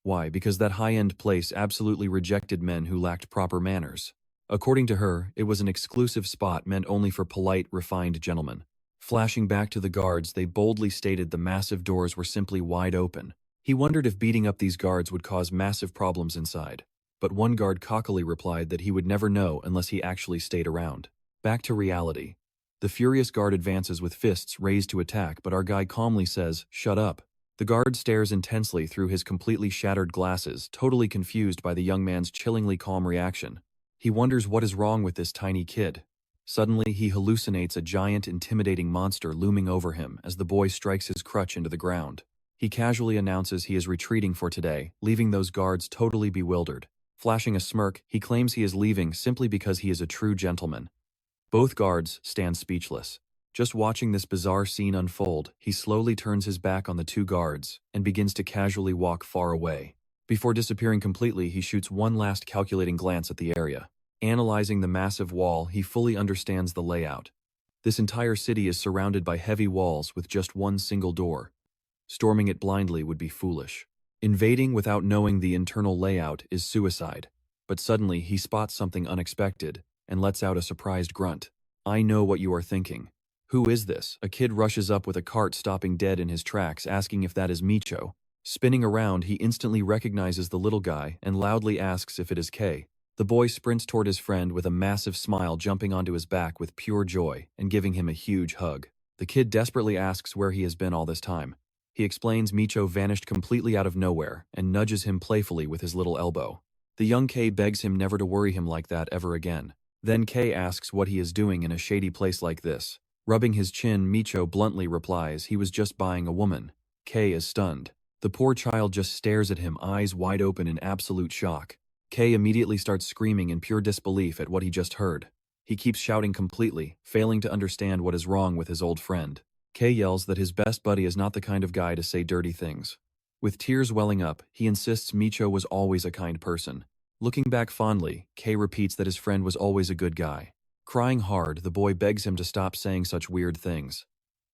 Why? Because that high-end place absolutely rejected men who lacked proper manners. According to her, it was an exclusive spot meant only for polite, refined gentlemen. Flashing back to the guards, they boldly stated the massive doors were simply wide open. He wondered if beating up these guards would cause massive problems inside. But one guard cockily replied that he would never know unless he actually stayed around. Back to reality. The furious guard advances with fists raised to attack, but our guy calmly says, "Shut up." The guard stares intensely through his completely shattered glasses, totally confused by the young man's chillingly calm reaction. He wonders what is wrong with this tiny kid. Suddenly, he hallucinates a giant, intimidating monster looming over him as the boy strikes his crutch into the ground. He casually announces he is retreating for today, leaving those guards totally bewildered. Flashing a smirk, he claims he is leaving simply because he is a true gentleman. Both guards stand speechless. Just watching this bizarre scene unfold, he slowly turns his back on the two guards and begins to casually walk far away. Before disappearing completely, he shoots one last calculating glance at the area. Analyzing the massive wall, he fully understands the layout. This entire city is surrounded by heavy walls with just one single door. Storming it blindly would be foolish. Invading without knowing the internal layout is suicide. But suddenly, he spots something unexpected and lets out a surprised grunt. "I know what you are thinking. Who is this?" A kid rushes up with a cart, stopping dead in his tracks, asking if that is Micho. Spinning around, he instantly recognizes the little guy and loudly asks if it is K. The boy sprints toward his friend with a massive smile, jumping onto his back with pure joy and giving him a huge hug. The kid desperately asks where he has been all this time. He explains Micho vanished completely out of nowhere and nudges him playfully with his little elbow. The young K begs him never to worry him like that ever again. Then K asks what he is doing in a shady place like this. Rubbing his chin, Micho bluntly replies he was just buying a woman. K is stunned. The poor child just stares at him, eyes wide open in absolute shock. K immediately starts screaming in pure disbelief at what he just heard. He keeps shouting completely, failing to understand what is wrong with his old friend. K yells that his best buddy is not the kind of guy to say dirty things. With tears welling up, he insists Micho was always a kind person. Looking back fondly, K repeats that his friend was always a good guy. Crying hard, the boy begs him to stop saying such weird things.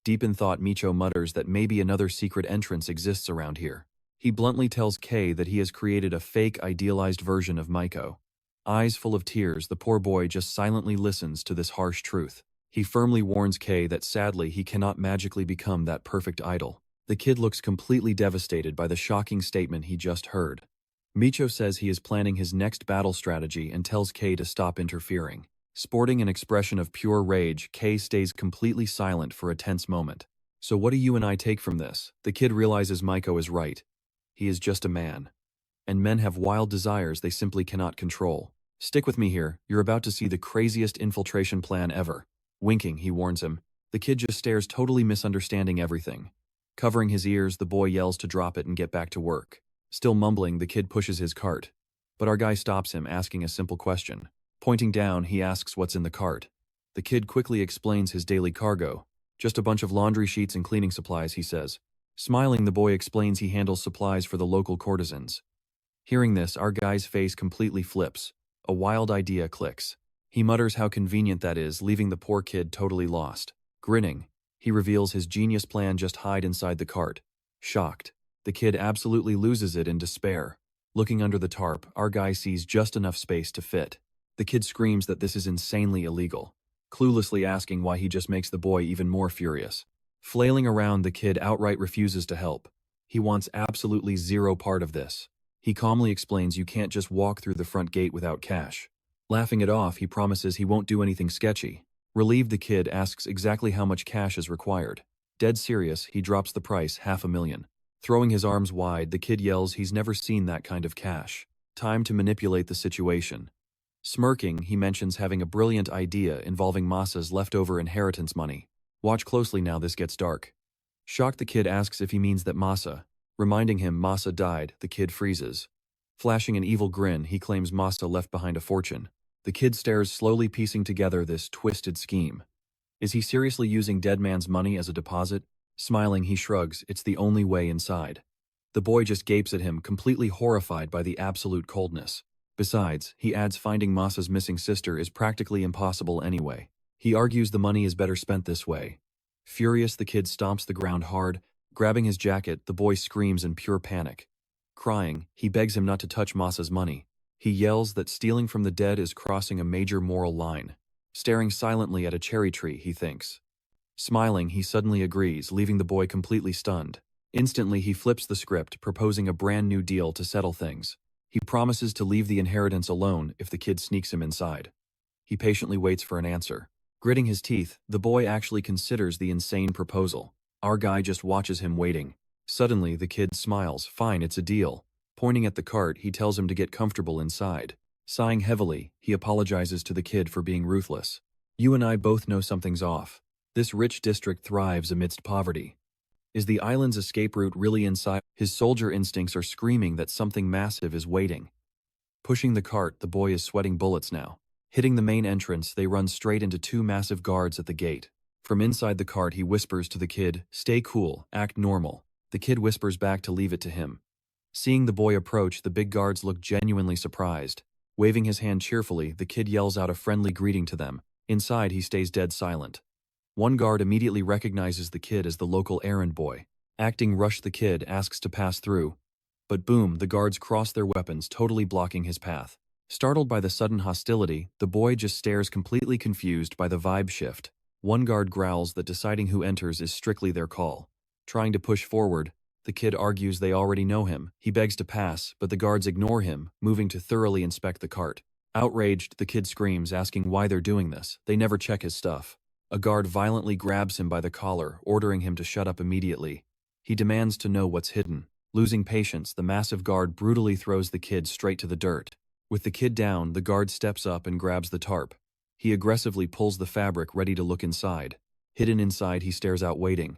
Deep in thought, Micho mutters that maybe another secret entrance exists around here. He bluntly tells K that he has created a fake, idealized version of Micho. Eyes full of tears, the poor boy just silently listens to this harsh truth. He firmly warns K that sadly he cannot magically become that perfect idol. The kid looks completely devastated by the shocking statement he just heard. Micho says he is planning his next battle strategy and tells K to stop interfering. Sporting an expression of pure rage, K stays completely silent for a tense moment. "So what do you and I take from this?" The kid realizes Micho is right. He is just a man. And men have wild desires they simply cannot control. "Stick with me here, you're about to see the craziest infiltration plan ever." Winking, he warns him. The kid just stares, totally misunderstanding everything. Covering his ears, the boy yells to drop it and get back to work. Still mumbling, the kid pushes his cart. But our guy stops him, asking a simple question. Pointing down, he asks what's in the cart. The kid quickly explains his daily cargo. "Just a bunch of laundry sheets and cleaning supplies," he says. Smiling, the boy explains he handles supplies for the local courtesans. Hearing this, our guy's face completely flips. A wild idea clicks. He mutters how convenient that is, leaving the poor kid totally lost. Grinning, he reveals his genius plan: just hide inside the cart. Shocked, the kid absolutely loses it in despair. Looking under the tarp, our guy sees just enough space to fit. The kid screams that this is insanely illegal, cluelessly asking why. He just makes the boy even more furious. Flailing around, the kid outright refuses to help. He wants absolutely zero part of this. He calmly explains you can't just walk through the front gate without cash. Laughing it off, he promises he won't do anything sketchy. Relieved, the kid asks exactly how much cash is required. Dead serious, he drops the price: $500,000. Throwing his arms wide, the kid yells he's never seen that kind of cash. Time to manipulate the situation. Smirking, he mentions having a brilliant idea involving Masa's leftover inheritance money. Watch closely now, this gets dark. Shocked, the kid asks if he means that Masa. Reminding him Masa died, the kid freezes. Flashing an evil grin, he claims Masa left behind a fortune. The kid stares, slowly piecing together this twisted scheme. Is he seriously using dead man's money as a deposit? Smiling, he shrugs. It's the only way inside. The boy just gapes at him, completely horrified by the absolute coldness. Besides, he adds, finding Masa's missing sister is practically impossible anyway. He argues the money is better spent this way. Furious, the kid stomps the ground hard. Grabbing his jacket, the boy screams in pure panic. Crying, he begs him not to touch Masa's money. He yells that stealing from the dead is crossing a major moral line. Staring silently at a cherry tree, he thinks. Smiling, he suddenly agrees, leaving the boy completely stunned. Instantly, he flips the script, proposing a brand new deal to settle things. He promises to leave the inheritance alone if the kid sneaks him inside. He patiently waits for an answer. Gritting his teeth, the boy actually considers the insane proposal. Our guy just watches him waiting. Suddenly, the kid smiles. Fine, it's a deal. Pointing at the cart, he tells him to get comfortable inside. Sighing heavily, he apologizes to the kid for being ruthless. You and I both know something's off. This rich district thrives amidst poverty. Is the island's escape route really inside? His soldier instincts are screaming that something massive is waiting. Pushing the cart, the boy is sweating bullets now. Hitting the main entrance, they run straight into two massive guards at the gate. From inside the cart, he whispers to the kid, "Stay cool, act normal." The kid whispers back to leave it to him. Seeing the boy approach, the big guards look genuinely surprised. Waving his hand cheerfully, the kid yells out a friendly greeting to them. Inside, he stays dead silent. One guard immediately recognizes the kid as the local errand boy. Acting rush, the kid asks to pass through. But boom, the guards cross their weapons, totally blocking his path. Startled by the sudden hostility, the boy just stares, completely confused by the vibe shift. One guard growls that deciding who enters is strictly their call. Trying to push forward, the kid argues they already know him. He begs to pass, but the guards ignore him, moving to thoroughly inspect the cart. Outraged, the kid screams, asking why they're doing this. They never check his stuff. A guard violently grabs him by the collar, ordering him to shut up immediately. He demands to know what's hidden. Losing patience, the massive guard brutally throws the kid straight to the dirt. With the kid down, the guard steps up and grabs the tarp. He aggressively pulls the fabric, ready to look inside. Hidden inside, he stares out, waiting.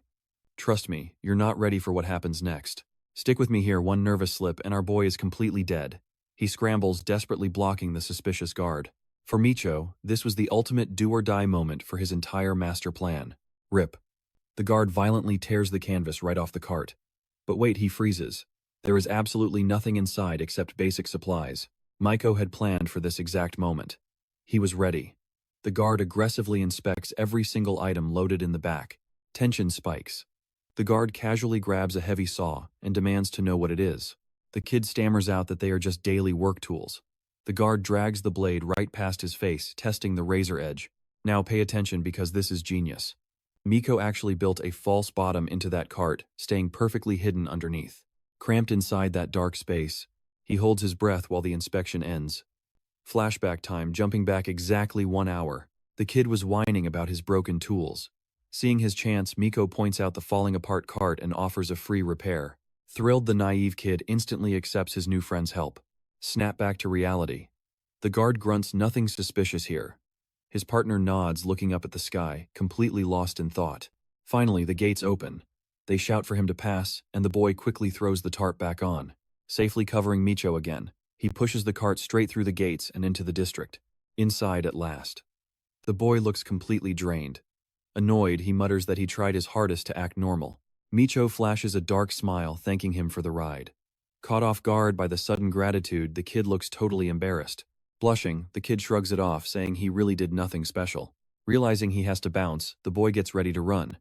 Trust me, you're not ready for what happens next. Stick with me here. One nervous slip and our boy is completely dead. He scrambles, desperately blocking the suspicious guard. For Micho, this was the ultimate do-or-die moment for his entire master plan. Rip. The guard violently tears the canvas right off the cart. But wait, he freezes. There is absolutely nothing inside except basic supplies. Micho had planned for this exact moment. He was ready. The guard aggressively inspects every single item loaded in the back. Tension spikes. The guard casually grabs a heavy saw and demands to know what it is. The kid stammers out that they are just daily work tools. The guard drags the blade right past his face, testing the razor edge. Now pay attention, because this is genius. Micho actually built a false bottom into that cart, staying perfectly hidden underneath. Cramped inside that dark space, he holds his breath while the inspection ends. Flashback time, jumping back exactly 1 hour. The kid was whining about his broken tools. Seeing his chance, Micho points out the falling apart cart and offers a free repair. Thrilled, the naive kid instantly accepts his new friend's help. Snap back to reality. The guard grunts nothing suspicious here. His partner nods, looking up at the sky, completely lost in thought. Finally, the gates open. They shout for him to pass, and the boy quickly throws the tarp back on. Safely covering Micho again, he pushes the cart straight through the gates and into the district. Inside at last. The boy looks completely drained. Annoyed, he mutters that he tried his hardest to act normal. Micho flashes a dark smile, thanking him for the ride. Caught off guard by the sudden gratitude, the kid looks totally embarrassed. Blushing, the kid shrugs it off, saying he really did nothing special. Realizing he has to bounce, the boy gets ready to run.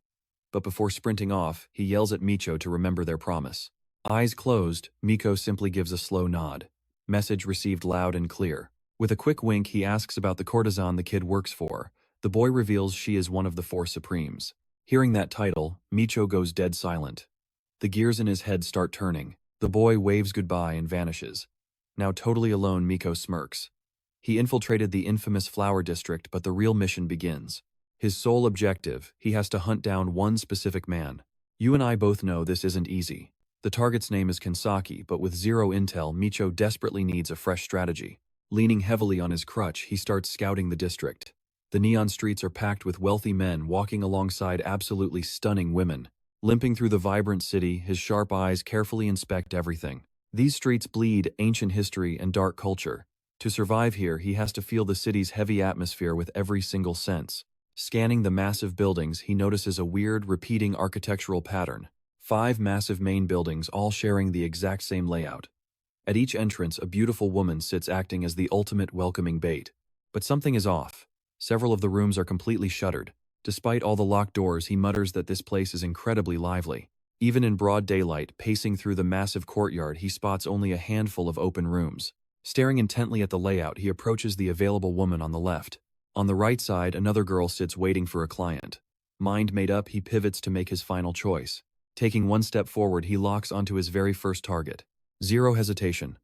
But before sprinting off, he yells at Micho to remember their promise. Eyes closed, Miko simply gives a slow nod. Message received loud and clear. With a quick wink, he asks about the courtesan the kid works for. The boy reveals she is one of the four supremes. Hearing that title, Micho goes dead silent. The gears in his head start turning. The boy waves goodbye and vanishes. Now totally alone, Miko smirks. He infiltrated the infamous flower district, but the real mission begins. His sole objective, he has to hunt down one specific man. You and I both know this isn't easy. The target's name is Kansaki, but with zero intel, Micho desperately needs a fresh strategy. Leaning heavily on his crutch, he starts scouting the district. The neon streets are packed with wealthy men walking alongside absolutely stunning women. Limping through the vibrant city, his sharp eyes carefully inspect everything. These streets bleed ancient history and dark culture. To survive here, he has to feel the city's heavy atmosphere with every single sense. Scanning the massive buildings, he notices a weird, repeating architectural pattern. 5 massive main buildings, all sharing the exact same layout. At each entrance, a beautiful woman sits, acting as the ultimate welcoming bait. But something is off. Several of the rooms are completely shuttered. Despite all the locked doors, he mutters that this place is incredibly lively. Even in broad daylight, pacing through the massive courtyard, he spots only a handful of open rooms. Staring intently at the layout, he approaches the available woman on the left. On the right side, another girl sits waiting for a client. Mind made up, he pivots to make his final choice. Taking one step forward, he locks onto his very first target. Zero hesitation.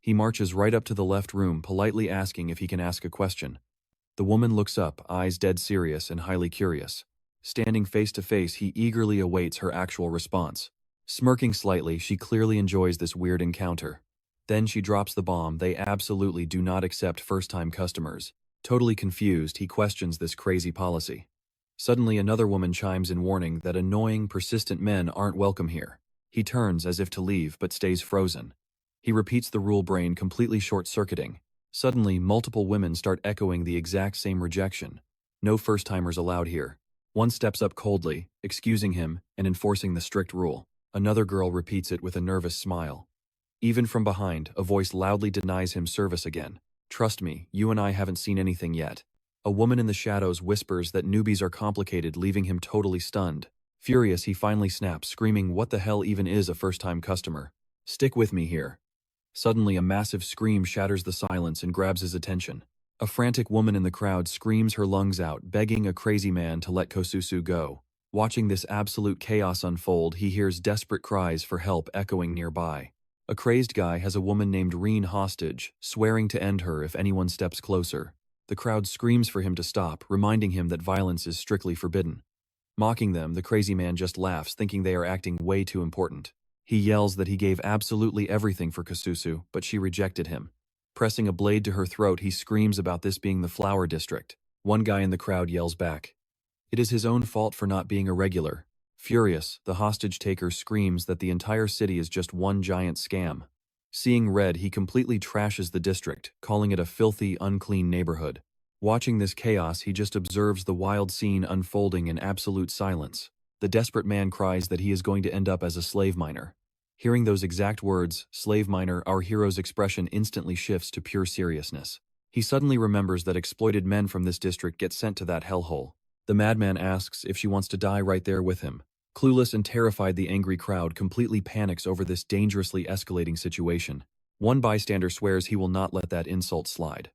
He marches right up to the left room, politely asking if he can ask a question. The woman looks up, eyes dead serious and highly curious. Standing face to face, he eagerly awaits her actual response. Smirking slightly, she clearly enjoys this weird encounter. Then she drops the bomb: they absolutely do not accept first-time customers. Totally confused, he questions this crazy policy. Suddenly, another woman chimes in, warning that annoying, persistent men aren't welcome here. He turns as if to leave, but stays frozen. He repeats the rule, brain completely short-circuiting. Suddenly, multiple women start echoing the exact same rejection. No first-timers allowed here. One steps up coldly, excusing him and enforcing the strict rule. Another girl repeats it with a nervous smile. Even from behind, a voice loudly denies him service again. Trust me, you and I haven't seen anything yet. A woman in the shadows whispers that newbies are complicated, leaving him totally stunned. Furious, he finally snaps, screaming, "What the hell even is a first-time customer? Stick with me here." Suddenly, a massive scream shatters the silence and grabs his attention. A frantic woman in the crowd screams her lungs out, begging a crazy man to let Kosusu go. Watching this absolute chaos unfold, he hears desperate cries for help echoing nearby. A crazed guy has a woman named Reen hostage, swearing to end her if anyone steps closer. The crowd screams for him to stop, reminding him that violence is strictly forbidden. Mocking them, the crazy man just laughs, thinking they are acting way too important. He yells that he gave absolutely everything for Kosusu, but she rejected him. Pressing a blade to her throat, he screams about this being the flower district. One guy in the crowd yells back, "It is his own fault for not being a regular." Furious, the hostage-taker screams that the entire city is just one giant scam. Seeing red, he completely trashes the district, calling it a filthy, unclean neighborhood. Watching this chaos, he just observes the wild scene unfolding in absolute silence. The desperate man cries that he is going to end up as a slave miner. Hearing those exact words, slave miner, our hero's expression instantly shifts to pure seriousness. He suddenly remembers that exploited men from this district get sent to that hellhole. The madman asks if she wants to die right there with him. Clueless and terrified, the angry crowd completely panics over this dangerously escalating situation. One bystander swears he will not let that insult slide.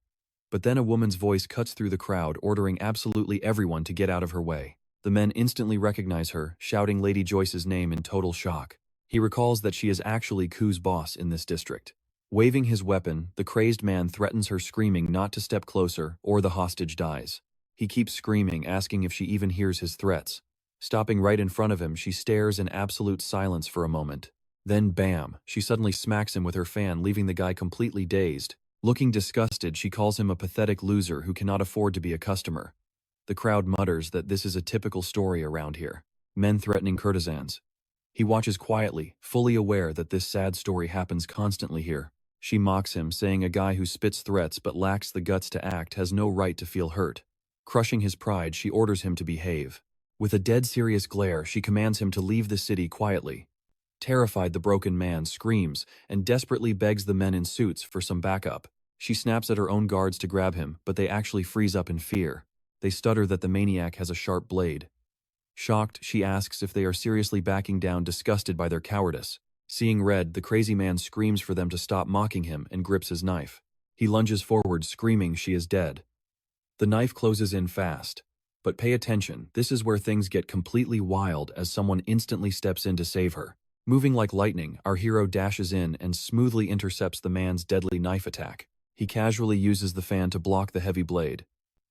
But then a woman's voice cuts through the crowd, ordering absolutely everyone to get out of her way. The men instantly recognize her, shouting Lady Joyce's name in total shock. He recalls that she is actually Ku's boss in this district. Waving his weapon, the crazed man threatens her, screaming not to step closer or the hostage dies. He keeps screaming, asking if she even hears his threats. Stopping right in front of him, she stares in absolute silence for a moment. Then bam, she suddenly smacks him with her fan, leaving the guy completely dazed. Looking disgusted, she calls him a pathetic loser who cannot afford to be a customer. The crowd mutters that this is a typical story around here. Men threatening courtesans. He watches quietly, fully aware that this sad story happens constantly here. She mocks him, saying a guy who spits threats but lacks the guts to act has no right to feel hurt. Crushing his pride, she orders him to behave. With a dead serious glare, she commands him to leave the city quietly. Terrified, the broken man screams and desperately begs the men in suits for some backup. She snaps at her own guards to grab him, but they actually freeze up in fear. They stutter that the maniac has a sharp blade. Shocked, she asks if they are seriously backing down, disgusted by their cowardice. Seeing red, the crazy man screams for them to stop mocking him and grips his knife. He lunges forward, screaming she is dead. The knife closes in fast. But pay attention, this is where things get completely wild as someone instantly steps in to save her. Moving like lightning, our hero dashes in and smoothly intercepts the man's deadly knife attack. He casually uses the fan to block the heavy blade.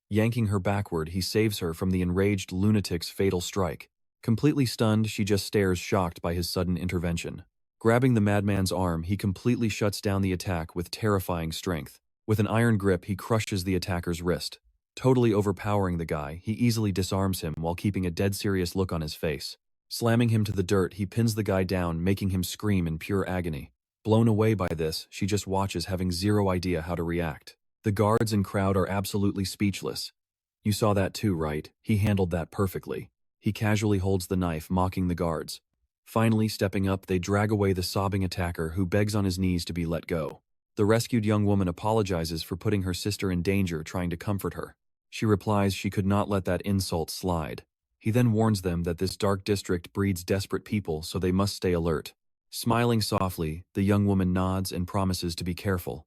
Yanking her backward, he saves her from the enraged lunatic's fatal strike. Completely stunned, she just stares, shocked by his sudden intervention. Grabbing the madman's arm, he completely shuts down the attack with terrifying strength. With an iron grip, he crushes the attacker's wrist. Totally overpowering the guy, he easily disarms him while keeping a dead serious look on his face. Slamming him to the dirt, he pins the guy down, making him scream in pure agony. Blown away by this, she just watches, having zero idea how to react. The guards and crowd are absolutely speechless. You saw that too, right? He handled that perfectly. He casually holds the knife, mocking the guards. Finally, stepping up, they drag away the sobbing attacker, who begs on his knees to be let go. The rescued young woman apologizes for putting her sister in danger, trying to comfort her. She replies she could not let that insult slide. He then warns them that this dark district breeds desperate people, so they must stay alert. Smiling softly, the young woman nods and promises to be careful.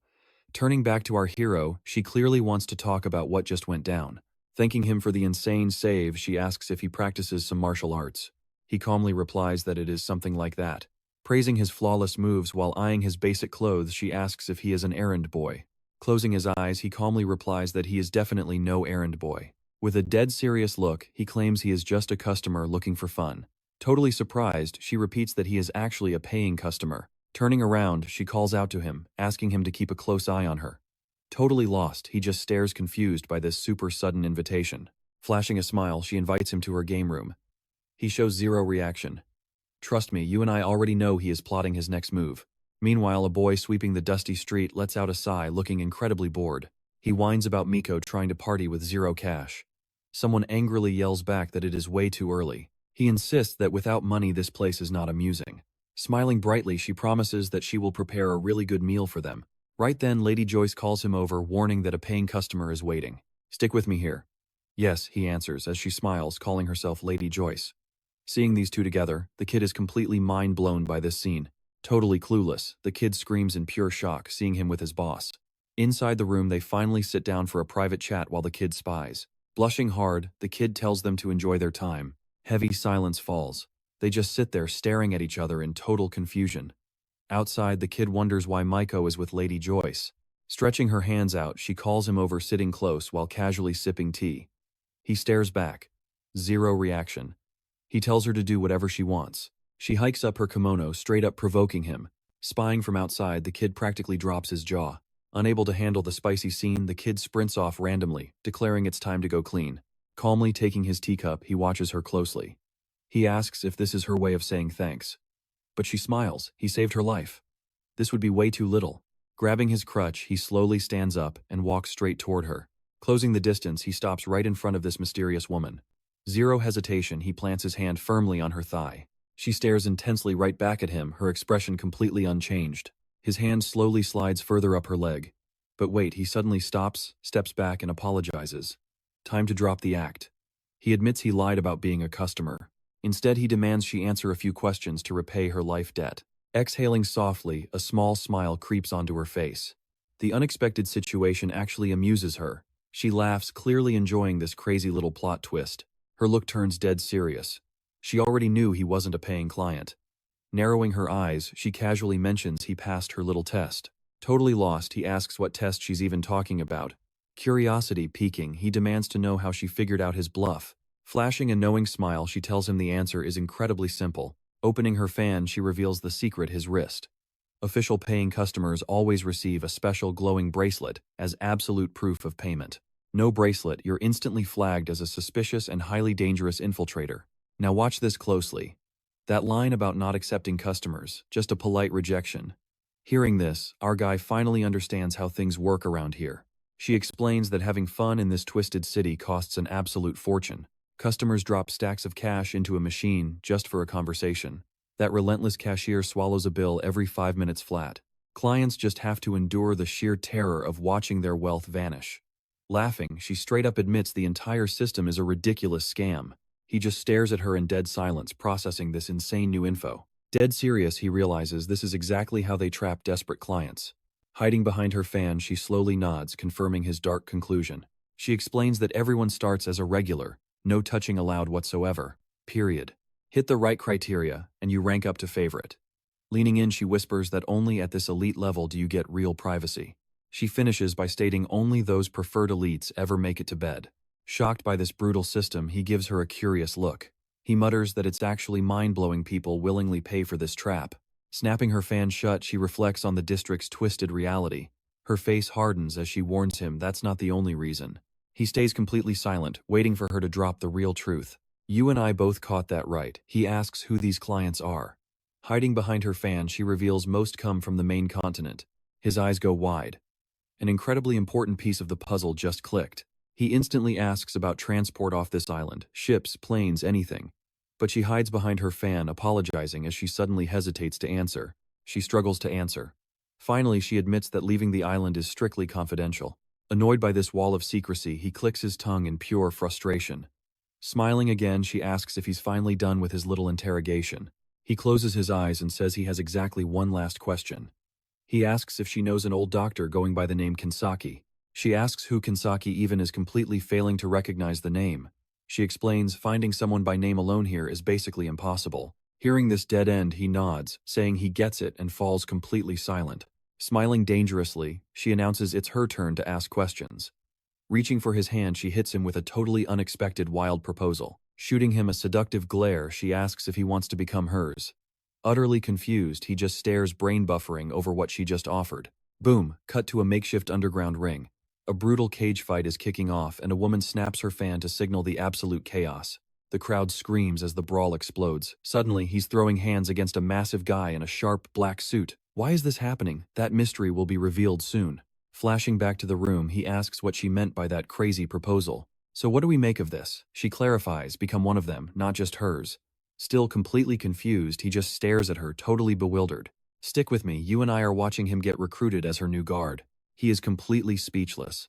Turning back to our hero, she clearly wants to talk about what just went down. Thanking him for the insane save, she asks if he practices some martial arts. He calmly replies that it is something like that. Praising his flawless moves while eyeing his basic clothes, she asks if he is an errand boy. Closing his eyes, he calmly replies that he is definitely no errand boy. With a dead serious look, he claims he is just a customer looking for fun. Totally surprised, she repeats that he is actually a paying customer. Turning around, she calls out to him, asking him to keep a close eye on her. Totally lost, he just stares confused by this super sudden invitation. Flashing a smile, she invites him to her game room. He shows zero reaction. Trust me, you and I already know he is plotting his next move. Meanwhile, a boy sweeping the dusty street lets out a sigh, looking incredibly bored. He whines about Micho trying to party with zero cash. Someone angrily yells back that it is way too early. He insists that without money this place is not amusing. Smiling brightly, she promises that she will prepare a really good meal for them. Right then, Lady Joyce calls him over, warning that a paying customer is waiting. Stick with me here. Yes, he answers as she smiles, calling herself Lady Joyce. Seeing these two together, the kid is completely mind-blown by this scene. Totally clueless, the kid screams in pure shock, seeing him with his boss. Inside the room, they finally sit down for a private chat while the kid spies. Blushing hard, the kid tells them to enjoy their time. Heavy silence falls. They just sit there staring at each other in total confusion. Outside, the kid wonders why Micho is with Lady Joyce. Stretching her hands out, she calls him over, sitting close while casually sipping tea. He stares back. Zero reaction. He tells her to do whatever she wants. She hikes up her kimono, straight up provoking him. Spying from outside, the kid practically drops his jaw. Unable to handle the spicy scene, the kid sprints off randomly, declaring it's time to go clean. Calmly taking his teacup, he watches her closely. He asks if this is her way of saying thanks. But she smiles. He saved her life. This would be way too little. Grabbing his crutch, he slowly stands up and walks straight toward her. Closing the distance, he stops right in front of this mysterious woman. Zero hesitation, he plants his hand firmly on her thigh. She stares intensely right back at him, her expression completely unchanged. His hand slowly slides further up her leg. But wait, he suddenly stops, steps back, and apologizes. Time to drop the act. He admits he lied about being a customer. Instead, he demands she answer a few questions to repay her life debt. Exhaling softly, a small smile creeps onto her face. The unexpected situation actually amuses her. She laughs, clearly enjoying this crazy little plot twist. Her look turns dead serious. She already knew he wasn't a paying client. Narrowing her eyes, she casually mentions he passed her little test. Totally lost, he asks what test she's even talking about. Curiosity piquing, he demands to know how she figured out his bluff. Flashing a knowing smile, she tells him the answer is incredibly simple. Opening her fan, she reveals the secret: his wrist. Official paying customers always receive a special glowing bracelet as absolute proof of payment. No bracelet, you're instantly flagged as a suspicious and highly dangerous infiltrator. Now watch this closely. That line about not accepting customers, just a polite rejection. Hearing this, our guy finally understands how things work around here. She explains that having fun in this twisted city costs an absolute fortune. Customers drop stacks of cash into a machine just for a conversation. That relentless cashier swallows a bill every 5 minutes flat. Clients just have to endure the sheer terror of watching their wealth vanish. Laughing, she straight up admits the entire system is a ridiculous scam. He just stares at her in dead silence, processing this insane new info. Dead serious, he realizes this is exactly how they trap desperate clients. Hiding behind her fan, she slowly nods, confirming his dark conclusion. She explains that everyone starts as a regular, no touching allowed whatsoever. Period. Hit the right criteria, and you rank up to favorite. Leaning in, she whispers that only at this elite level do you get real privacy. She finishes by stating only those preferred elites ever make it to bed. Shocked by this brutal system, he gives her a curious look. He mutters that it's actually mind-blowing people willingly pay for this trap. Snapping her fan shut, she reflects on the district's twisted reality. Her face hardens as she warns him that's not the only reason. He stays completely silent, waiting for her to drop the real truth. You and I both caught that right. He asks who these clients are. Hiding behind her fan, she reveals most come from the main continent. His eyes go wide. An incredibly important piece of the puzzle just clicked. He instantly asks about transport off this island, ships, planes, anything. But she hides behind her fan, apologizing as she suddenly hesitates to answer. She struggles to answer. Finally, she admits that leaving the island is strictly confidential. Annoyed by this wall of secrecy, he clicks his tongue in pure frustration. Smiling again, she asks if he's finally done with his little interrogation. He closes his eyes and says he has exactly one last question. He asks if she knows an old doctor going by the name Kinsaki. She asks who Kinsaki even is, completely failing to recognize the name. She explains finding someone by name alone here is basically impossible. Hearing this dead end, he nods, saying he gets it, and falls completely silent. Smiling dangerously, she announces it's her turn to ask questions. Reaching for his hand, she hits him with a totally unexpected wild proposal. Shooting him a seductive glare, she asks if he wants to become hers. Utterly confused, he just stares, brain buffering over what she just offered. Boom, cut to a makeshift underground ring. A brutal cage fight is kicking off, and a woman snaps her fan to signal the absolute chaos. The crowd screams as the brawl explodes. Suddenly, he's throwing hands against a massive guy in a sharp black suit. Why is this happening? That mystery will be revealed soon. Flashing back to the room, he asks what she meant by that crazy proposal. So what do we make of this? She clarifies, become one of them, not just hers. Still completely confused, he just stares at her, totally bewildered. Stick with me, you and I are watching him get recruited as her new guard. He is completely speechless,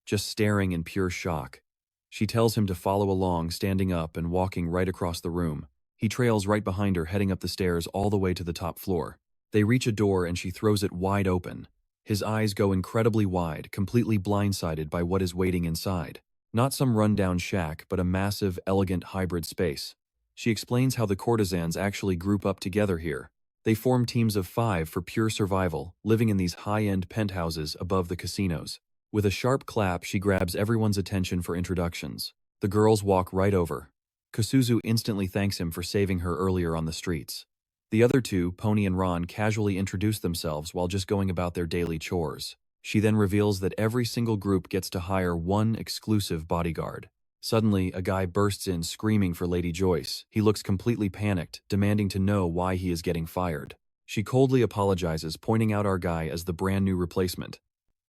just staring in pure shock. She tells him to follow along, standing up and walking right across the room. He trails right behind her, heading up the stairs all the way to the top floor. They reach a door and she throws it wide open. His eyes go incredibly wide, completely blindsided by what is waiting inside. Not some rundown shack, but a massive, elegant hybrid space. She explains how the courtesans actually group up together here. They form teams of 5 for pure survival, living in these high-end penthouses above the casinos. With a sharp clap, she grabs everyone's attention for introductions. The girls walk right over. Kasuzu instantly thanks him for saving her earlier on the streets. The other two, Pony and Ron, casually introduce themselves while just going about their daily chores. She then reveals that every single group gets to hire one exclusive bodyguard. Suddenly, a guy bursts in screaming for Lady Joyce. He looks completely panicked, demanding to know why he is getting fired. She coldly apologizes, pointing out our guy as the brand new replacement.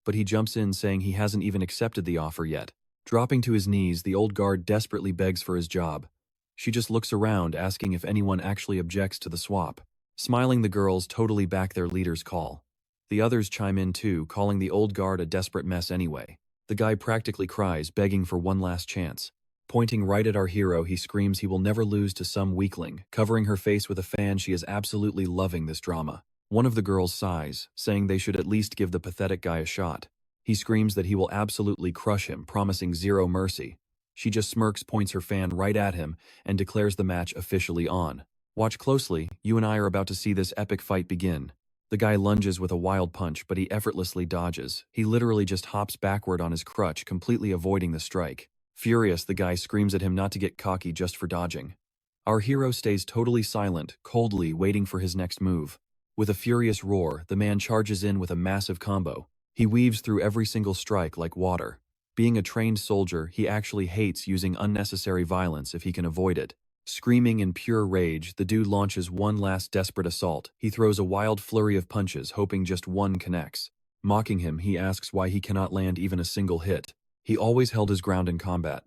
But he jumps in, saying he hasn't even accepted the offer yet. Dropping to his knees, the old guard desperately begs for his job. She just looks around, asking if anyone actually objects to the swap. Smiling, the girls totally back their leader's call. The others chime in too, calling the old guard a desperate mess anyway. The guy practically cries, begging for one last chance. Pointing right at our hero, he screams he will never lose to some weakling. Covering her face with a fan, she is absolutely loving this drama. One of the girls sighs, saying they should at least give the pathetic guy a shot. He screams that he will absolutely crush him, promising zero mercy. She just smirks, points her fan right at him, and declares the match officially on. Watch closely, you and I are about to see this epic fight begin. The guy lunges with a wild punch, but he effortlessly dodges. He literally just hops backward on his crutch, completely avoiding the strike. Furious, the guy screams at him not to get cocky just for dodging. Our hero stays totally silent, coldly waiting for his next move. With a furious roar, the man charges in with a massive combo. He weaves through every single strike like water. Being a trained soldier, he actually hates using unnecessary violence if he can avoid it. Screaming in pure rage, the dude launches one last desperate assault. He throws a wild flurry of punches, hoping just one connects. Mocking him, he asks why he cannot land even a single hit. He always held his ground in combat.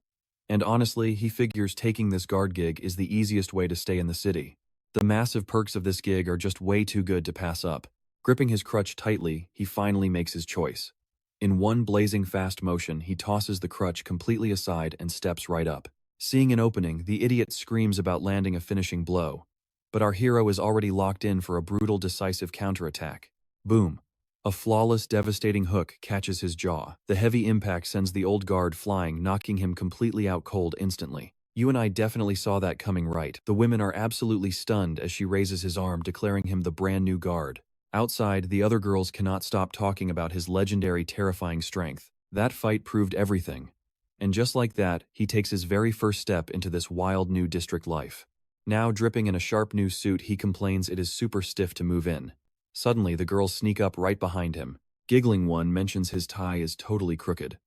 And honestly, he figures taking this guard gig is the easiest way to stay in the city. The massive perks of this gig are just way too good to pass up. Gripping his crutch tightly, he finally makes his choice. In one blazing fast motion, he tosses the crutch completely aside and steps right up. Seeing an opening, the idiot screams about landing a finishing blow. But our hero is already locked in for a brutal, decisive counterattack. Boom. A flawless, devastating hook catches his jaw. The heavy impact sends the old guard flying, knocking him completely out cold instantly. You and I definitely saw that coming, right? The women are absolutely stunned as she raises his arm, declaring him the brand new guard. Outside, the other girls cannot stop talking about his legendary, terrifying strength. That fight proved everything. And just like that, he takes his very first step into this wild new district life. Now dripping in a sharp new suit, he complains it is super stiff to move in. Suddenly, the girls sneak up right behind him. Giggling one mentions his tie is totally crooked.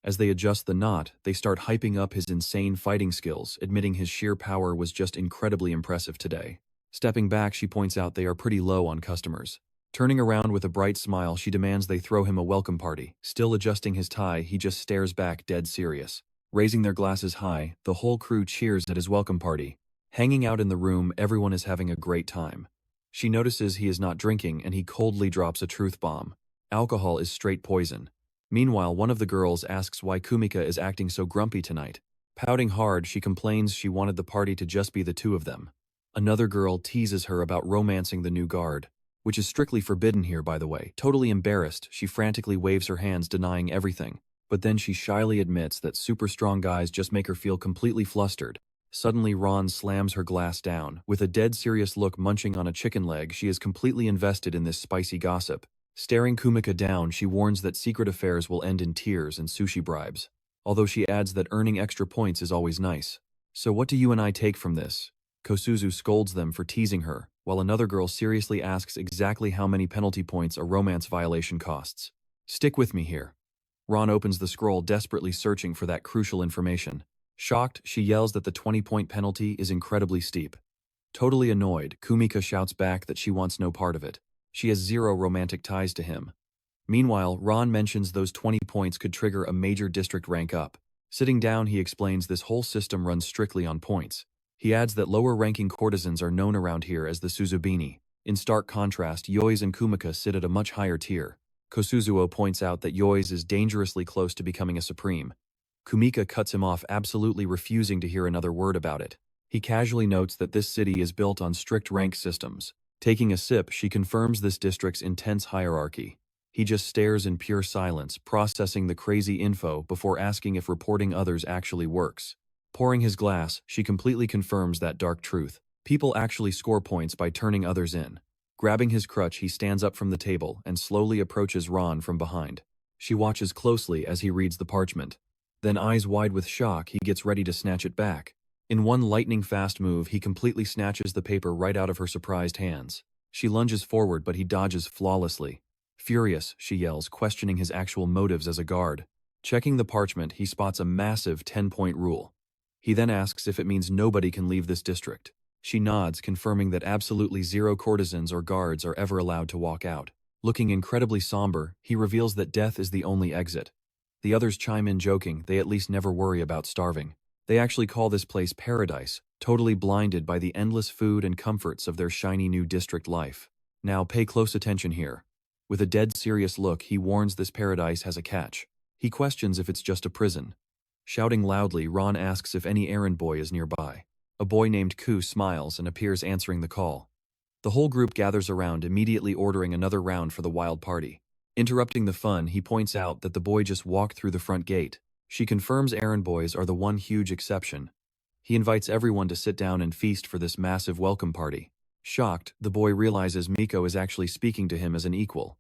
As they adjust the knot, they start hyping up his insane fighting skills, admitting his sheer power was just incredibly impressive today. Stepping back, she points out they are pretty low on customers. Turning around with a bright smile, she demands they throw him a welcome party. Still adjusting his tie, he just stares back, dead serious. Raising their glasses high, the whole crew cheers at his welcome party. Hanging out in the room, everyone is having a great time. She notices he is not drinking and he coldly drops a truth bomb. Alcohol is straight poison. Meanwhile, one of the girls asks why Kumika is acting so grumpy tonight. Pouting hard, she complains she wanted the party to just be the two of them. Another girl teases her about romancing the new guard, which is strictly forbidden here, by the way. Totally embarrassed, she frantically waves her hands, denying everything. But then she shyly admits that super strong guys just make her feel completely flustered. Suddenly, Ron slams her glass down. With a dead serious look munching on a chicken leg, she is completely invested in this spicy gossip. Staring Kumika down, she warns that secret affairs will end in tears and sushi bribes. Although she adds that earning extra points is always nice. So what do you and I take from this? Kosuzu scolds them for teasing her, while another girl seriously asks exactly how many penalty points a romance violation costs. Stick with me here. Ron opens the scroll, desperately searching for that crucial information. Shocked, she yells that the 20-point penalty is incredibly steep. Totally annoyed, Kumika shouts back that she wants no part of it. She has zero romantic ties to him. Meanwhile, Ron mentions those 20 points could trigger a major district rank up. Sitting down, he explains this whole system runs strictly on points. He adds that lower-ranking courtesans are known around here as the Suzubini. In stark contrast, Yoi's and Kumika sit at a much higher tier. Kosuzuo points out that Yoi's is dangerously close to becoming a supreme. Kumika cuts him off, absolutely refusing to hear another word about it. He casually notes that this city is built on strict rank systems. Taking a sip, she confirms this district's intense hierarchy. He just stares in pure silence, processing the crazy info before asking if reporting others actually works. Pouring his glass, she completely confirms that dark truth. People actually score points by turning others in. Grabbing his crutch, he stands up from the table and slowly approaches Ron from behind. She watches closely as he reads the parchment. Then, eyes wide with shock, he gets ready to snatch it back. In one lightning-fast move, he completely snatches the paper right out of her surprised hands. She lunges forward, but he dodges flawlessly. Furious, she yells, questioning his actual motives as a guard. Checking the parchment, he spots a massive 10-point rule. He then asks if it means nobody can leave this district. She nods, confirming that absolutely zero courtesans or guards are ever allowed to walk out. Looking incredibly somber, he reveals that death is the only exit. The others chime in, joking they at least never worry about starving. They actually call this place paradise, totally blinded by the endless food and comforts of their shiny new district life. Now pay close attention here. With a dead serious look, he warns this paradise has a catch. He questions if it's just a prison. Shouting loudly, Ron asks if any errand boy is nearby. A boy named Ku smiles and appears answering the call. The whole group gathers around, immediately ordering another round for the wild party. Interrupting the fun, he points out that the boy just walked through the front gate. She confirms errand boys are the one huge exception. He invites everyone to sit down and feast for this massive welcome party. Shocked, the boy realizes Micho is actually speaking to him as an equal.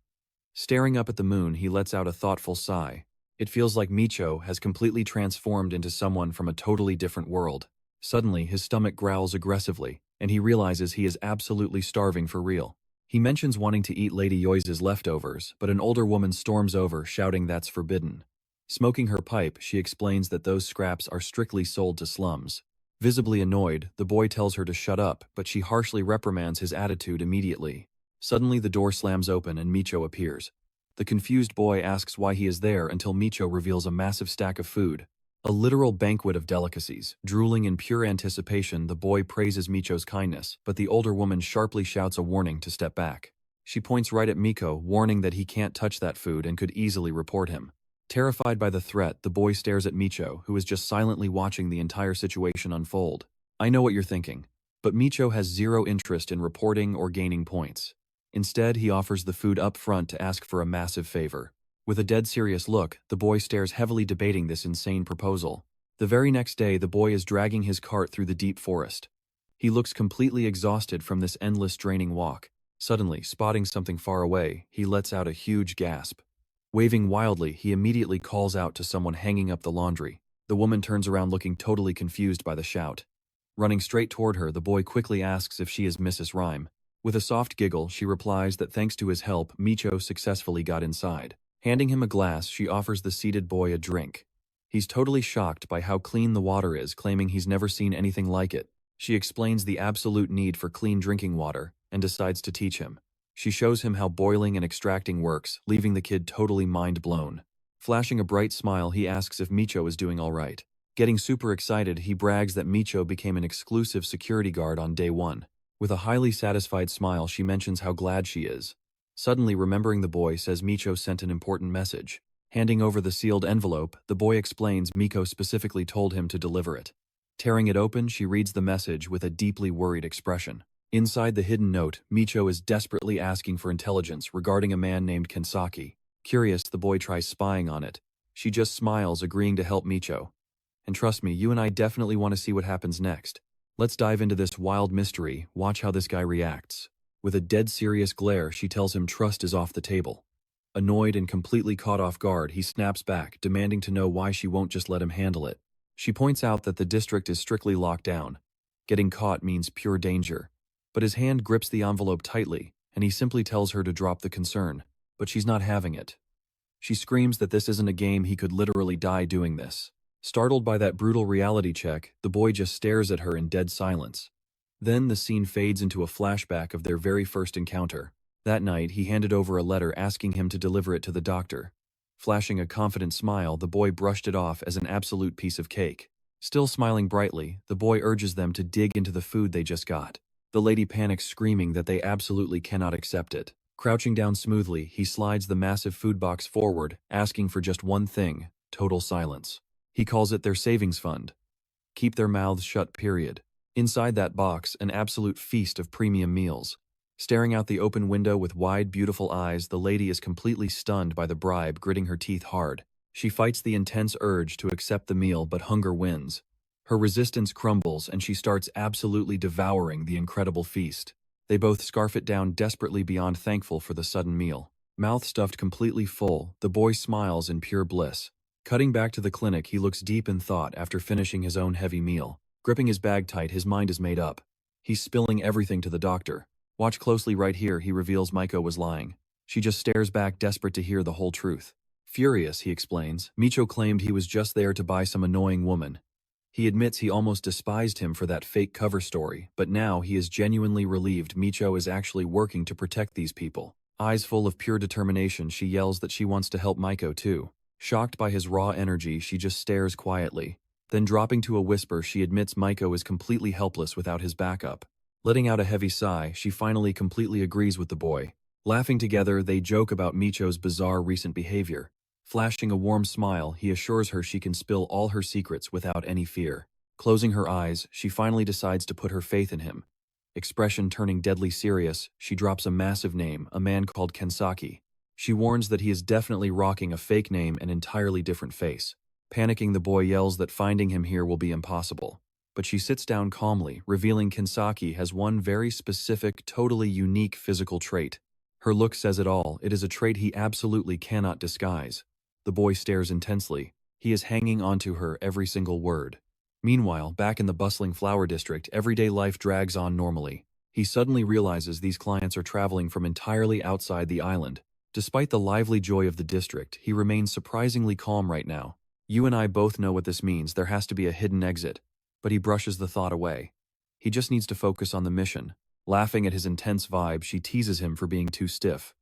Staring up at the moon, he lets out a thoughtful sigh. It feels like Micho has completely transformed into someone from a totally different world. Suddenly, his stomach growls aggressively, and he realizes he is absolutely starving for real. He mentions wanting to eat Lady Yoi's leftovers, but an older woman storms over, shouting that's forbidden. Smoking her pipe, she explains that those scraps are strictly sold to slums. Visibly annoyed, the boy tells her to shut up, but she harshly reprimands his attitude immediately. Suddenly, the door slams open and Micho appears. The confused boy asks why he is there until Micho reveals a massive stack of food. A literal banquet of delicacies. Drooling in pure anticipation, the boy praises Micho's kindness, but the older woman sharply shouts a warning to step back. She points right at Micho, warning that he can't touch that food and could easily report him. Terrified by the threat, the boy stares at Micho, who is just silently watching the entire situation unfold. I know what you're thinking, but Micho has zero interest in reporting or gaining points. Instead, he offers the food up front to ask for a massive favor. With a dead serious look, the boy stares heavily debating this insane proposal. The very next day, the boy is dragging his cart through the deep forest. He looks completely exhausted from this endless draining walk. Suddenly, spotting something far away, he lets out a huge gasp. Waving wildly, he immediately calls out to someone hanging up the laundry. The woman turns around looking totally confused by the shout. Running straight toward her, the boy quickly asks if she is Mrs. Rhyme. With a soft giggle, she replies that thanks to his help, Micho successfully got inside. Handing him a glass, she offers the seated boy a drink. He's totally shocked by how clean the water is, claiming he's never seen anything like it. She explains the absolute need for clean drinking water and decides to teach him. She shows him how boiling and extracting works, leaving the kid totally mind-blown. Flashing a bright smile, he asks if Micho is doing all right. Getting super excited, he brags that Micho became an exclusive security guard on day 1. With a highly satisfied smile, she mentions how glad she is. Suddenly remembering the boy, says Micho sent an important message. Handing over the sealed envelope, the boy explains Micho specifically told him to deliver it. Tearing it open, she reads the message with a deeply worried expression. Inside the hidden note, Micho is desperately asking for intelligence regarding a man named Kensaki. Curious, the boy tries spying on it. She just smiles, agreeing to help Micho. And trust me, you and I definitely want to see what happens next. Let's dive into this wild mystery, watch how this guy reacts. With a dead serious glare, she tells him trust is off the table. Annoyed and completely caught off guard, he snaps back, demanding to know why she won't just let him handle it. She points out that the district is strictly locked down. Getting caught means pure danger. But his hand grips the envelope tightly, and he simply tells her to drop the concern. But she's not having it. She screams that this isn't a game, he could literally die doing this. Startled by that brutal reality check, the boy just stares at her in dead silence. Then the scene fades into a flashback of their very first encounter. That night, he handed over a letter asking him to deliver it to the doctor. Flashing a confident smile, the boy brushed it off as an absolute piece of cake. Still smiling brightly, the boy urges them to dig into the food they just got. The lady panics, screaming that they absolutely cannot accept it. Crouching down smoothly, he slides the massive food box forward, asking for just one thing: total silence. He calls it their savings fund. Keep their mouths shut, period. Inside that box, an absolute feast of premium meals. Staring out the open window with wide, beautiful eyes, the lady is completely stunned by the bribe, gritting her teeth hard. She fights the intense urge to accept the meal, but hunger wins. Her resistance crumbles, and she starts absolutely devouring the incredible feast. They both scarf it down, desperately beyond thankful for the sudden meal. Mouth stuffed completely full, the boy smiles in pure bliss. Cutting back to the clinic, he looks deep in thought after finishing his own heavy meal. Gripping his bag tight, his mind is made up. He's spilling everything to the doctor. Watch closely right here, he reveals Micho was lying. She just stares back, desperate to hear the whole truth. Furious, he explains, Micho claimed he was just there to buy some annoying woman. He admits he almost despised him for that fake cover story, but now he is genuinely relieved Micho is actually working to protect these people. Eyes full of pure determination, she yells that she wants to help Micho too. Shocked by his raw energy, she just stares quietly. Then dropping to a whisper, she admits Micho is completely helpless without his backup. Letting out a heavy sigh, she finally completely agrees with the boy. Laughing together, they joke about Micho's bizarre recent behavior. Flashing a warm smile, he assures her she can spill all her secrets without any fear. Closing her eyes, she finally decides to put her faith in him. Expression turning deadly serious, she drops a massive name, a man called Kensaki. She warns that he is definitely rocking a fake name and entirely different face. Panicking, the boy yells that finding him here will be impossible. But she sits down calmly, revealing Kensaki has one very specific, totally unique physical trait. Her look says it all, it is a trait he absolutely cannot disguise. The boy stares intensely. He is hanging onto her every single word. Meanwhile, back in the bustling flower district, everyday life drags on normally. He suddenly realizes these clients are traveling from entirely outside the island. Despite the lively joy of the district, he remains surprisingly calm right now. You and I both know what this means, there has to be a hidden exit. But he brushes the thought away. He just needs to focus on the mission. Laughing at his intense vibe, she teases him for being too stiff.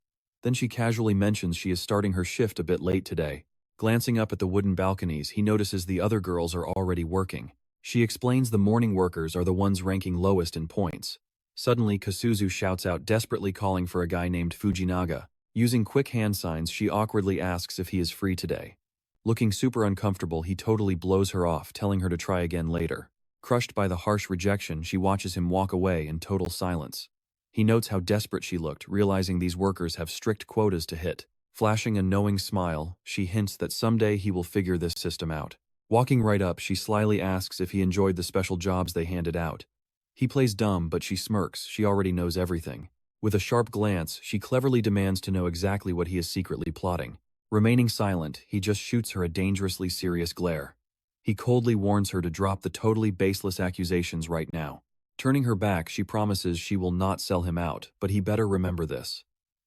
Then she casually mentions she is starting her shift a bit late today. Glancing up at the wooden balconies, he notices the other girls are already working. She explains the morning workers are the ones ranking lowest in points. Suddenly, Kasuzu shouts out, desperately calling for a guy named Fujinaga. Using quick hand signs, she awkwardly asks if he is free today. Looking super uncomfortable, he totally blows her off, telling her to try again later. Crushed by the harsh rejection, she watches him walk away in total silence. He notes how desperate she looked, realizing these workers have strict quotas to hit. Flashing a knowing smile, she hints that someday he will figure this system out. Walking right up, she slyly asks if he enjoyed the special jobs they handed out. He plays dumb, but she smirks. She already knows everything. With a sharp glance, she cleverly demands to know exactly what he is secretly plotting. Remaining silent, he just shoots her a dangerously serious glare. He coldly warns her to drop the totally baseless accusations right now. Turning her back, she promises she will not sell him out, but he better remember this.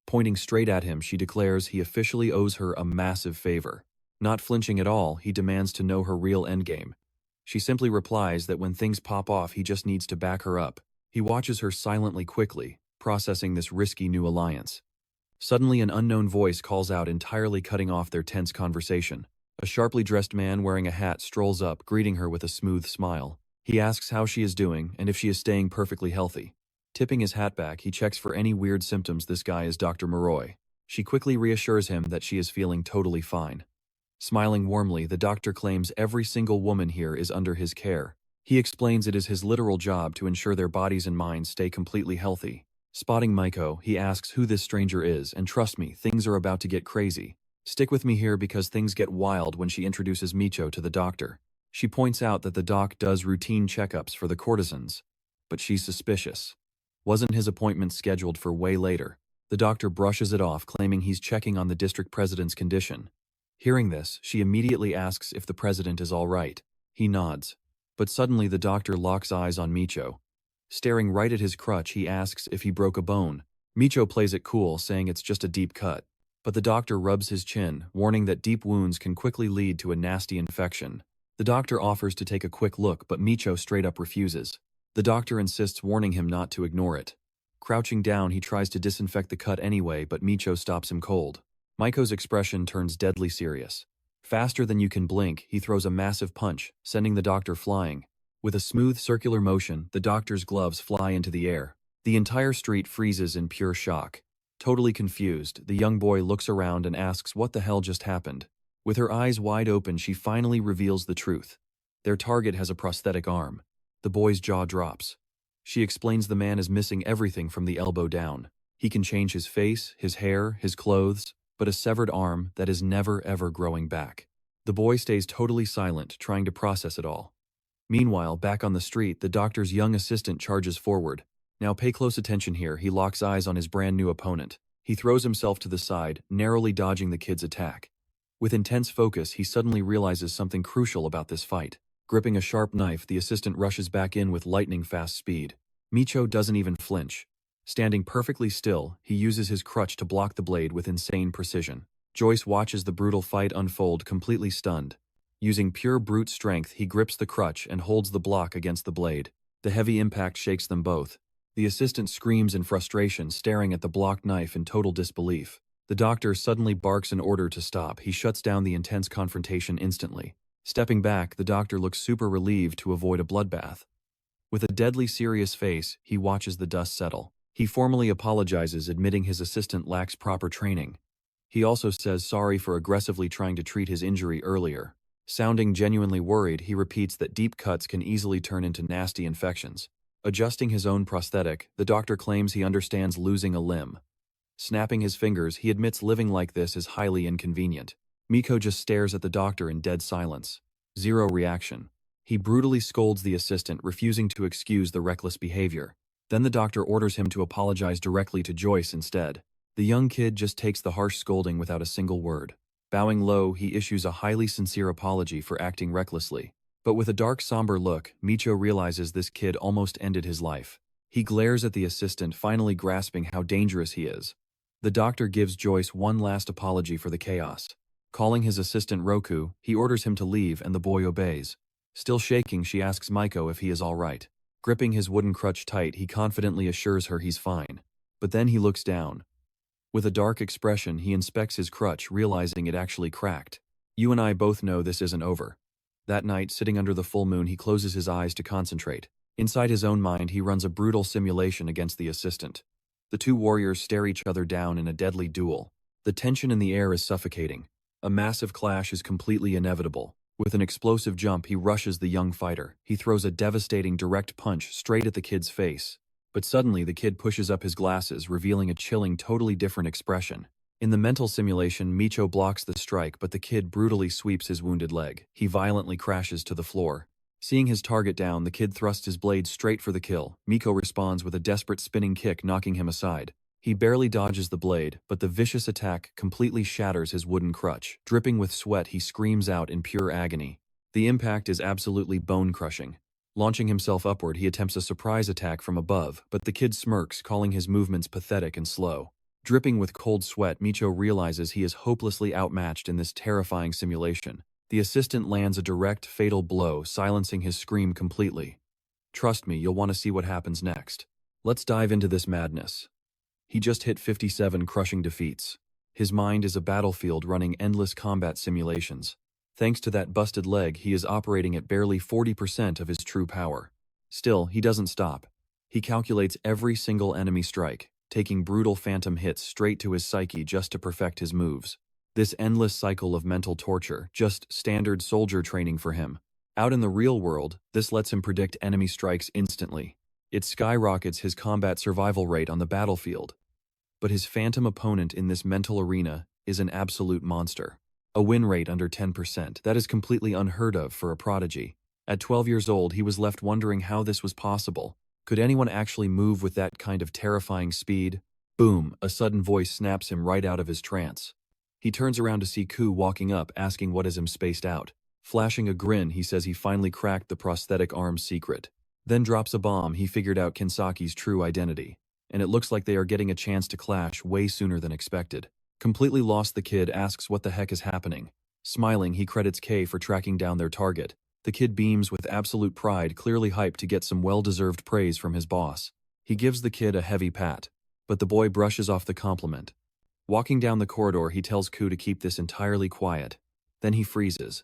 Pointing straight at him, she declares he officially owes her a massive favor. Not flinching at all, he demands to know her real endgame. She simply replies that when things pop off, he just needs to back her up. He watches her silently, quickly processing this risky new alliance. Suddenly, an unknown voice calls out, entirely cutting off their tense conversation. A sharply dressed man wearing a hat strolls up, greeting her with a smooth smile. He asks how she is doing and if she is staying perfectly healthy. Tipping his hat back, he checks for any weird symptoms. This guy is Dr. Moroi. She quickly reassures him that she is feeling totally fine. Smiling warmly, the doctor claims every single woman here is under his care. He explains it is his literal job to ensure their bodies and minds stay completely healthy. Spotting Micho, he asks who this stranger is, and trust me, things are about to get crazy. Stick with me here because things get wild when she introduces Micho to the doctor. She points out that the doc does routine checkups for the courtesans, but she's suspicious. Wasn't his appointment scheduled for way later? The doctor brushes it off, claiming he's checking on the district president's condition. Hearing this, she immediately asks if the president is all right. He nods. But suddenly the doctor locks eyes on Micho. Staring right at his crutch, he asks if he broke a bone. Micho plays it cool, saying it's just a deep cut. But the doctor rubs his chin, warning that deep wounds can quickly lead to a nasty infection. The doctor offers to take a quick look, but Micho straight up refuses. The doctor insists, warning him not to ignore it. Crouching down, he tries to disinfect the cut anyway, but Micho stops him cold. Micho's expression turns deadly serious. Faster than you can blink, he throws a massive punch, sending the doctor flying. With a smooth circular motion, the doctor's gloves fly into the air. The entire street freezes in pure shock. Totally confused, the young boy looks around and asks what the hell just happened. With her eyes wide open, she finally reveals the truth. Their target has a prosthetic arm. The boy's jaw drops. She explains the man is missing everything from the elbow down. He can change his face, his hair, his clothes, but a severed arm that is never ever growing back. The boy stays totally silent, trying to process it all. Meanwhile, back on the street, the doctor's young assistant charges forward. Now pay close attention here, he locks eyes on his brand new opponent. He throws himself to the side, narrowly dodging the kid's attack. With intense focus, he suddenly realizes something crucial about this fight. Gripping a sharp knife, the assistant rushes back in with lightning-fast speed. Micho doesn't even flinch. Standing perfectly still, he uses his crutch to block the blade with insane precision. Joyce watches the brutal fight unfold, completely stunned. Using pure brute strength, he grips the crutch and holds the block against the blade. The heavy impact shakes them both. The assistant screams in frustration, staring at the blocked knife in total disbelief. The doctor suddenly barks an order to stop. He shuts down the intense confrontation instantly. Stepping back, the doctor looks super relieved to avoid a bloodbath. With a deadly serious face, he watches the dust settle. He formally apologizes, admitting his assistant lacks proper training. He also says sorry for aggressively trying to treat his injury earlier. Sounding genuinely worried, he repeats that deep cuts can easily turn into nasty infections. Adjusting his own prosthetic, the doctor claims he understands losing a limb. Snapping his fingers, he admits living like this is highly inconvenient. Micho just stares at the doctor in dead silence. Zero reaction. He brutally scolds the assistant, refusing to excuse the reckless behavior. Then the doctor orders him to apologize directly to Joyce instead. The young kid just takes the harsh scolding without a single word. Bowing low, he issues a highly sincere apology for acting recklessly. But with a dark, somber look, Micho realizes this kid almost ended his life. He glares at the assistant, finally grasping how dangerous he is. The doctor gives Joyce one last apology for the chaos. Calling his assistant Roku, he orders him to leave and the boy obeys. Still shaking, she asks Micho if he is all right. Gripping his wooden crutch tight, he confidently assures her he's fine. But then he looks down. With a dark expression, he inspects his crutch, realizing it actually cracked. You and I both know this isn't over. That night, sitting under the full moon, he closes his eyes to concentrate. Inside his own mind, he runs a brutal simulation against the assistant. The two warriors stare each other down in a deadly duel. The tension in the air is suffocating. A massive clash is completely inevitable. With an explosive jump, he rushes the young fighter. He throws a devastating direct punch straight at the kid's face. But suddenly, the kid pushes up his glasses, revealing a chilling, totally different expression. In the mental simulation, Micho blocks the strike, but the kid brutally sweeps his wounded leg. He violently crashes to the floor. Seeing his target down, the kid thrusts his blade straight for the kill. Micho responds with a desperate spinning kick, knocking him aside. He barely dodges the blade, but the vicious attack completely shatters his wooden crutch. Dripping with sweat, he screams out in pure agony. The impact is absolutely bone-crushing. Launching himself upward, he attempts a surprise attack from above, but the kid smirks, calling his movements pathetic and slow. Dripping with cold sweat, Micho realizes he is hopelessly outmatched in this terrifying simulation. The assistant lands a direct, fatal blow, silencing his scream completely. Trust me, you'll want to see what happens next. Let's dive into this madness. He just hit 57 crushing defeats. His mind is a battlefield running endless combat simulations. Thanks to that busted leg, he is operating at barely 40% of his true power. Still, he doesn't stop. He calculates every single enemy strike, taking brutal phantom hits straight to his psyche just to perfect his moves. This endless cycle of mental torture, just standard soldier training for him. Out in the real world, this lets him predict enemy strikes instantly. It skyrockets his combat survival rate on the battlefield. But his phantom opponent in this mental arena is an absolute monster. A win rate under 10%, that is completely unheard of for a prodigy. At 12 years old, he was left wondering how this was possible. Could anyone actually move with that kind of terrifying speed? Boom, a sudden voice snaps him right out of his trance. He turns around to see Ku walking up, asking what has him spaced out. Flashing a grin, he says he finally cracked the prosthetic arm's secret. Then drops a bomb. He figured out Kinsaki's true identity. And it looks like they are getting a chance to clash way sooner than expected. Completely lost, the kid asks what the heck is happening. Smiling, he credits K for tracking down their target. The kid beams with absolute pride, clearly hyped to get some well-deserved praise from his boss. He gives the kid a heavy pat, but the boy brushes off the compliment. Walking down the corridor, he tells Ku to keep this entirely quiet. Then he freezes.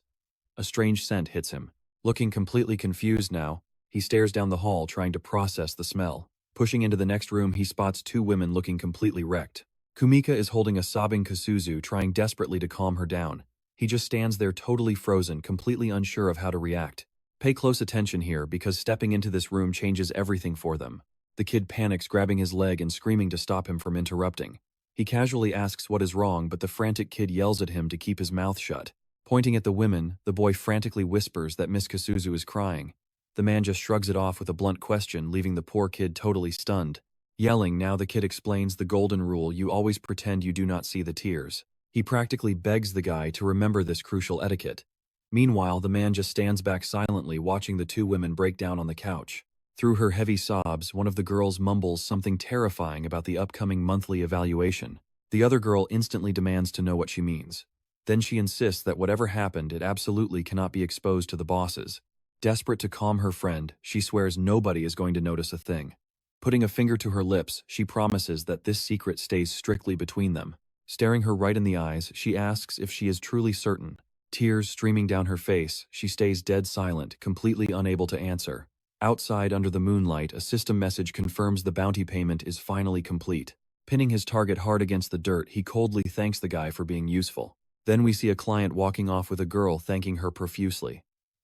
A strange scent hits him. Looking completely confused now, he stares down the hall, trying to process the smell. Pushing into the next room, he spots two women looking completely wrecked. Kumika is holding a sobbing Kasuzu, trying desperately to calm her down. He just stands there totally frozen, completely unsure of how to react. Pay close attention here, because stepping into this room changes everything for them. The kid panics, grabbing his leg and screaming to stop him from interrupting. He casually asks what is wrong, but the frantic kid yells at him to keep his mouth shut. Pointing at the women, the boy frantically whispers that Miss Kasuzu is crying. The man just shrugs it off with a blunt question, leaving the poor kid totally stunned. Yelling, now the kid explains the golden rule: you always pretend you do not see the tears. He practically begs the guy to remember this crucial etiquette. Meanwhile, the man just stands back silently, watching the two women break down on the couch. Through her heavy sobs, one of the girls mumbles something terrifying about the upcoming monthly evaluation. The other girl instantly demands to know what she means. Then she insists that whatever happened, it absolutely cannot be exposed to the bosses. Desperate to calm her friend, she swears nobody is going to notice a thing. Putting a finger to her lips, she promises that this secret stays strictly between them. Staring her right in the eyes, she asks if she is truly certain. Tears streaming down her face, she stays dead silent, completely unable to answer. Outside, under the moonlight, a system message confirms the bounty payment is finally complete. Pinning his target hard against the dirt, he coldly thanks the guy for being useful. Then we see a client walking off with a girl, thanking her profusely.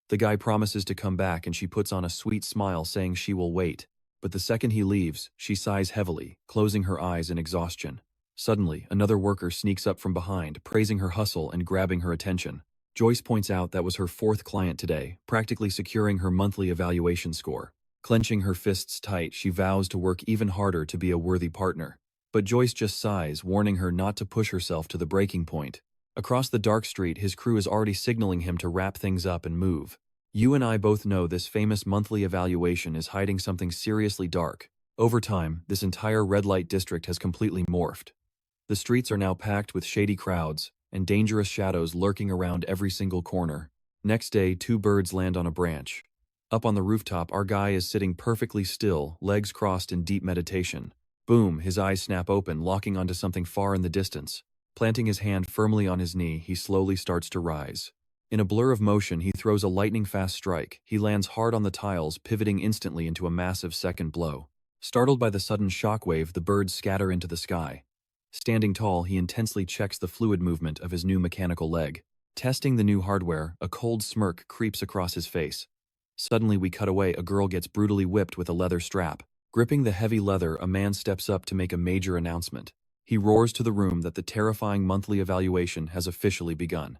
The guy promises to come back, and she puts on a sweet smile, saying she will wait. But the second he leaves, she sighs heavily, closing her eyes in exhaustion. Suddenly, another worker sneaks up from behind, praising her hustle and grabbing her attention. Joyce points out that was her fourth client today, practically securing her monthly evaluation score. Clenching her fists tight, she vows to work even harder to be a worthy partner. But Joyce just sighs, warning her not to push herself to the breaking point. Across the dark street, his crew is already signaling him to wrap things up and move. You and I both know this famous monthly evaluation is hiding something seriously dark. Over time, this entire red light district has completely morphed. The streets are now packed with shady crowds, and dangerous shadows lurking around every single corner. Next day, two birds land on a branch. Up on the rooftop, our guy is sitting perfectly still, legs crossed in deep meditation. Boom, his eyes snap open, locking onto something far in the distance. Planting his hand firmly on his knee, he slowly starts to rise. In a blur of motion, he throws a lightning-fast strike. He lands hard on the tiles, pivoting instantly into a massive second blow. Startled by the sudden shockwave, the birds scatter into the sky. Standing tall, he intensely checks the fluid movement of his new mechanical leg. Testing the new hardware, a cold smirk creeps across his face. Suddenly we cut away, a girl gets brutally whipped with a leather strap. Gripping the heavy leather, a man steps up to make a major announcement. He roars to the room that the terrifying monthly evaluation has officially begun.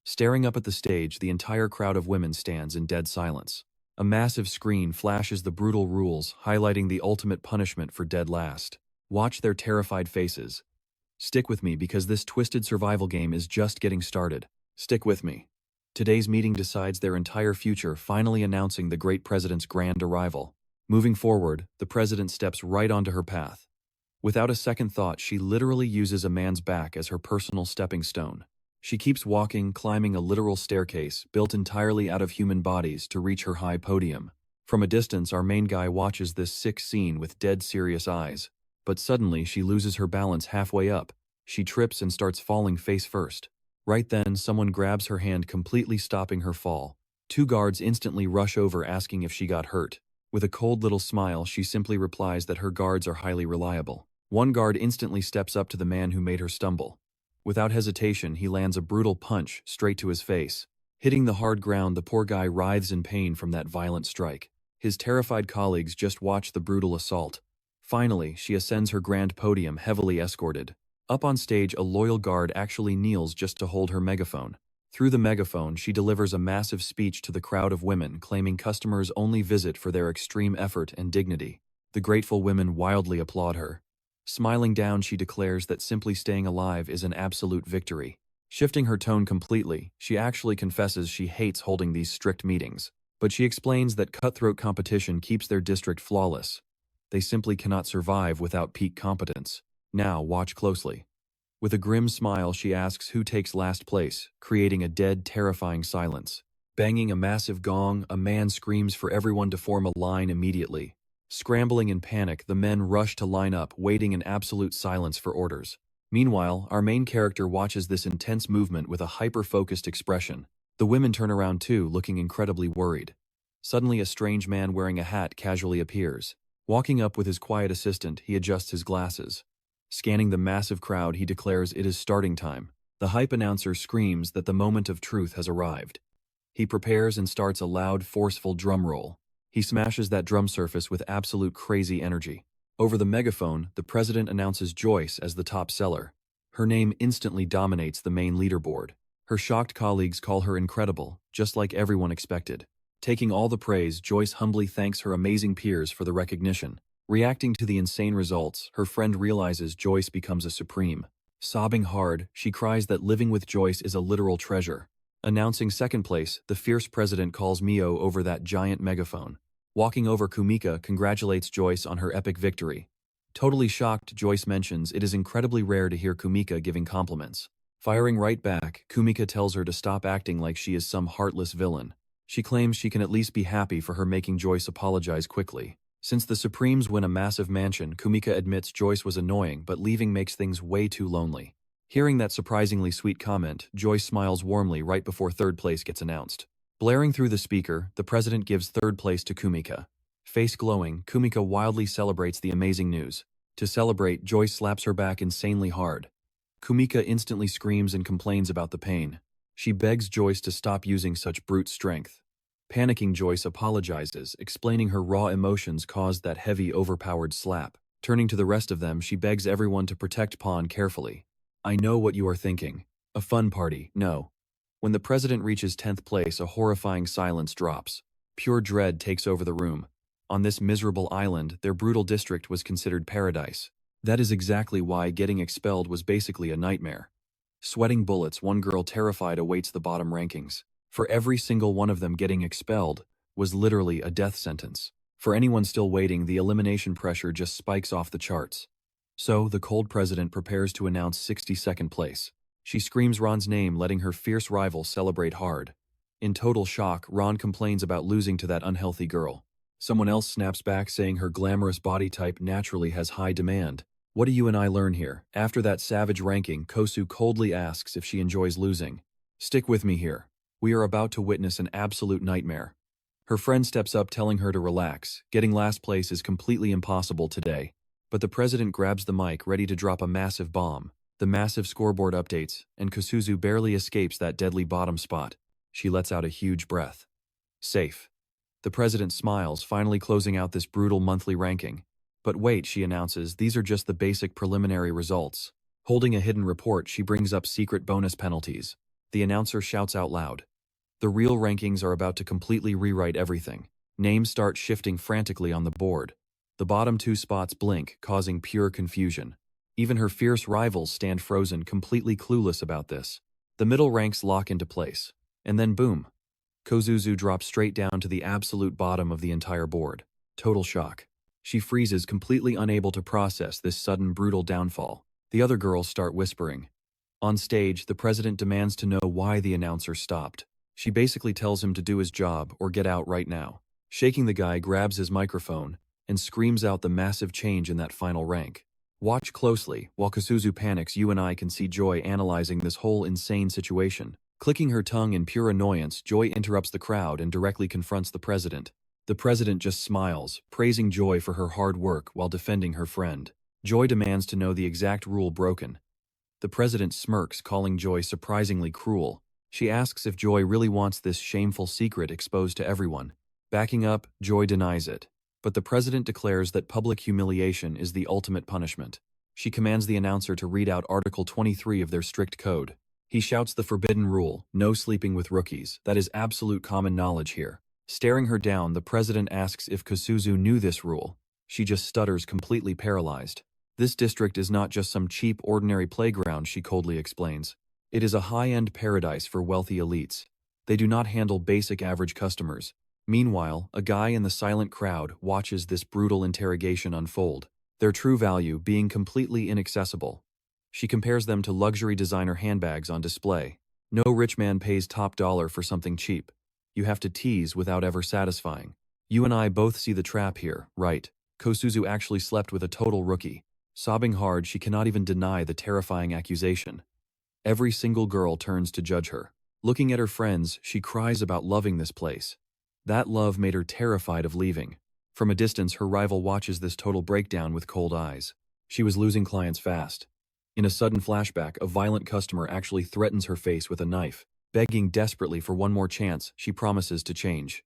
Staring up at the stage, the entire crowd of women stands in dead silence. A massive screen flashes the brutal rules, highlighting the ultimate punishment for dead last. Watch their terrified faces. Stick with me because this twisted survival game is just getting started. Stick with me. Today's meeting decides their entire future, finally announcing the great president's grand arrival. Moving forward, the president steps right onto her path. Without a second thought, she literally uses a man's back as her personal stepping stone. She keeps walking, climbing a literal staircase built entirely out of human bodies to reach her high podium. From a distance, our main guy watches this sick scene with dead serious eyes. But suddenly, she loses her balance halfway up. She trips and starts falling face first. Right then, someone grabs her hand, completely stopping her fall. Two guards instantly rush over, asking if she got hurt. With a cold little smile, she simply replies that her guards are highly reliable. One guard instantly steps up to the man who made her stumble. Without hesitation, he lands a brutal punch straight to his face. Hitting the hard ground, the poor guy writhes in pain from that violent strike. His terrified colleagues just watch the brutal assault. Finally, she ascends her grand podium, heavily escorted. Up on stage, a loyal guard actually kneels just to hold her megaphone. Through the megaphone, she delivers a massive speech to the crowd of women, claiming customers only visit for their extreme effort and dignity. The grateful women wildly applaud her. Smiling down, she declares that simply staying alive is an absolute victory. Shifting her tone completely, she actually confesses she hates holding these strict meetings. But she explains that cutthroat competition keeps their district flawless. They simply cannot survive without peak competence. Now, watch closely. With a grim smile, she asks who takes last place, creating a dead, terrifying silence. Banging a massive gong, a man screams for everyone to form a line immediately. Scrambling in panic, the men rush to line up, waiting in absolute silence for orders. Meanwhile, our main character watches this intense movement with a hyper-focused expression. The women turn around too, looking incredibly worried. Suddenly, a strange man wearing a hat casually appears. Walking up with his quiet assistant, he adjusts his glasses. Scanning the massive crowd, he declares it is starting time. The hype announcer screams that the moment of truth has arrived. He prepares and starts a loud, forceful drum roll. He smashes that drum surface with absolute crazy energy. Over the megaphone, the president announces Joyce as the top seller. Her name instantly dominates the main leaderboard. Her shocked colleagues call her incredible, just like everyone expected. Taking all the praise, Joyce humbly thanks her amazing peers for the recognition. Reacting to the insane results, her friend realizes Joyce becomes a supreme. Sobbing hard, she cries that living with Joyce is a literal treasure. Announcing second place, the fierce president calls Micho over that giant megaphone. Walking over, Kumika congratulates Joyce on her epic victory. Totally shocked, Joyce mentions it is incredibly rare to hear Kumika giving compliments. Firing right back, Kumika tells her to stop acting like she is some heartless villain. She claims she can at least be happy for her making Joyce apologize quickly. Since the Supremes win a massive mansion, Kumika admits Joyce was annoying, but leaving makes things way too lonely. Hearing that surprisingly sweet comment, Joyce smiles warmly right before third place gets announced. Blaring through the speaker, the president gives third place to Kumika. Face glowing, Kumika wildly celebrates the amazing news. To celebrate, Joyce slaps her back insanely hard. Kumika instantly screams and complains about the pain. She begs Joyce to stop using such brute strength. Panicking, Joyce apologizes, explaining her raw emotions caused that heavy, overpowered slap. Turning to the rest of them, she begs everyone to protect Pawn carefully. I know what you are thinking. A fun party, no. When the president reaches 10th place, a horrifying silence drops. Pure dread takes over the room. On this miserable island, their brutal district was considered paradise. That is exactly why getting expelled was basically a nightmare. Sweating bullets, one girl terrified awaits the bottom rankings. For every single one of them, getting expelled was literally a death sentence. For anyone still waiting, the elimination pressure just spikes off the charts. So, the cold president prepares to announce 62nd place. She screams Ron's name, letting her fierce rival celebrate hard. In total shock, Ron complains about losing to that unhealthy girl. Someone else snaps back, saying her glamorous body type naturally has high demand. What do you and I learn here? After that savage ranking, Kosu coldly asks if she enjoys losing. Stick with me here. We are about to witness an absolute nightmare. Her friend steps up telling her to relax. Getting last place is completely impossible today. But the president grabs the mic ready to drop a massive bomb. The massive scoreboard updates, and Kusuzu barely escapes that deadly bottom spot. She lets out a huge breath. Safe. The president smiles, finally closing out this brutal monthly ranking. But wait, she announces, these are just the basic preliminary results. Holding a hidden report, she brings up secret bonus penalties. The announcer shouts out loud. The real rankings are about to completely rewrite everything. Names start shifting frantically on the board. The bottom two spots blink, causing pure confusion. Even her fierce rivals stand frozen, completely clueless about this. The middle ranks lock into place. And then boom. Kozuzu drops straight down to the absolute bottom of the entire board. Total shock. She freezes, completely unable to process this sudden brutal downfall. The other girls start whispering. On stage, the president demands to know why the announcer stopped. She basically tells him to do his job or get out right now. Shaking, the guy grabs his microphone and screams out the massive change in that final rank. Watch closely. While Kusuzu panics, you and I can see Joy analyzing this whole insane situation. Clicking her tongue in pure annoyance, Joy interrupts the crowd and directly confronts the president. The president just smiles, praising Joy for her hard work while defending her friend. Joy demands to know the exact rule broken. The president smirks, calling Joy surprisingly cruel. She asks if Joy really wants this shameful secret exposed to everyone. Backing up, Joy denies it. But the president declares that public humiliation is the ultimate punishment. She commands the announcer to read out Article 23 of their strict code. He shouts the forbidden rule, no sleeping with rookies. That is absolute common knowledge here. Staring her down, the president asks if Kusuzu knew this rule. She just stutters, completely paralyzed. This district is not just some cheap, ordinary playground, she coldly explains. It is a high-end paradise for wealthy elites. They do not handle basic average customers. Meanwhile, a guy in the silent crowd watches this brutal interrogation unfold, their true value being completely inaccessible. She compares them to luxury designer handbags on display. No rich man pays top dollar for something cheap. You have to tease without ever satisfying. You and I both see the trap here, right? Kosuzu actually slept with a total rookie. Sobbing hard, she cannot even deny the terrifying accusation. Every single girl turns to judge her. Looking at her friends, she cries about loving this place. That love made her terrified of leaving. From a distance, her rival watches this total breakdown with cold eyes. She was losing clients fast. In a sudden flashback, a violent customer actually threatens her face with a knife. Begging desperately for one more chance, she promises to change.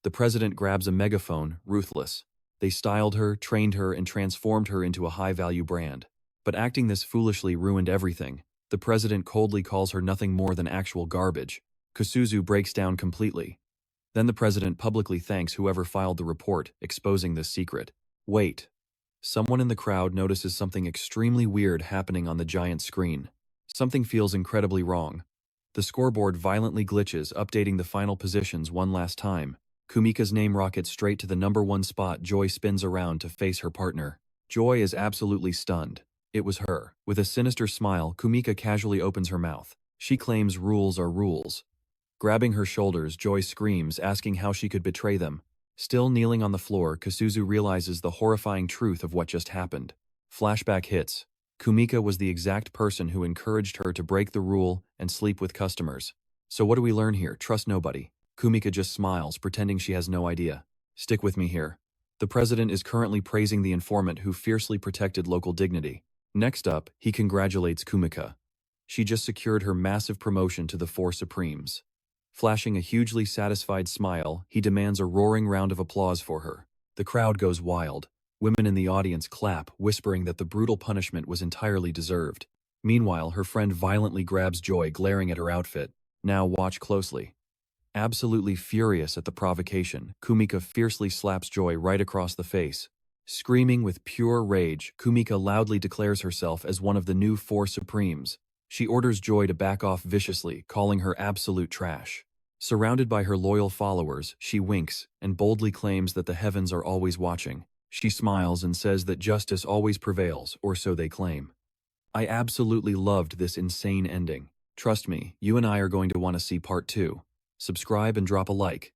The president grabs a megaphone, ruthless. They styled her, trained her, and transformed her into a high-value brand. But acting this foolishly ruined everything. The president coldly calls her nothing more than actual garbage. Kusuzu breaks down completely. Then the president publicly thanks whoever filed the report, exposing this secret. Wait. Someone in the crowd notices something extremely weird happening on the giant screen. Something feels incredibly wrong. The scoreboard violently glitches, updating the final positions one last time. Kumika's name rockets straight to the #1 spot. Joy spins around to face her partner. Joy is absolutely stunned. It was her. With a sinister smile, Kumika casually opens her mouth. She claims rules are rules. Grabbing her shoulders, Joy screams, asking how she could betray them. Still kneeling on the floor, Kusuzu realizes the horrifying truth of what just happened. Flashback hits. Kumika was the exact person who encouraged her to break the rule and sleep with customers. So what do we learn here? Trust nobody. Kumika just smiles, pretending she has no idea. Stick with me here. The president is currently praising the informant who fiercely protected local dignity. Next up, he congratulates Kumika. She just secured her massive promotion to the 4 Supremes. Flashing a hugely satisfied smile, he demands a roaring round of applause for her. The crowd goes wild. Women in the audience clap, whispering that the brutal punishment was entirely deserved. Meanwhile, her friend violently grabs Joy, glaring at her outfit. Now watch closely. Absolutely furious at the provocation, Kumika fiercely slaps Joy right across the face. Screaming with pure rage, Kumika loudly declares herself as one of the new 4 Supremes. She orders Joy to back off viciously, calling her absolute trash. Surrounded by her loyal followers, she winks and boldly claims that the heavens are always watching. She smiles and says that justice always prevails, or so they claim. I absolutely loved this insane ending. Trust me, you and I are going to want to see part 2. Subscribe and drop a like.